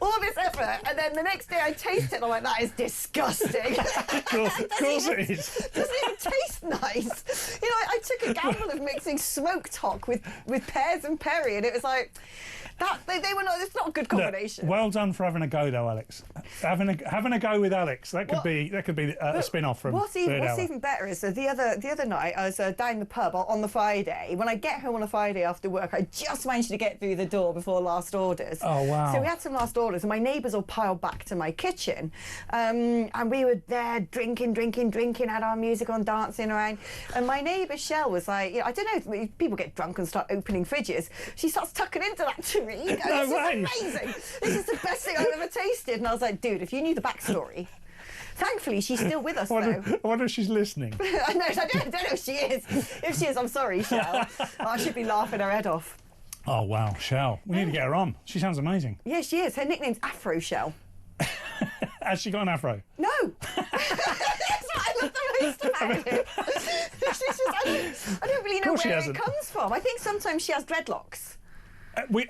all this effort, and then the next day I taste it and I'm like, that is disgusting. Of course it is. Doesn't even taste nice. I took a gamble of mixing smoked hock with pears and perry, and it was like, They were not. It's not a good combination. Look, well done for having a go, though, Alex. Having a go with Alex. That could be a spin-off from What's even better is the other night I was down the pub on the Friday. When I get home on a Friday after work, I just managed to get through the door before last orders. Oh wow! So we had some last orders, and my neighbours all piled back to my kitchen, and we were there drinking, had our music on, dancing around, and my neighbour Shell was like, I don't know, people get drunk and start opening fridges. She starts tucking into that tureen. No way! This is amazing. This is the best thing I've ever tasted. And I was like, dude, if you knew the backstory. Thankfully, she's still with us, though. I wonder if she's listening. I don't know if she is. If she is, I'm sorry, Shell. I should be laughing her head off. Oh, wow, Shell. We need to get her on. She sounds amazing. Yeah, she is. Her nickname's Afro Shell. Has she got an afro? No. That's what I love the most about it. I don't really know where it comes from. I think sometimes she has dreadlocks.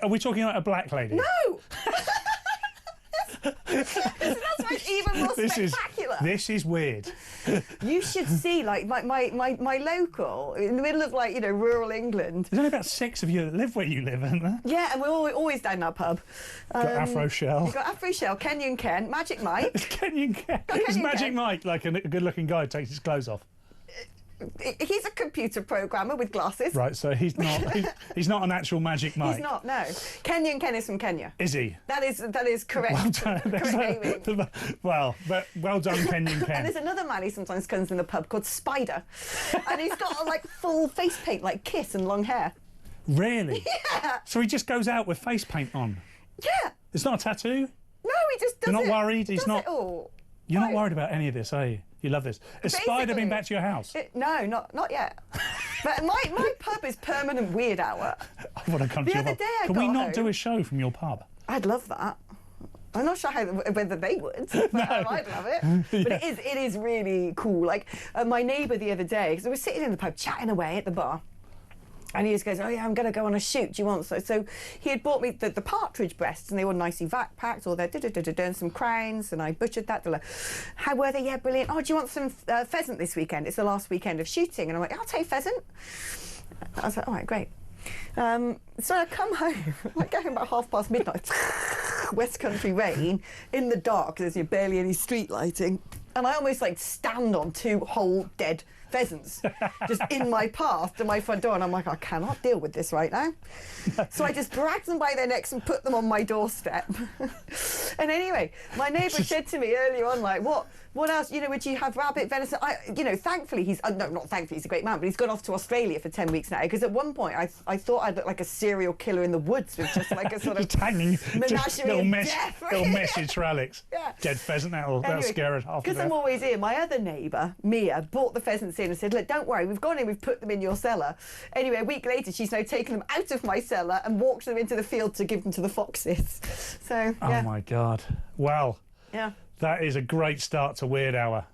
Are we talking about a black lady? No! That's why it's even more spectacular. This is weird. You should see, like, my local, in the middle of, like, rural England. There's only about 6 of you that live where you live, isn't there? Yeah, and we're always down that pub. Got Afro Shell. You've got Afro Shell, Kenyon Ken, Magic Mike. Kenyon Ken. Is Magic Mike like a good-looking guy who takes his clothes off? He's a computer programmer with glasses. Right, so he's not an actual Magic Mike. He's not, no. Kenyon Ken is from Kenya. Is he? That is correct. Well done. Correct naming. Well done, Kenyon Ken. And there's another man who sometimes comes in the pub called Spider, and he's got like full face paint like Kiss and long hair. Really? Yeah. So he just goes out with face paint on. Yeah. It's not a tattoo. No, he just does. You're not worried. He's not. You're not No. worried about any of this, are you? You love this. Has Spider been back to your house? No, not yet. But my pub is permanent weird hour. I want to come to your pub. Can we not do a show from your pub? I'd love that. I'm not sure whether they would, but No. I'd love it. But it is really cool. Like my neighbour the other day, because we were sitting in the pub chatting away at the bar. And he just goes, oh yeah, I'm going to go on a shoot. Do you want so? So he had bought me the partridge breasts, and they were nicely vac-packed, all their and some crowns, and I butchered that. How were they? Yeah, brilliant. Oh, do you want some pheasant this weekend? It's the last weekend of shooting. And I'm like, I'll take pheasant. I was like, all right, great. So I come home, I get home about midnight, West Country rain, in the dark, there's barely any street lighting, and I almost like stand on 2 whole dead pheasants just in my path to my front door, and I'm like, I cannot deal with this right now. So I just dragged them by their necks and put them on my doorstep. And anyway, my neighbour said to me earlier on, like, what else, would you have rabbit, venison? Thankfully he's, no, not thankfully, he's a great man, but he's gone off to Australia for 10 weeks now, because at one point I thought I'd look like a serial killer in the woods with just like a sort of hanging, menagerie of death. Little message for Alex. Yeah. Dead pheasant, that'll scare her half to Because I'm always here, my other neighbour, Mia, bought the pheasants in and said, look, don't worry, we've gone in, we've put them in your cellar. Anyway, a week later, she's now taken them out of my cellar and walked them into the field to give them to the foxes. So, yeah. Oh my God. Well, yeah. That is a great start to Weird Hour.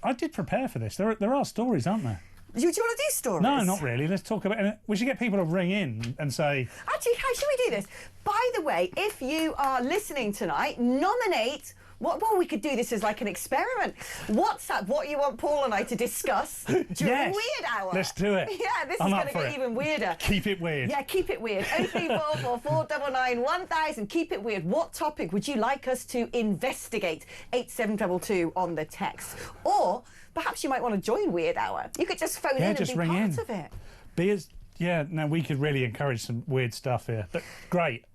I did prepare for this. There are stories, aren't there? Do you want to do stories? No, not really. Let's talk about it. We should get people to ring in and say... Actually, how should we do this? By the way, if you are listening tonight, nominate... Well, we could do this as like an experiment. WhatsApp what you want Paul and I to discuss during Weird Hour. Let's do it. Yeah, this is going to get even weirder. Keep it weird. Yeah, keep it weird. 03444 499 1000. Keep it weird. What topic would you like us to investigate? 8722 on the text. Or perhaps you might want to join Weird Hour. You could just phone in and be part of it. We could really encourage some weird stuff here. But great.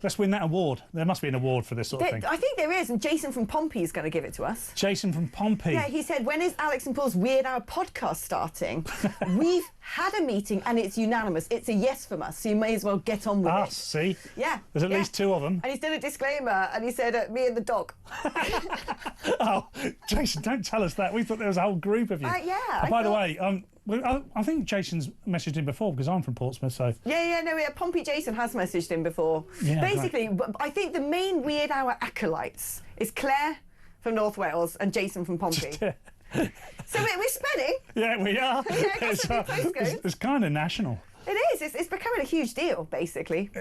Let's win that award. There must be an award for this sort of thing. I think there is, and Jason from Pompey is going to give it to us. Jason from Pompey. Yeah, he said, when is Alex and Paul's Weird Hour podcast starting? We've had a meeting and it's unanimous. It's a yes from us, so you may as well get on with it. See? Yeah. There's at least 2 of them. And he's done a disclaimer, and he said, me and the dog. Oh, Jason, don't tell us that. We thought there was a whole group of you. Yeah. By the way, I think Jason's messaged him before because I'm from Portsmouth, so... Yeah, Pompey Jason has messaged him before. Yeah, basically, I think the main Weird Hour acolytes is Claire from North Wales and Jason from Pompey. So we're spinning. Yeah, we are. Yeah, it's kind of national. It is. It's becoming a huge deal, basically.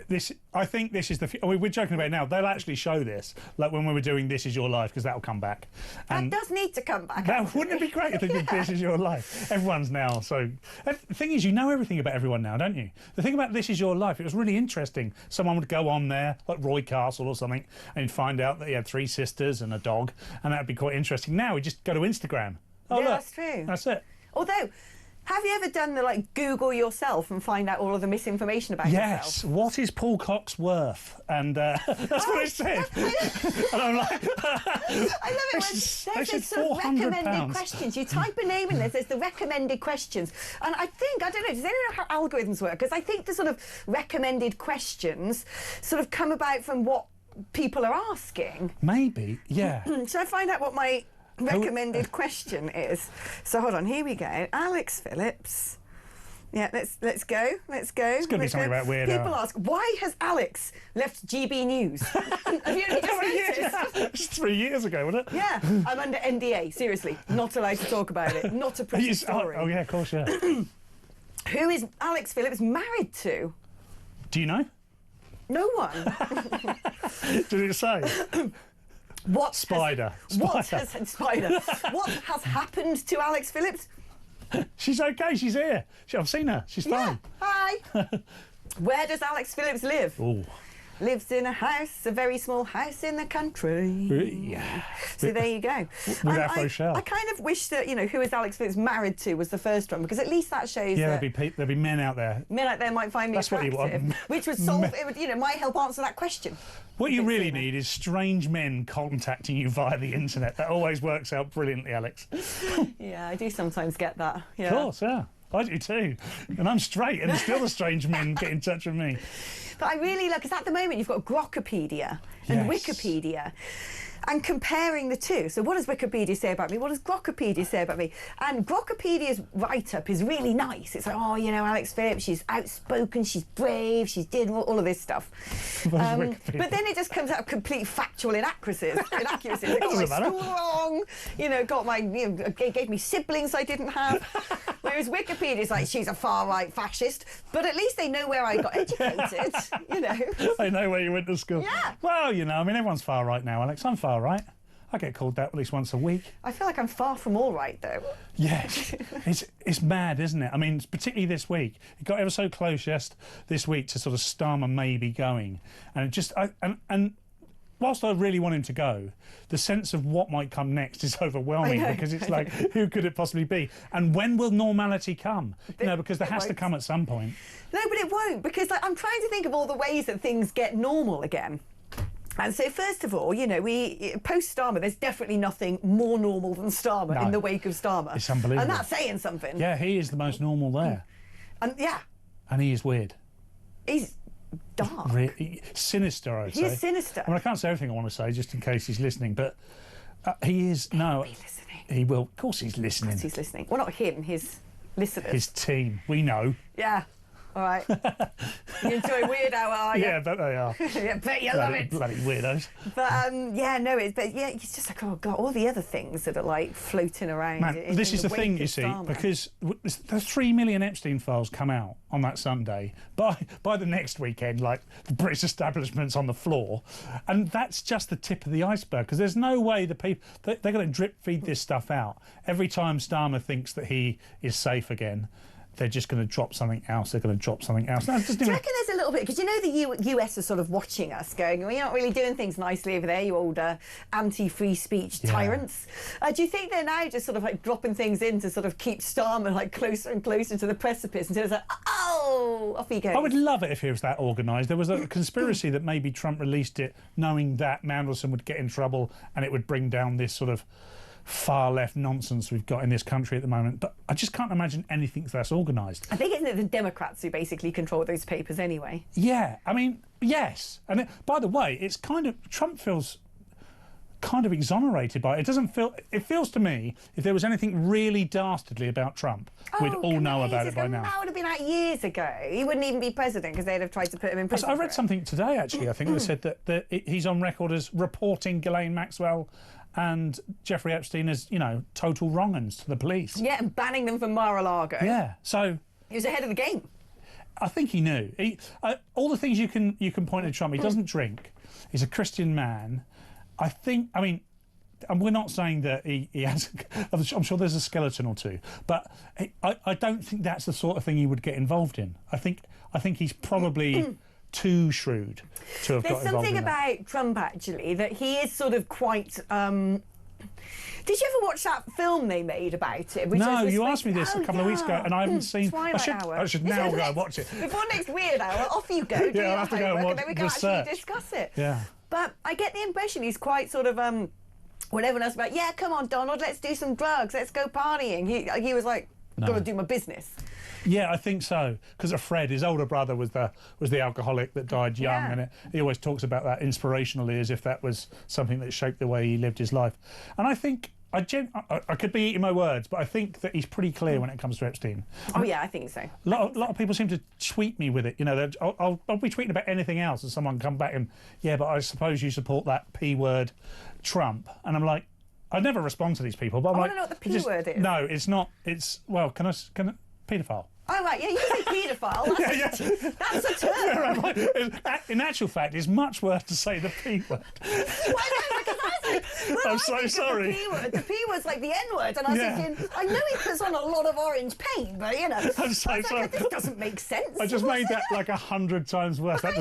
I think this is the... we're joking about it now. They'll actually show this, like when we were doing This Is Your Life, because that'll come back. That does need to come back. Wouldn't it be great if they did This Is Your Life? Everyone's now so... The thing is, you know everything about everyone now, don't you? The thing about This Is Your Life, it was really interesting. Someone would go on there, like Roy Castle or something, and you'd find out that he had 3 sisters and a dog, and that'd be quite interesting. Now we just go to Instagram. Oh, yeah, look, that's true. That's it. Although, have you ever done the, like, Google yourself and find out all of the misinformation about yourself? Yes. What is Paul Cox worth? And that's what it said. And I'm like... I love it when there's sort of recommended questions. You type a name in there's the recommended questions. And I don't know, does anyone know how algorithms work? Because I think the sort of recommended questions sort of come about from what people are asking. Maybe, yeah. Shall I find out what my recommended question is? So hold on, here we go. Alex Phillips. Yeah, let's go. It's going to be something about weird. People ask, why has Alex left GB News? Have you only just noticed? It's 3 years ago, wasn't it? Yeah, I'm under NDA, seriously. Not allowed to talk about it. Not a pretty story. Oh, yeah, of course, yeah. Who is Alex Phillips married to? Do you know? No one. Did it say? Spider. What has happened to Alex Phillips? She's okay, she's here. I've seen her, she's fine. Hi. Where does Alex Phillips live? Oh. Lives in a house, a very small house in the country. Yeah. So there you go. With Afro Shell. I kind of wish that, who is Alex Phillips married to was the first one, because at least that shows yeah, that... there'll be men out there. Men out there might find me attractive. What you want. Which would solve... It would, might help answer that question. What you really need is strange men contacting you via the internet. That always works out brilliantly, Alex. Yeah, I do sometimes get that. Yeah. Of course, yeah. I do too. And I'm straight, and still the strange men get in touch with me. But I really like, because at the moment you've got Grokpedia and Wikipedia, and comparing the two. So what does Wikipedia say about me? What does Grokpedia say about me? And Grokpedia's write-up is really nice. It's like, oh, Alex Phillips, she's outspoken, she's brave, she's did all of this stuff. But then it just comes out of complete factual inaccuracies. They got my school wrong, gave me siblings I didn't have. Whereas Wikipedia's like, she's a far-right fascist, but at least they know where I got educated, They know where you went to school. Yeah. Well, everyone's far-right now, Alex. I'm far-right. I get called that at least once a week. I feel like I'm far from all right, though. Yes. it's mad, isn't it? I mean, particularly this week. It got ever so close this week to sort of Starmer maybe going. And it just... And whilst I really want him to go, the sense of what might come next is overwhelming, because it's like, who could it possibly be? And when will normality come? Because there has to come at some point. No, but it won't, because I'm trying to think of all the ways that things get normal again. And so, first of all, post-Starmer, there's definitely nothing more normal than Starmer in the wake of Starmer. It's unbelievable. And that's saying something. Yeah, he is the most normal there. And And he is weird. He's dark. Sinister, I'd say. He's sinister. I can't say everything I want to say, just in case he's listening, but he is... He'll be listening. He will. Of course he's listening. Of course he's listening. Well, not him, his listeners. His team. We know. Yeah. All right. You enjoy Weird Hour, are you? Yeah, bet they are. Yeah, bet you love it. Bloody weirdos. But it's just like, oh God, all the other things that are like floating around. Man, this is the thing, you see, because the 3 million Epstein files come out on that Sunday. By the next weekend, like, the British establishment's on the floor, and that's just the tip of the iceberg, because there's no way the people... They're going to drip feed this stuff out. Every time Starmer thinks that he is safe again, they're just going to drop something else. They're going to drop something else. Do you reckon there's a little bit... Because the US are sort of watching us going, well, you're not really doing things nicely over there, you old anti-free speech tyrants. Do you think they're now just sort of like dropping things in to sort of keep Starmer like closer and closer to the precipice until it's like, oh, off he goes? I would love it if it was that organised. There was a conspiracy that maybe Trump released it knowing that Mandelson would get in trouble and it would bring down this sort of far left nonsense we've got in this country at the moment, but I just can't imagine anything that's organised. I think it's the Democrats who basically control those papers anyway. Yeah, I mean, yes. And by the way, it's Trump feels kind of exonerated by it. It doesn't feel... It feels to me, if there was anything really dastardly about Trump, we'd all know about it by now. That would have been out years ago. He wouldn't even be president because they'd have tried to put him in prison. I read something today, actually, I think, that said that he's on record as reporting Ghislaine Maxwell and Jeffrey Epstein as, total wrong-uns to the police. Yeah, and banning them from Mar-a-Lago. Yeah, so... He was ahead of the game. I think he knew. All the things you can point at Trump. He doesn't drink. He's a Christian man. I mean, and we're not saying that he has. I'm sure there's a skeleton or two, but I don't think that's the sort of thing he would get involved in. I think he's probably too shrewd to have got involved in that. There's something about Trump actually that he is sort of quite. Did you ever watch that film they made about it? No, you asked me this a couple of weeks ago, and I haven't seen. Hour. I should now go and watch it. Before next Weird Hour, off you go. Do I'll have to go and watch and then we can actually discuss it. Yeah. But I get the impression he's quite sort of when everyone else about, yeah, come on, Donald, let's do some drugs, let's go partying. He was like, got to do my business. Yeah, I think so. Because of Fred, his older brother was the alcoholic that died young, and he always talks about that inspirationally as if that was something that shaped the way he lived his life. And I think I could be eating my words, but I think that he's pretty clear when it comes to Epstein. Oh yeah, I think so. A lot of people seem to tweet me with it. You know, I'll be tweeting about anything else, and someone come back and but I suppose you support that P word, Trump, and I'm like, I never respond to these people. But I want to know what the P word is. No, it's not. It's can I paedophile? Oh, right, yeah, you say paedophile. That's a term. Yeah, right. In actual fact, it's much worse to say the P word. I'm so sorry. The P word's like the N word, and I was thinking, I know he puts on a lot of orange paint, but you know, I'm so sorry. This doesn't make sense. I just made that like 100 times worse. That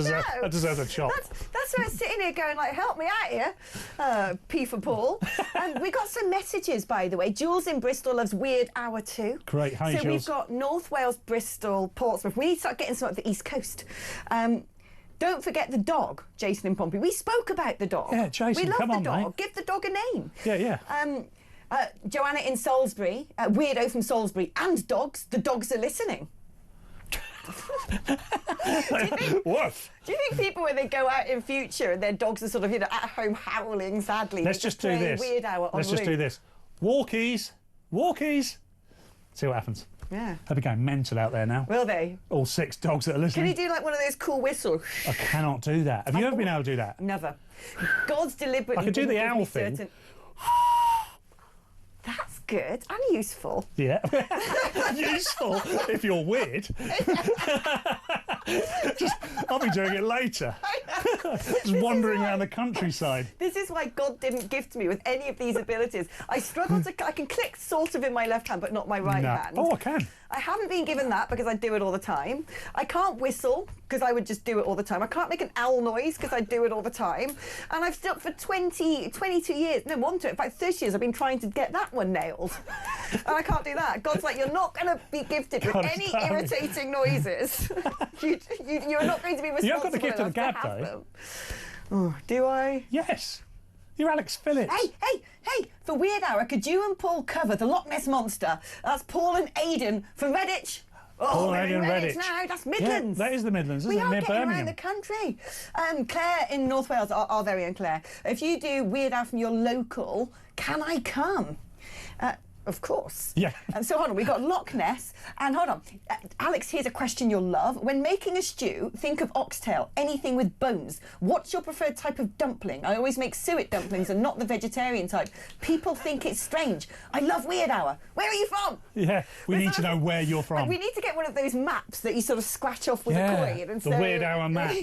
deserves a chop. That's why I'm sitting here going like, help me out here, P for Paul. And we got some messages, by the way. Jules in Bristol loves Weird Hour too. Great, hi Jules. So we've got North Wales, Bristol, Portsmouth. We need to start getting some of the East Coast. Don't forget the dog, Jason and Pompey. We spoke about the dog. Yeah, Jason, we love come the on, dog. mate. Give the dog a name. Yeah. Joanna in Salisbury, Weirdo from Salisbury, and dogs. The dogs are listening. Woof. Do you think people, when they go out in future and their dogs are sort of, at home howling sadly, let's just do this. Weird Hour on Let's just do this. Walkies. See what happens. Yeah. They'll be going mental out there now. Will they? All 6 dogs that are listening. Can you do like one of those cool whistles? I cannot do that. Have you ever been able to do that? Never. God's deliberately. I could do the owl thing. That's good and useful. Yeah. Useful if you're weird. I'll be doing it later. Just wandering around the countryside. This is why God didn't gift me with any of these abilities. I struggle to. I can click sort of in my left hand, but not my right hand. Oh, I can. I haven't been given that because I do it all the time. I can't whistle because I would just do it all the time. I can't make an owl noise because I do it all the time. And I've still, for 22 years, no, more than in fact 30 years, I've been trying to get that one nailed. And I can't do that. God's like, you're not going to be gifted with any irritating noises. You're not going to be responsible. You have got the gift of the gab, though. Oh, do I? Yes. You're Alex Phillips. Hey, for Weird Hour, could you and Paul cover the Loch Ness Monster? That's Paul and Aidan from Redditch. Paul and Aidan Redditch Redditch. now, that's Midlands. Yeah, that is the Midlands, isn't we it? are Near getting Birmingham. around the country. Claire in North Wales, our very own Claire. If you do Weird Hour from your local, can I come? Of course. Yeah. So hold on, we've got Loch Ness, and hold on. Alex, here's a question you'll love. When making a stew, think of oxtail, anything with bones. What's your preferred type of dumpling? I always make suet dumplings and not the vegetarian type. People think it's strange. I love Weird Hour. Where are you from? Yeah, we need to know where you're from. We need to get one of those maps that you sort of scratch off with a coin. And the Weird Hour map.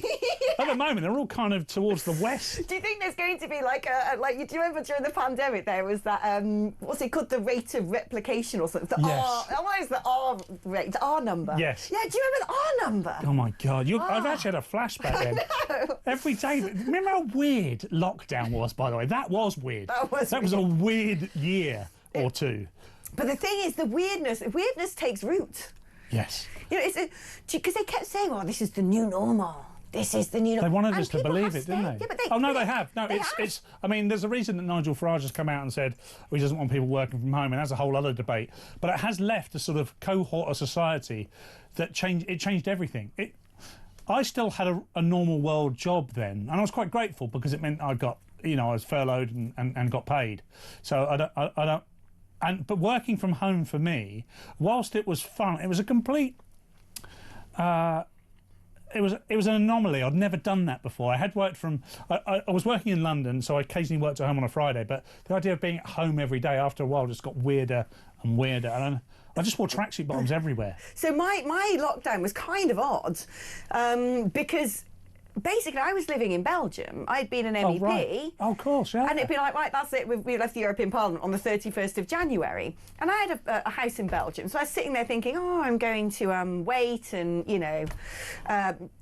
At the moment, they're all kind of towards the west. Do you think there's going to be like do you remember during the pandemic there was that, what's it called, the rate of replication or something? What is the R rate? The R number? Yes. Yeah, do you remember the R number? Oh my God, I've actually had a flashback then. I know. Every day. Remember how weird lockdown was, by the way? That was weird. That was a weird year or two. But the thing is, the weirdness takes root. Yes. You know, because they kept saying, "Oh, this is the new normal. This is the new." They wanted us to believe it, didn't they? Yeah, but they have. No, it's. I mean, there's a reason that Nigel Farage has come out and said he doesn't want people working from home, and that's a whole other debate. But it has left a sort of cohort of society that changed everything. I still had a normal world job then, and I was quite grateful because it meant I got, I was furloughed and got paid. So I don't. But working from home for me, whilst it was fun, it was a complete. it was an anomaly. I'd never done that before. I had worked from... I was working in London, so I occasionally worked at home on a Friday, but the idea of being at home every day after a while just got weirder and weirder. And I just wore tracksuit bottoms everywhere. So my lockdown was kind of odd because... Basically, I was living in Belgium. I'd been an MEP. Oh, right. Oh, of course, yeah. And it'd be like, right, that's it. We left the European Parliament on the 31st of January. And I had a house in Belgium. So I was sitting there thinking, oh, I'm going to wait and, you know,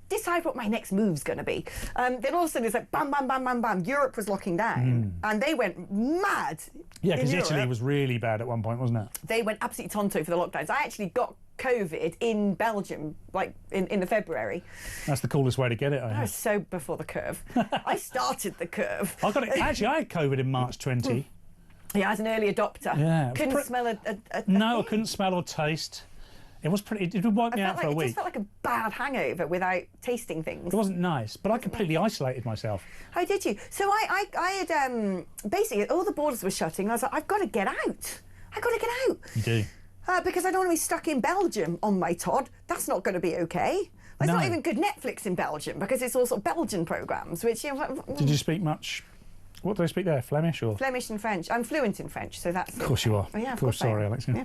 decide what my next move's going to be. Then all of a sudden it's like, bam, bam, bam, bam, bam. Europe was locking down. And they went mad. Yeah, because Italy was really bad at one point, wasn't it? They went absolutely tonto for the lockdowns. I actually got COVID in Belgium, like in the February. That's the coolest way to get it, I think. I was so before the curve. I started the curve. I got it. Actually, I had COVID in March 20. Yeah, as an early adopter. Yeah. Couldn't smell a No, I thing. couldn't smell or taste. It was pretty... It would wipe me out for a It week. just felt like a bad hangover without tasting things. It wasn't nice, but I completely isolated myself. How did you? So I had basically all the borders were shutting. I was like, I've got to get out. I've got to get out. You do. Because I don't want to be stuck in Belgium on my Todd. That's not going to be okay. It's No. not even good Netflix in Belgium because it's all sort of Belgian programmes, which, you know... Did you speak much... What do they speak there? Flemish or...? Flemish and French. I'm fluent in French, so that's... Of course you are. Oh, yeah, of course, sorry, I am. Alex. Yeah.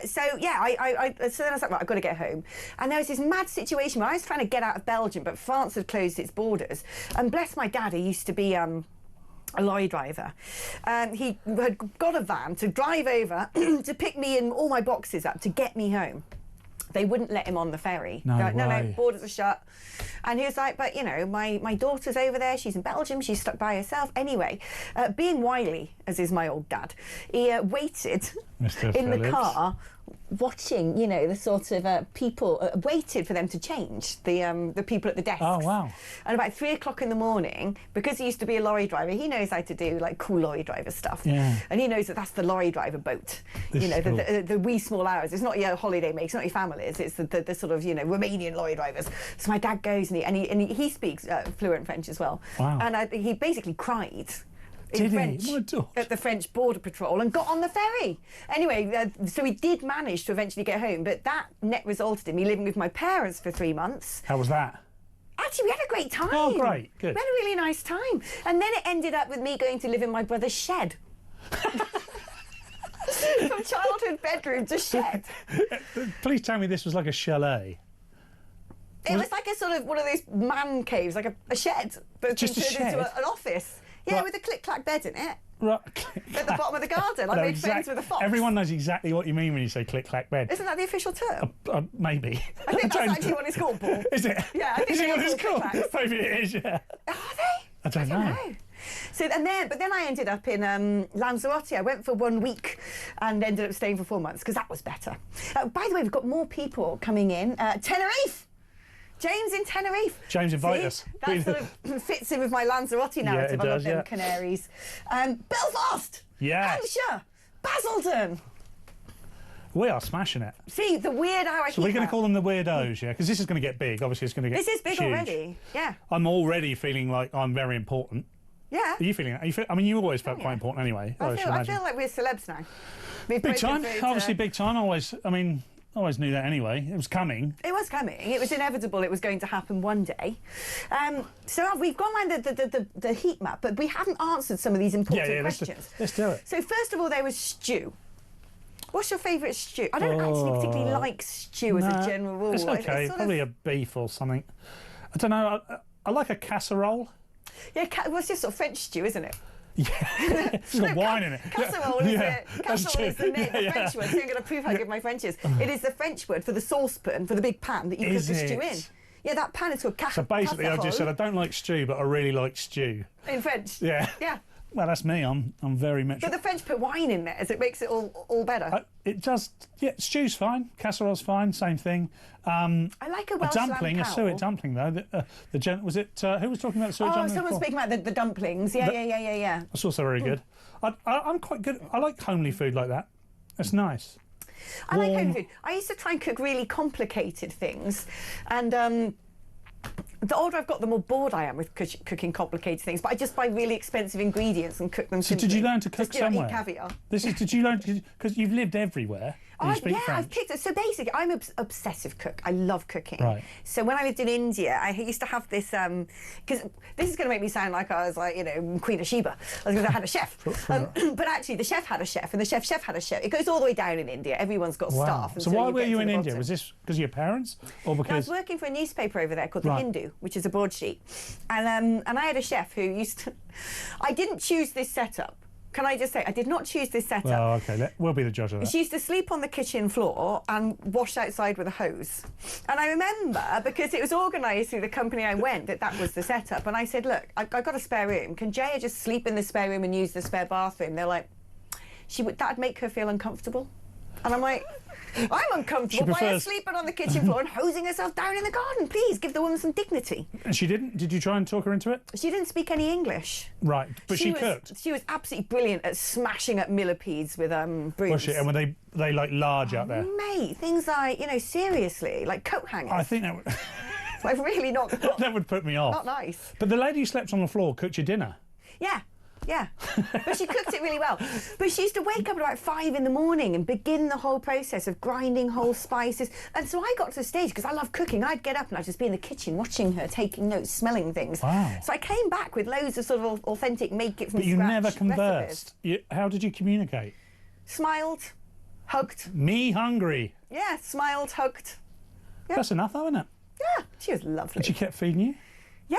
So yeah, so then I was like, right, I've got to get home. And there was this mad situation where I was trying to get out of Belgium, but France had closed its borders. And bless my dad, he used to be a lorry driver. He had got a van to drive over to pick me and all my boxes up to get me home. They wouldn't let him on the ferry. No They're like, no, way. borders are shut. And he was like, but, you know, my daughter's over there. She's in Belgium. She's stuck by herself. Anyway, being wily, as is my old dad, he waited Mr. in the Phillips. car, watching, you know, the sort of people, waited for them to change, the people at the desks. Oh, wow. And about 3 o'clock in the morning, because he used to be a lorry driver, he knows how to do, like, cool lorry driver stuff. Yeah. And he knows that that's the lorry driver boat. This you know, is cool. the wee small hours. It's not your holiday makes, it's not your families. It's the sort of, you know, Romanian lorry drivers. So my dad goes and he speaks fluent French as well. Wow. And he basically cried. Did In he? French My God. at the French border patrol and got on the ferry. Anyway, so he did manage to eventually get home, but that net resulted in me living with my parents for 3 months. How was that? Actually, we had a great time. Oh, great. Good. We had a really nice time. And then it ended up with me going to live in my brother's shed. From childhood bedroom to shed. Please tell me this was like a chalet. It was like a sort of one of those man caves, like a shed, but Just a turned into shed? an office. Yeah, Right. with a click-clack bed in it. Right. At the bottom of the garden. I made friends with a fox. Everyone knows exactly what you mean when you say click-clack bed. Isn't that the official term? Maybe. I think that's actually what it's called, Paul. Is it? Yeah, I think Is it they what are it's called called? click-clacks. Maybe it is, yeah. Are they? I don't know. So but then I ended up in Lanzarote. I went for 1 week and ended up staying for 4 months because that was better. By the way, we've got more people coming in. Tenerife! James in Tenerife. James, invite See? us. That sort of fits in with my Lanzarote narrative. it I love does, them yeah. Canaries. Belfast! Yes. Hampshire! Basildon! We are smashing it. See, the weird hour So we're going to call them the weirdos, yeah? Because this is going to get big. Obviously, it's going to get This is big huge. already. Yeah. I'm already feeling like I'm very important. Yeah. Are you feeling that? I mean, you always felt quite important anyway. I should feel imagine. like we're celebs now. We've Big broken time. through to- Obviously, big time. I always knew that anyway. It was coming. It was coming. It was inevitable. It was going to happen one day. So we've gone around the heat map, but we haven't answered some of these important questions. Let's do it. So first of all, there was stew. What's your favourite stew? I don't actually particularly like stew as a general rule. It's okay. sort Probably of, a beef or something. I don't know. I like a casserole. yeah, well, it's just sort of French stew, isn't it? Yeah, it's got wine in it. Casserole is Yeah, the that's casserole is the true. name, the Yeah, French word. So I'm going to prove how good my French is. It is the French word for the saucepan, for the big pan that you cook Is the stew it? in. Yeah, that pan is called So basically, I just said I don't like stew, but I really like stew. in French. Yeah. Yeah. Well, that's me. I'm very much. But the French put wine in there, so it makes it all better. It just, yeah, stew's fine, casserole's fine, same thing. I like a Welsh dumpling, lamb a suet cowl. dumpling though. Was it who was talking about suet Oh, dumpling? someone's before? speaking about the dumplings. Yeah. That's also very good. I'm quite good. I like homely food like that. It's nice. I like Warm. home food. I used to try and cook really complicated things, and the older I've got, the more bored I am with cooking complicated things. But I just buy really expensive ingredients and cook them So simply. did you learn to cook just, you know, somewhere? eat caviar. Did you learn because you've lived everywhere? You speak French? I've picked it. So basically, I'm an obsessive cook. I love cooking. Right. So when I lived in India, I used to have this, because this is going to make me sound like I was like, Queen of Sheba. I had a chef. But actually, the chef had a chef, and the chef had a chef. It goes all the way down in India. Everyone's got staff. So why were you in India? Was this because of your parents? Or because... I was working for a newspaper over there called The Hindu, which is a broadsheet. And I had a chef who used to... I didn't choose this setup. Can I just say, I did not choose this setup. Well, OK, we'll be the judge of that. She used to sleep on the kitchen floor and wash outside with a hose. And I remember, because it was organised through the company I went, that was the setup. And I said, look, I've got a spare room. Can Jaya just sleep in the spare room and use the spare bathroom? They're like, that'd make her feel uncomfortable. And I'm like, I'm uncomfortable by her sleeping on the kitchen floor and hosing herself down in the garden. Please, give the woman some dignity. And she didn't? Did you try and talk her into it? She didn't speak any English. Right, but she cooked? She was absolutely brilliant at smashing up millipedes with brooms. Was she? And were they like large out there? Mate, things like, seriously, like coat hangers. I think that would... Like really not... that would put me off. Not nice. But the lady who slept on the floor cooked your dinner? Yeah. Yeah, but she cooked it really well. But she used to wake up at about 5 in the morning and begin the whole process of grinding whole spices. And so I got to the stage, because I love cooking, I'd get up and I'd just be in the kitchen watching her, taking notes, smelling things. Wow. So I came back with loads of sort of authentic make it from scratch. But you never conversed. Recipes. How did you communicate? Smiled, hugged. Me hungry. Yeah, smiled, hugged. Yeah. That's enough, though, isn't it? Yeah, she was lovely. And she kept feeding you? Yeah,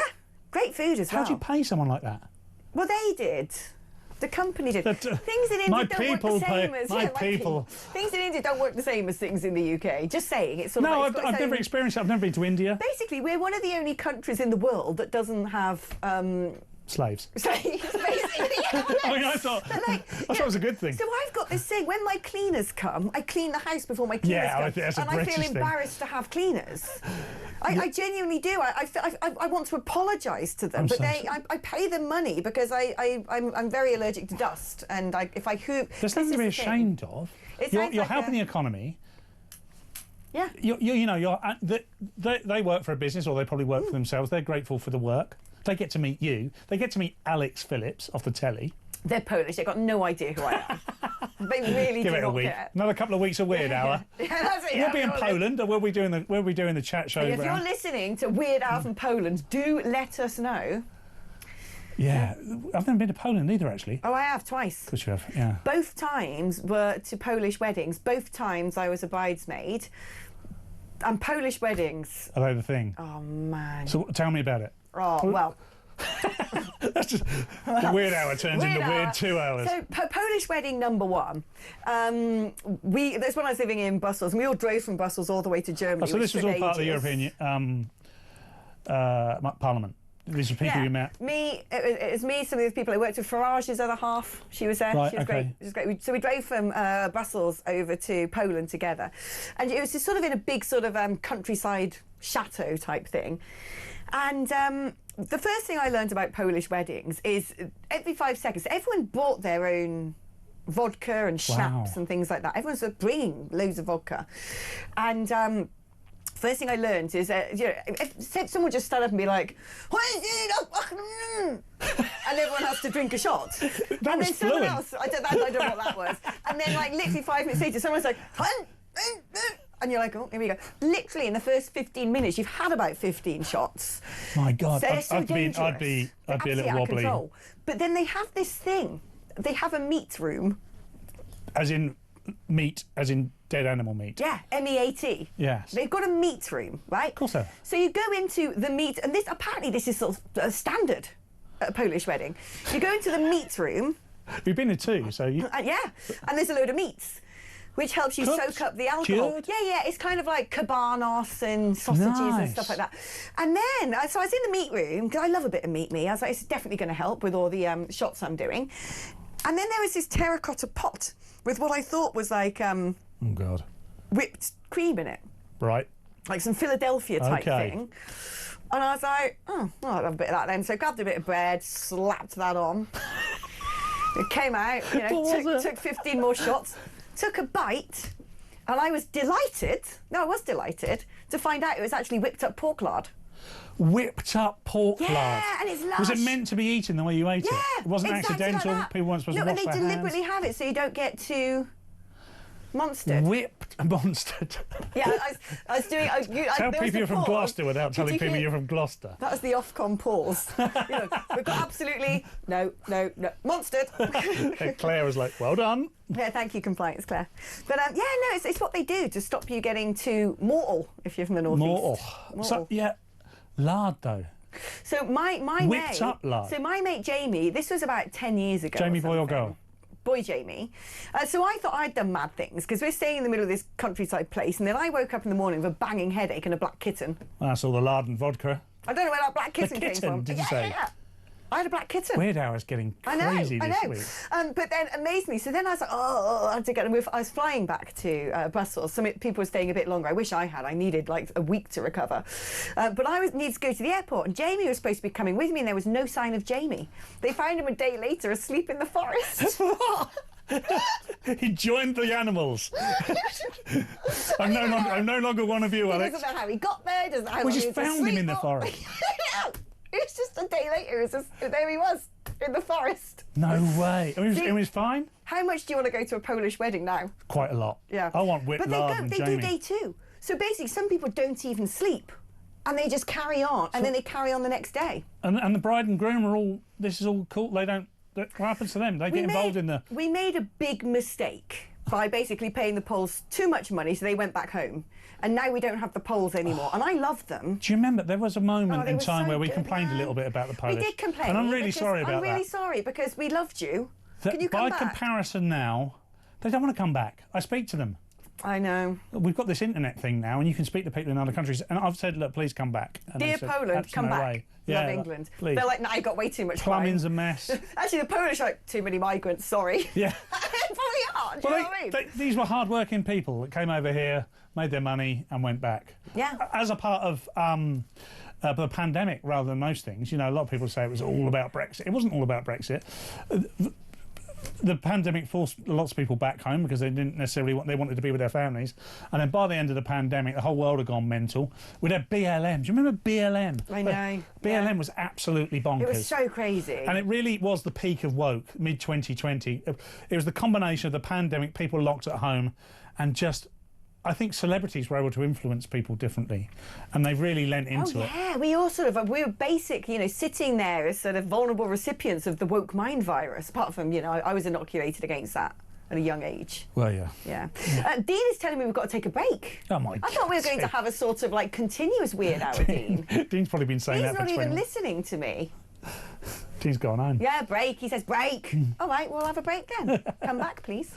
great food as well. How do you pay someone like that? Well, they did. The company did. Things in India don't work the same as... Things in India don't work the same as things in the UK. Just saying. It's sort of no, I've never experienced it. I've never been to India. Basically, we're one of the only countries in the world that doesn't have... Slaves. Basically, yeah. I mean, I thought it was a good thing. So I've got this thing, when my cleaners come, I clean the house before my cleaners come. That's a and British I feel embarrassed to have cleaners. I genuinely do. I want to apologise to them, I pay them money because I'm very allergic to dust, and if I hoop... There's nothing to be ashamed of. You're helping the economy. Yeah. They work for a business, or they probably work for themselves. They're grateful for the work. They get to meet you. They get to meet Alex Phillips off the telly. They're Polish. They've got no idea who I am. They really Give do it a not week. care. Another couple of weeks of Weird Hour. Yeah, that's it. We'll be in Poland, or we'll be doing the chat show. If you're listening to Weird Hour from Poland, do let us know. Yeah, I've never been to Poland either, actually. Oh, I have twice. Of course you have. Yeah. Both times were to Polish weddings. Both times I was a bridesmaid. And Polish weddings. Are they the thing? Oh man. So tell me about it. Oh well. That's just the Weird Hour turns into Weird 2 hours. So Polish wedding number one. That's when I was living in Brussels, and we all drove from Brussels all the way to Germany. So this was all part of the European Parliament. These are people you met. It was me. Some of the people I worked with. Farage's other half. She was there. Right, she was great. It was great. So we drove from Brussels over to Poland together, and it was just sort of in a big sort of countryside chateau type thing, and. The first thing I learned about Polish weddings is every 5 seconds, everyone brought their own vodka and schnapps and things like that. Everyone's bringing loads of vodka. And first thing I learned is, if someone just stand up and be like, and everyone has to drink a shot. That and was then someone fluent. else, I don't know what that was. And then like literally 5 minutes later, someone's like, and you're like, oh, here we go. Literally, in the first 15 minutes, you've had about 15 shots. My God, so I'd be a little wobbly. But then they have this thing. They have a meat room. As in meat, as in dead animal meat. Yeah, MEAT. Yes. They've got a meat room, right? Of course they have. So you go into the meat, and apparently this is sort of standard at a Polish wedding. You go into the meat room. We've been to two, so you... yeah, and there's a load of meats. Which helps you soak up the alcohol. Cured? Yeah, it's kind of like cabanos and sausages and stuff like that. And then, so I was in the meat room, because I love a bit of meat. I was like, it's definitely going to help with all the shots I'm doing. And then there was this terracotta pot with what I thought was like... oh, God. Whipped cream in it. Right. Like some Philadelphia type thing. And I was like, I'll have a bit of that then. So I grabbed a bit of bread, slapped that on. It came out, took 15 more shots. Took a bite, and I was delighted to find out it was actually whipped up pork lard. Whipped up pork lard? Yeah, and it's lush. Was it meant to be eaten the way you ate it? It wasn't exactly accidental? Like People weren't supposed to wash their hands? No, and they deliberately have it so you don't get too Monstered. Whipped and monstered. Yeah, I was doing. Tell people you're from Gloucester without telling people you're from Gloucester. That was the Ofcom pause. We've got absolutely no monstered. Claire was like, well done. Yeah, thank you, compliance, Claire. But it's what they do to stop you getting too mortal if you're from the northeast. Mortal. So, yeah, lard though. So my Whipped mate, up lard. So my mate Jamie, this was about 10 years ago. Jamie, boy or girl? Boy Jamie. So I thought I'd done mad things because we're staying in the middle of this countryside place, and then I woke up in the morning with a banging headache and a black kitten. That's all the lard and vodka. I don't know where that black kitten came from. Did you say? Yeah. I had a black kitten. Weird how it's getting crazy this week. But then, amazingly, so then I was like, I had to get. I was flying back to Brussels. Some people were staying a bit longer. I wish I had. I needed like a week to recover. But I needed to go to the airport, and Jamie was supposed to be coming with me, and there was no sign of Jamie. They found him a day later asleep in the forest. He joined the animals. I'm no longer one of you, Alex. He doesn't know how he got there. Doesn't know how We long just he was found him asleep in the for. forest. It was just a day later. There he was in the forest. No way. It was fine. How much do you want to go to a Polish wedding now? Quite a lot. Yeah. I want whipped lard and they Jamie. do day two. So basically, some people don't even sleep, and they just carry on, and then they carry on the next day. And the bride and groom are all. This is all cool. They don't. What happens to them? They get involved in the. We made a big mistake by basically paying the Poles too much money, so they went back home. And now we don't have the Poles anymore. And I love them. Do you remember there was a moment in time where we good, complained a little bit about the Polish? We did complain. And I'm really sorry about that. I'm really sorry because we loved you. Can you come by back? comparison now, they don't want to come back. I speak to them. I know. We've got this internet thing now, and you can speak to people in other countries. And I've said, look, please come back. And Dear said, Poland, come back. Way. Love Yeah, England. Please. They're like, nah, you got way too much Plumbing's time. a mess. Actually, the Polish are like, too many migrants, sorry. Yeah. They probably are, do you know what I mean? These were hard-working people that came over here, made their money, and went back. Yeah. As a part of the pandemic, rather than most things, a lot of people say it was all about Brexit. It wasn't all about Brexit. The pandemic forced lots of people back home because they didn't necessarily they wanted to be with their families. And then by the end of the pandemic, the whole world had gone mental. We'd had BLM. Do you remember BLM? I know. BLM was absolutely bonkers. It was so crazy. And it really was the peak of woke, mid-2020. It was the combination of the pandemic, people locked at home, and just... I think celebrities were able to influence people differently, and they really lent into it. Yeah, we all we were basic, sitting there as sort of vulnerable recipients of the woke mind virus. Apart from, I was inoculated against that at a young age. Well, yeah. Yeah. Dean is telling me we've got to take a break. Oh my God. I thought we were going to have a sort of like continuous weird hour, Dean. Dean's probably been saying He's that for 20 not even minutes. listening to me. Dean's gone home. Yeah, break. He says break. All right, we'll have a break then. Come back, please.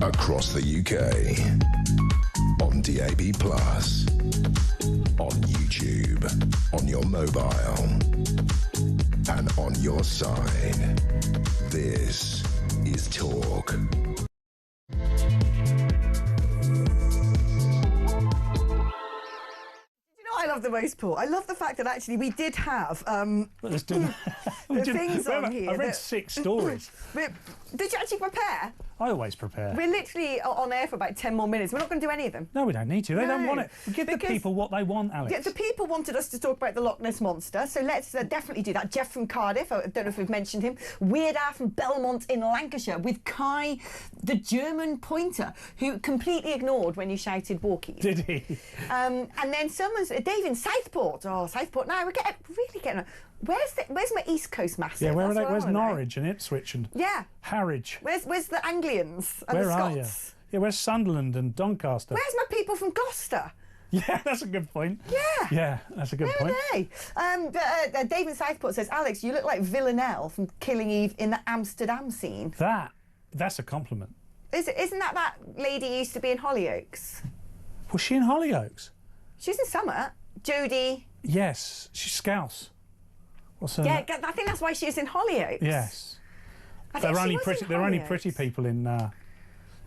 across the UK. On DAB+, on YouTube, on your mobile, and on your side. This is Talk. I love the most, Paul. I love the fact that actually we did have Let's do the things on here. I read 6 stories. Did you actually prepare? I always prepare. We're literally on air for about 10 more minutes. We're not going to do any of them. No, we don't need to. They don't No, want it. Give the people what they want, Alex. Yeah, the people wanted us to talk about the Loch Ness Monster, so let's definitely do that. Jeff from Cardiff, I don't know if we've mentioned him. Weird Al from Belmont in Lancashire with Kai, the German pointer, who completely ignored when you shouted walkies. Did he? And then someone's Dave in Southport. Oh, Southport. Now we're really getting. Where's my East Coast massive? Yeah, where are That's they? what I Where's wanna know. Norwich and Ipswich and Harwich? Where's the Anglians and Where the are you? Scots? Yeah, where's Sunderland and Doncaster? Where's my people from Gloucester? Yeah, that's a good point. Yeah. Yeah, that's a good point. Dave in Southport says, Alex, you look like Villanelle from Killing Eve in the Amsterdam scene. That's a compliment. Isn't that lady who used to be in Hollyoaks? Was she in Hollyoaks? She was in Summit. Jodie. Yes, she's Scouse. What's her Yeah, name? I think that's why she was in Hollyoaks. Yes. I think They're she only was pretty. in They're only Hollyoaks. pretty people in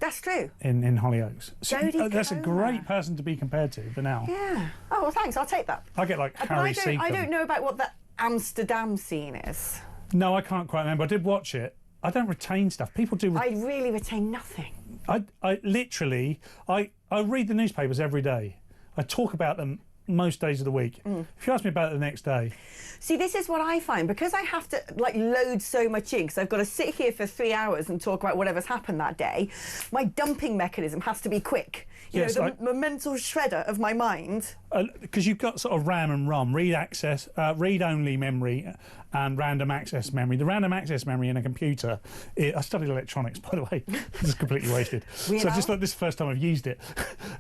That's true. in Hollyoaks. Jodie That's a Comer. great person to be compared to for now. Yeah. Oh, well, thanks. I'll take that. I get like But Harry I Seacombe. don't know about what the Amsterdam scene is. No, I can't quite remember. I did watch it. I don't retain stuff. People do. I really retain nothing. I literally read the newspapers every day. I talk about them most days of the week. If you ask me about it the next day. See, this is what I find, because I have to load so much in, because I've got to sit here for 3 hours and talk about whatever's happened that day. My dumping mechanism has to be quick. You know, the mental shredder of my mind. Because you've got sort of RAM and ROM, read-only memory and random access memory. The random access memory in a computer, I studied electronics, by the way. This is completely wasted. So just like this is the first time I've used it.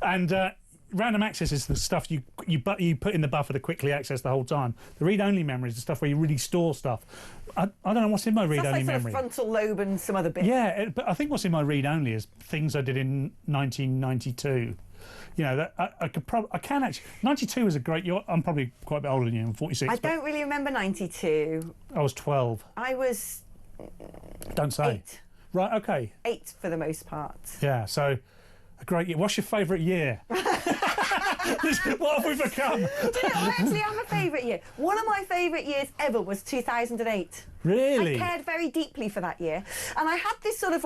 And random access is the stuff you put in the buffer to quickly access the whole time. The read-only memory is the stuff where you really store stuff. I don't know what's in my read-only memory. Frontal lobe and some other bits. Yeah, but I think what's in my read-only is things I did in 1992. You know, that I can actually. 92 was a great year. I'm probably quite a bit older than you. I'm 46. I don't really remember 92. I was 12. I was. Don't say. 8. Right. Okay. 8 for the most part. Yeah. So, a great year. What's your favourite year? What have we become? Do you know, I actually have a favourite year. One of my favourite years ever was 2008. Really? I cared very deeply for that year. And I had this sort of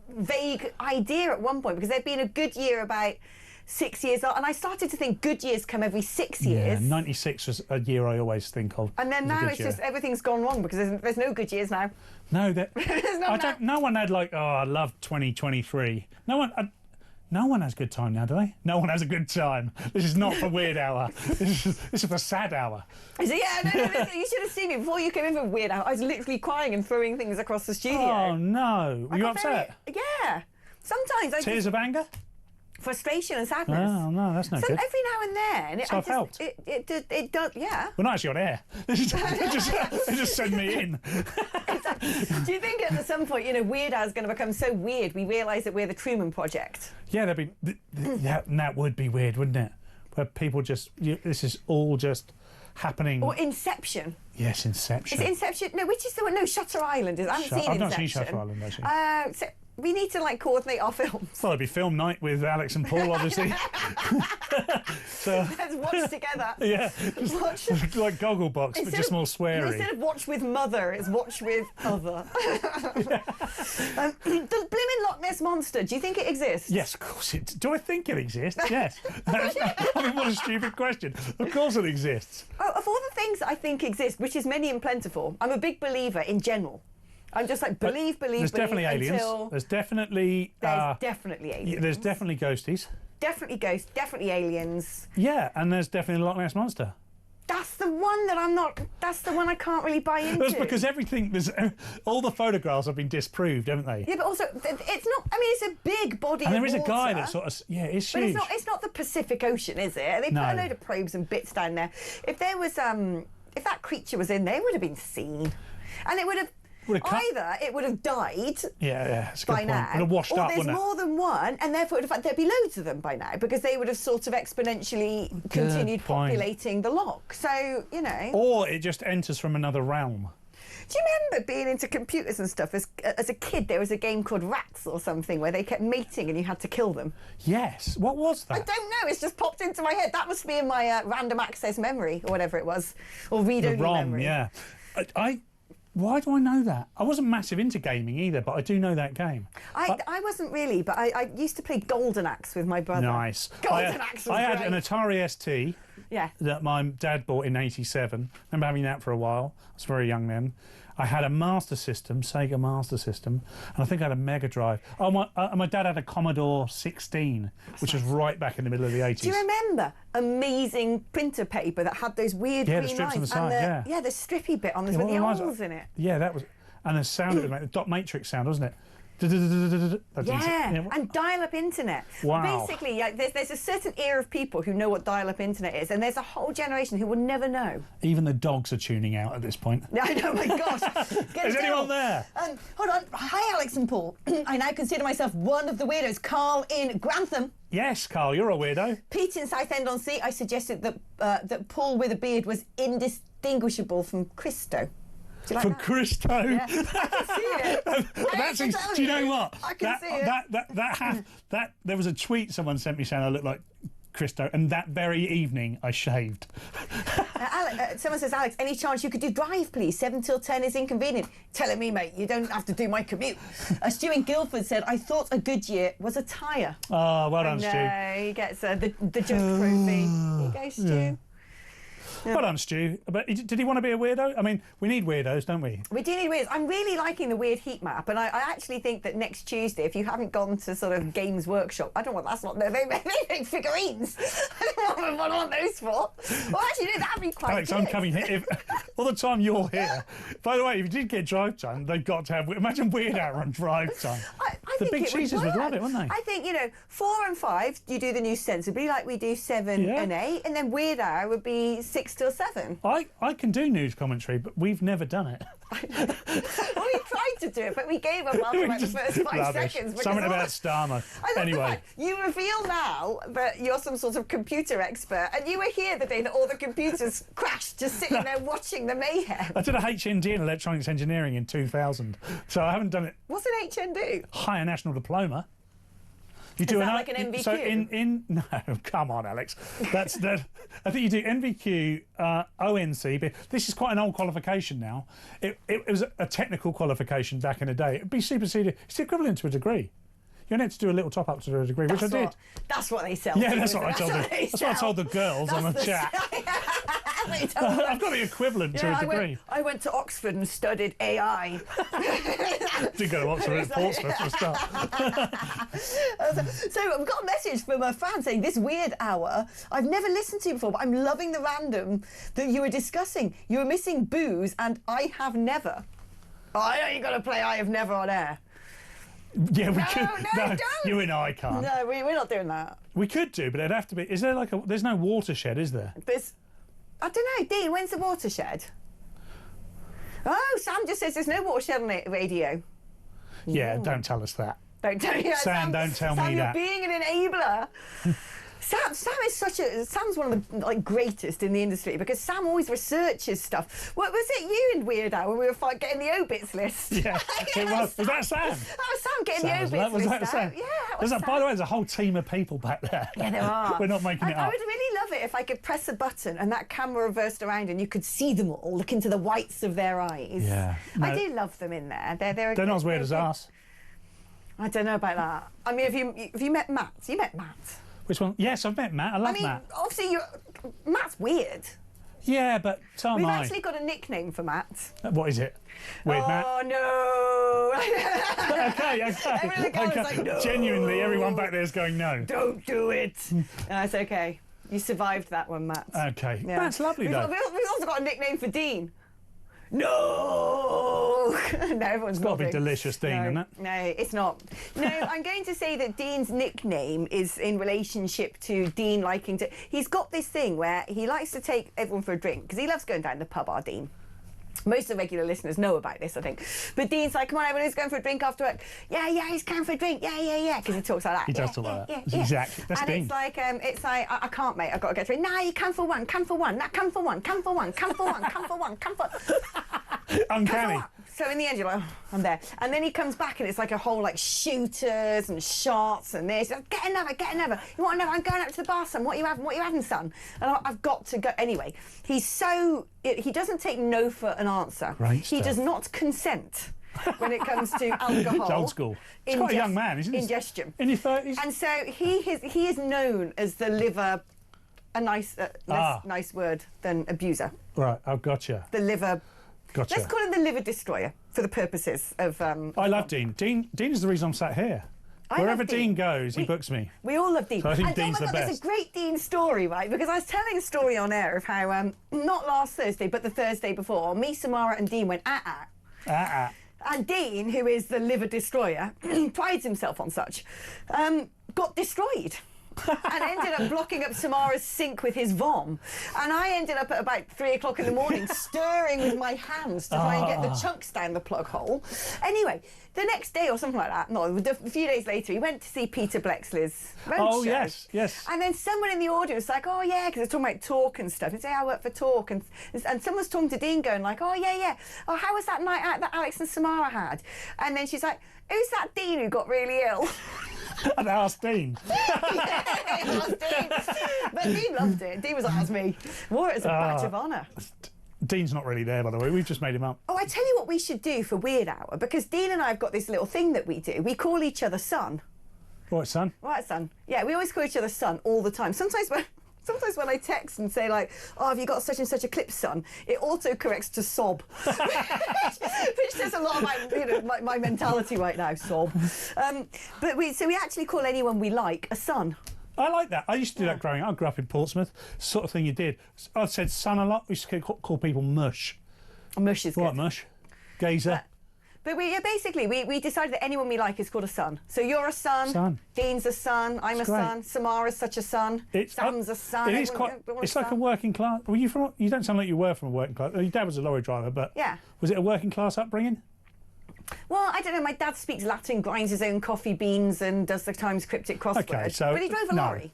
vague idea at one point, because there'd been a good year about 6 years old, and I started to think good years come every 6 years. Yeah, 96 was a year I always think of. And then now it's just everything's gone wrong, because there's no good years now. No, No one had I love 2023. No one has a good time now, do they? No one has a good time. This is not for Weird Hour. This is for Sad Hour. Is it? Yeah, no, you should have seen me before you came in for Weird Hour. I was literally crying and throwing things across the studio. Oh no! Were you upset? Yeah. Sometimes Tears of anger? Frustration and sadness. Oh no, that's no good. Every now and then, So I've helped. It does. Yeah. We're not actually on air. They just send me in. Do you think at some point, Weird Hour is going to become so weird we realise that we're the Truman Project? Yeah, that would be weird, wouldn't it? Where people this is all just happening. Or Inception. Yes, Inception. Is it Inception? No, which is the one? No, Shutter Island. I haven't seen Inception. I've not seen Shutter Island, actually. So we need to coordinate our films. Well, it'd be film night with Alex and Paul, obviously. So let's watch together. Yeah, watch. Like Gogglebox, but just more sweary. Instead of watch with mother, it's watch with other. The blooming Loch Ness Monster, do you think it exists? Yes, of course it. Do I think it exists? Yes. I mean, what a stupid question. Of course it exists. Oh, of all the things I think exist, which is many and plentiful, I'm a big believer in general. I'm just believe. There's definitely aliens. There's definitely aliens. There's definitely ghosties. Definitely ghosts. Definitely aliens. Yeah, and there's definitely a Loch Ness Monster. That's the one that I'm not. That's the one I can't really buy into. That's because all the photographs have been disproved, haven't they? Yeah, but also it's not. I mean, it's a big body. And there of is a water, guy that sort of it's huge. But it's not the Pacific Ocean, is it? They put a load of probes and bits down there. If there was if that creature was in there, it would have been seen, and it would have. Either it would have died it's a good by point. now, Would have washed or up, there's wouldn't it? more than one, and therefore in fact there'd be loads of them by now because they would have sort of exponentially continued point. populating the lock. So, you know. Or it just enters from another realm. Do you remember being into computers and stuff? As a kid, there was a game called Rats or something where they kept mating and you had to kill them. Yes. What was that? I don't know. It's just popped into my head. That must be in my random access memory or whatever it was, or read-only memory. Yeah. Why do I know that? I wasn't massive into gaming either, but I do know that game. I wasn't really, but I used to play Golden Axe with my brother. Nice. Golden Axe was I had great. an Atari ST that my dad bought in '87. Remember having that for a while. I was very young then. I had a Master System, Sega Master System, and I think I had a Mega Drive. Oh, my dad had a Commodore 16, which was right back in the middle of the 80s. Do you remember amazing printer paper that had those weird green the strips lines on the side, and the strippy bit on this with the holes in it? Yeah, that was, and the sound it would make, the dot matrix sound, wasn't it? Yeah, and dial-up internet. Wow. Basically, there's a certain era of people who know what dial-up internet is, and there's a whole generation who will never know. Even the dogs are tuning out at this point. I know, my gosh. Is anyone there? Hold on. Hi, Alex and Paul. I now consider myself one of the weirdos. Carl in Grantham. Yes, Carl, you're a weirdo. Pete in Southend-on-Sea. I suggested that Paul with a beard was indistinguishable from Christo. Do you like From that? Christo. Yeah, I can see it. Do you know what? I can see it. That there was a tweet someone sent me saying I look like Christo, and that very evening I shaved. Someone says, Alex, any chance you could do drive, please? 7 till 10 is inconvenient. Telling me, mate, you don't have to do my commute. Stu in Guildford said, I thought a Goodyear was a tyre. Oh, well done, Stu. No, he gets the Just trophy. Here you go, Stu. Yeah. Well done, Stu. But did he want to be a weirdo? I mean, we need weirdos, don't we? We do need weirdos. I'm really liking the weird heat map, and I actually think that next Tuesday, if you haven't gone to sort of Games Workshop, I don't want, that's not, they make figurines. I don't know what I want those for. Well, actually, no, that'd be quite Alex, good. I'm coming here. All the time you're here. By the way, if you did get drive time, they've got to have, imagine Weird Hour on drive time. I The think big it cheeses would love it, wouldn't they? I think, 4 and 5, you do the news sensibly, like we do 7 and 8, and then Weird Hour would be 6 till 7. I can do news commentary, but we've never done it. Well, we tried to do it, but we gave up after like the first 5 seconds. Something about Starmer. Anyway. You reveal now that you're some sort of computer expert, and you were here the day that all the computers crashed, just sitting there watching the mayhem. I did a HND in electronics engineering in 2000, so I haven't done it. What's an HND? Higher National Diploma. You Is that like an MVQ? So no, come on, Alex. That's that. I think you do NVQ, ONC. But this is quite an old qualification now. It was a technical qualification back in the day. It'd be superseded. It's the equivalent to a degree. You're meant to do a little top up to a degree, which I did. That's what they sell. Yeah, that's what I told them. That's what I told the girls on the chat. I've got the equivalent to a degree. I went to Oxford and studied AI. Did go to Oxford and Portsmouth for a start. So I've got a message from a fan saying, this Weird Hour, I've never listened to before, but I'm loving the random that you were discussing. You were missing booze and I have never. Oh, I know you've got to play I have never on air. Yeah, we could. No, don't. You and I can't. No, we're not doing that. We could do, but it'd have to be. Is there like a? There's no watershed, is there? I don't know, Dean. When's the watershed? Oh, Sam just says there's no watershed on radio. Yeah, don't tell us that. Don't tell me. Sam, don't tell me that. You're being an enabler. Sam is Sam's one of the greatest in the industry because Sam always researches stuff. What was it you and Weird Hour when we were getting the obits list? Yeah, it was. Was that Sam? That was Sam getting the obits list. Was that Sam? Yeah, that was Sam. By the way, there's a whole team of people back there. Yeah, there are. We're not making it up. I would really love it if I could press a button and that camera reversed around and you could see them all, look into the whites of their eyes. Yeah. No, I do love them in there. They're not as weird as us. I don't know about that. I mean, have you met Matt? You met Matt? Which one? Yes, I've met Matt. I love Matt. Obviously, Matt's weird. Yeah, but so am I. We've actually got a nickname for Matt. What is it? Weird Matt? Oh, no. Okay. Like, no. Genuinely, everyone back there is going, no. Don't do it. No, it's okay. You survived that one, Matt. Okay. Yeah. That's lovely, though. We've also got a nickname for Dean. No! No, everyone's It's got to be nodding. delicious, Dean, isn't it? No, it's not. No, I'm going to say that Dean's nickname is in relationship to Dean liking to... He's got this thing where he likes to take everyone for a drink because he loves going down the pub, our Dean. Most of the regular listeners know about this, I think. But Dean's like, come on, everyone's going for a drink after work. Yeah, he's going for a drink. Yeah. Because he talks like that. He does talk like that. Yeah. Exactly. That's Dean. It's like, I can't, mate. I've got to get through. No, you come for one. Come for one. No, come for one. Come for one. Come for one. Come for one. Come for. Uncanny. So in the end, you're like, oh, I'm there. And then he comes back and it's like a whole like shooters and shots and this. Like, get another. You want another? I'm going up to the bar, son. What are you having, son? And I've got to go. Anyway, he doesn't take no for an answer. Great he stuff. does not consent when it comes to alcohol. It's old school. He's quite a young man, isn't he? Ingestion. In your 30s. And so he is known as the liver, a nice, less nice word than abuser. Right, I've gotcha. The liver. Gotcha. Let's call him the liver destroyer for the purposes of. I love Dean. Dean is the reason I'm sat here. Wherever Dean goes, he books me. We all love Dean. So I think Dean's the best. There's a great Dean story, right? Because I was telling a story on air of how, not last Thursday, but the Thursday before, me, Samara and Dean went And Dean, who is the liver destroyer, prides himself on such, got destroyed. And ended up blocking up Samara's sink with his vom. And I ended up at about 3 o'clock in the morning stirring with my hands to try and get the chunks down the plug hole. Anyway, the next day or something like that, no, a few days later, he went to see Peter Blexley's roadshow. Yes. And then someone in the audience was like, oh yeah, because they're talking about Talk and stuff. And say, I work for Talk. And someone's talking to Dean going like, oh yeah. Oh, how was that night out that Alex and Samara had? And then she's like, who's that Dean who got really ill? And asked Dean. Asked Dean. But Dean loved it. Dean was like, that's me. Wore it as a badge of honour. Dean's not really there, by the way. We've just made him up. Oh, I tell you what we should do for Weird Hour, because Dean and I have got this little thing that we do. We call each other son. Right, son? Right, son. Yeah, we always call each other son all the time. Sometimes when I text and say like, oh, have you got such and such a clip, son? It auto-corrects to sob. Which says a lot about my mentality right now, sob. But we actually call anyone we like a son. I like that. I used to do that growing up. I grew up in Portsmouth. Sort of thing you did. I said son a lot. We used to call people mush. Mush is good. What, mush? Gazer. But we decided that anyone we like is called a son. So you're a son. Dean's a son. I'm a son. Samara's such a son. Sam's a son. It is quite. It's like a working class. Were you from? You don't sound like you were from a working class. Your dad was a lorry driver, but yeah. Was it a working class upbringing? Well, I don't know. My dad speaks Latin, grinds his own coffee beans, and does the Times cryptic crossword. Okay, so but he drove a lorry.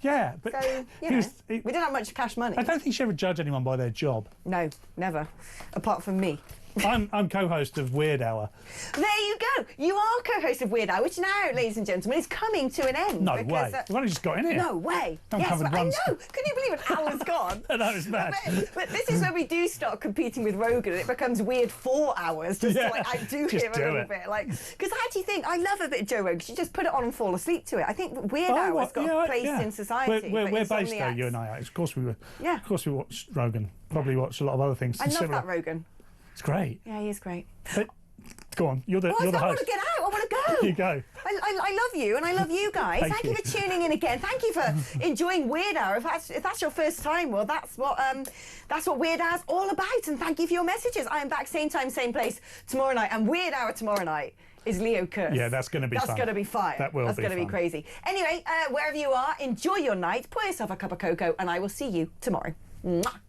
Yeah, but so, we didn't have much cash money. I don't think you should ever judge anyone by their job. No, never. Apart from me. I'm co-host of Weird Hour. There you go. You are co-host of Weird Hour, which now, ladies and gentlemen, is coming to an end. No way. We've only just got in here. No way. Yes, I know. Can you believe an hour's gone? I know, it's mad. But this is where we do start competing with Rogan, and it becomes weird 4 hours just to like outdo him a little bit. Like, because I actually think I love a bit of Joe Rogan. You just put it on and fall asleep to it. I think Weird Hour has got a place in society. We're based though, you and I. Of course we were. Yeah. Of course we watched Rogan. Probably watched a lot of other things. I love that Rogan. It's great. Yeah, he is great. But, go on, you're the host. I want to get out. I want to go. You go. I love you, and I love you guys. Thank you for tuning in again. Thank you for enjoying Weird Hour. If that's your first time, well, that's what Weird Hour's all about. And thank you for your messages. I am back same time, same place tomorrow night. And Weird Hour tomorrow night is Leo Kurz. Yeah, that's going to be fun. That's going to be fire. That's going to be crazy. Anyway, wherever you are, enjoy your night. Pour yourself a cup of cocoa, and I will see you tomorrow. Mwah.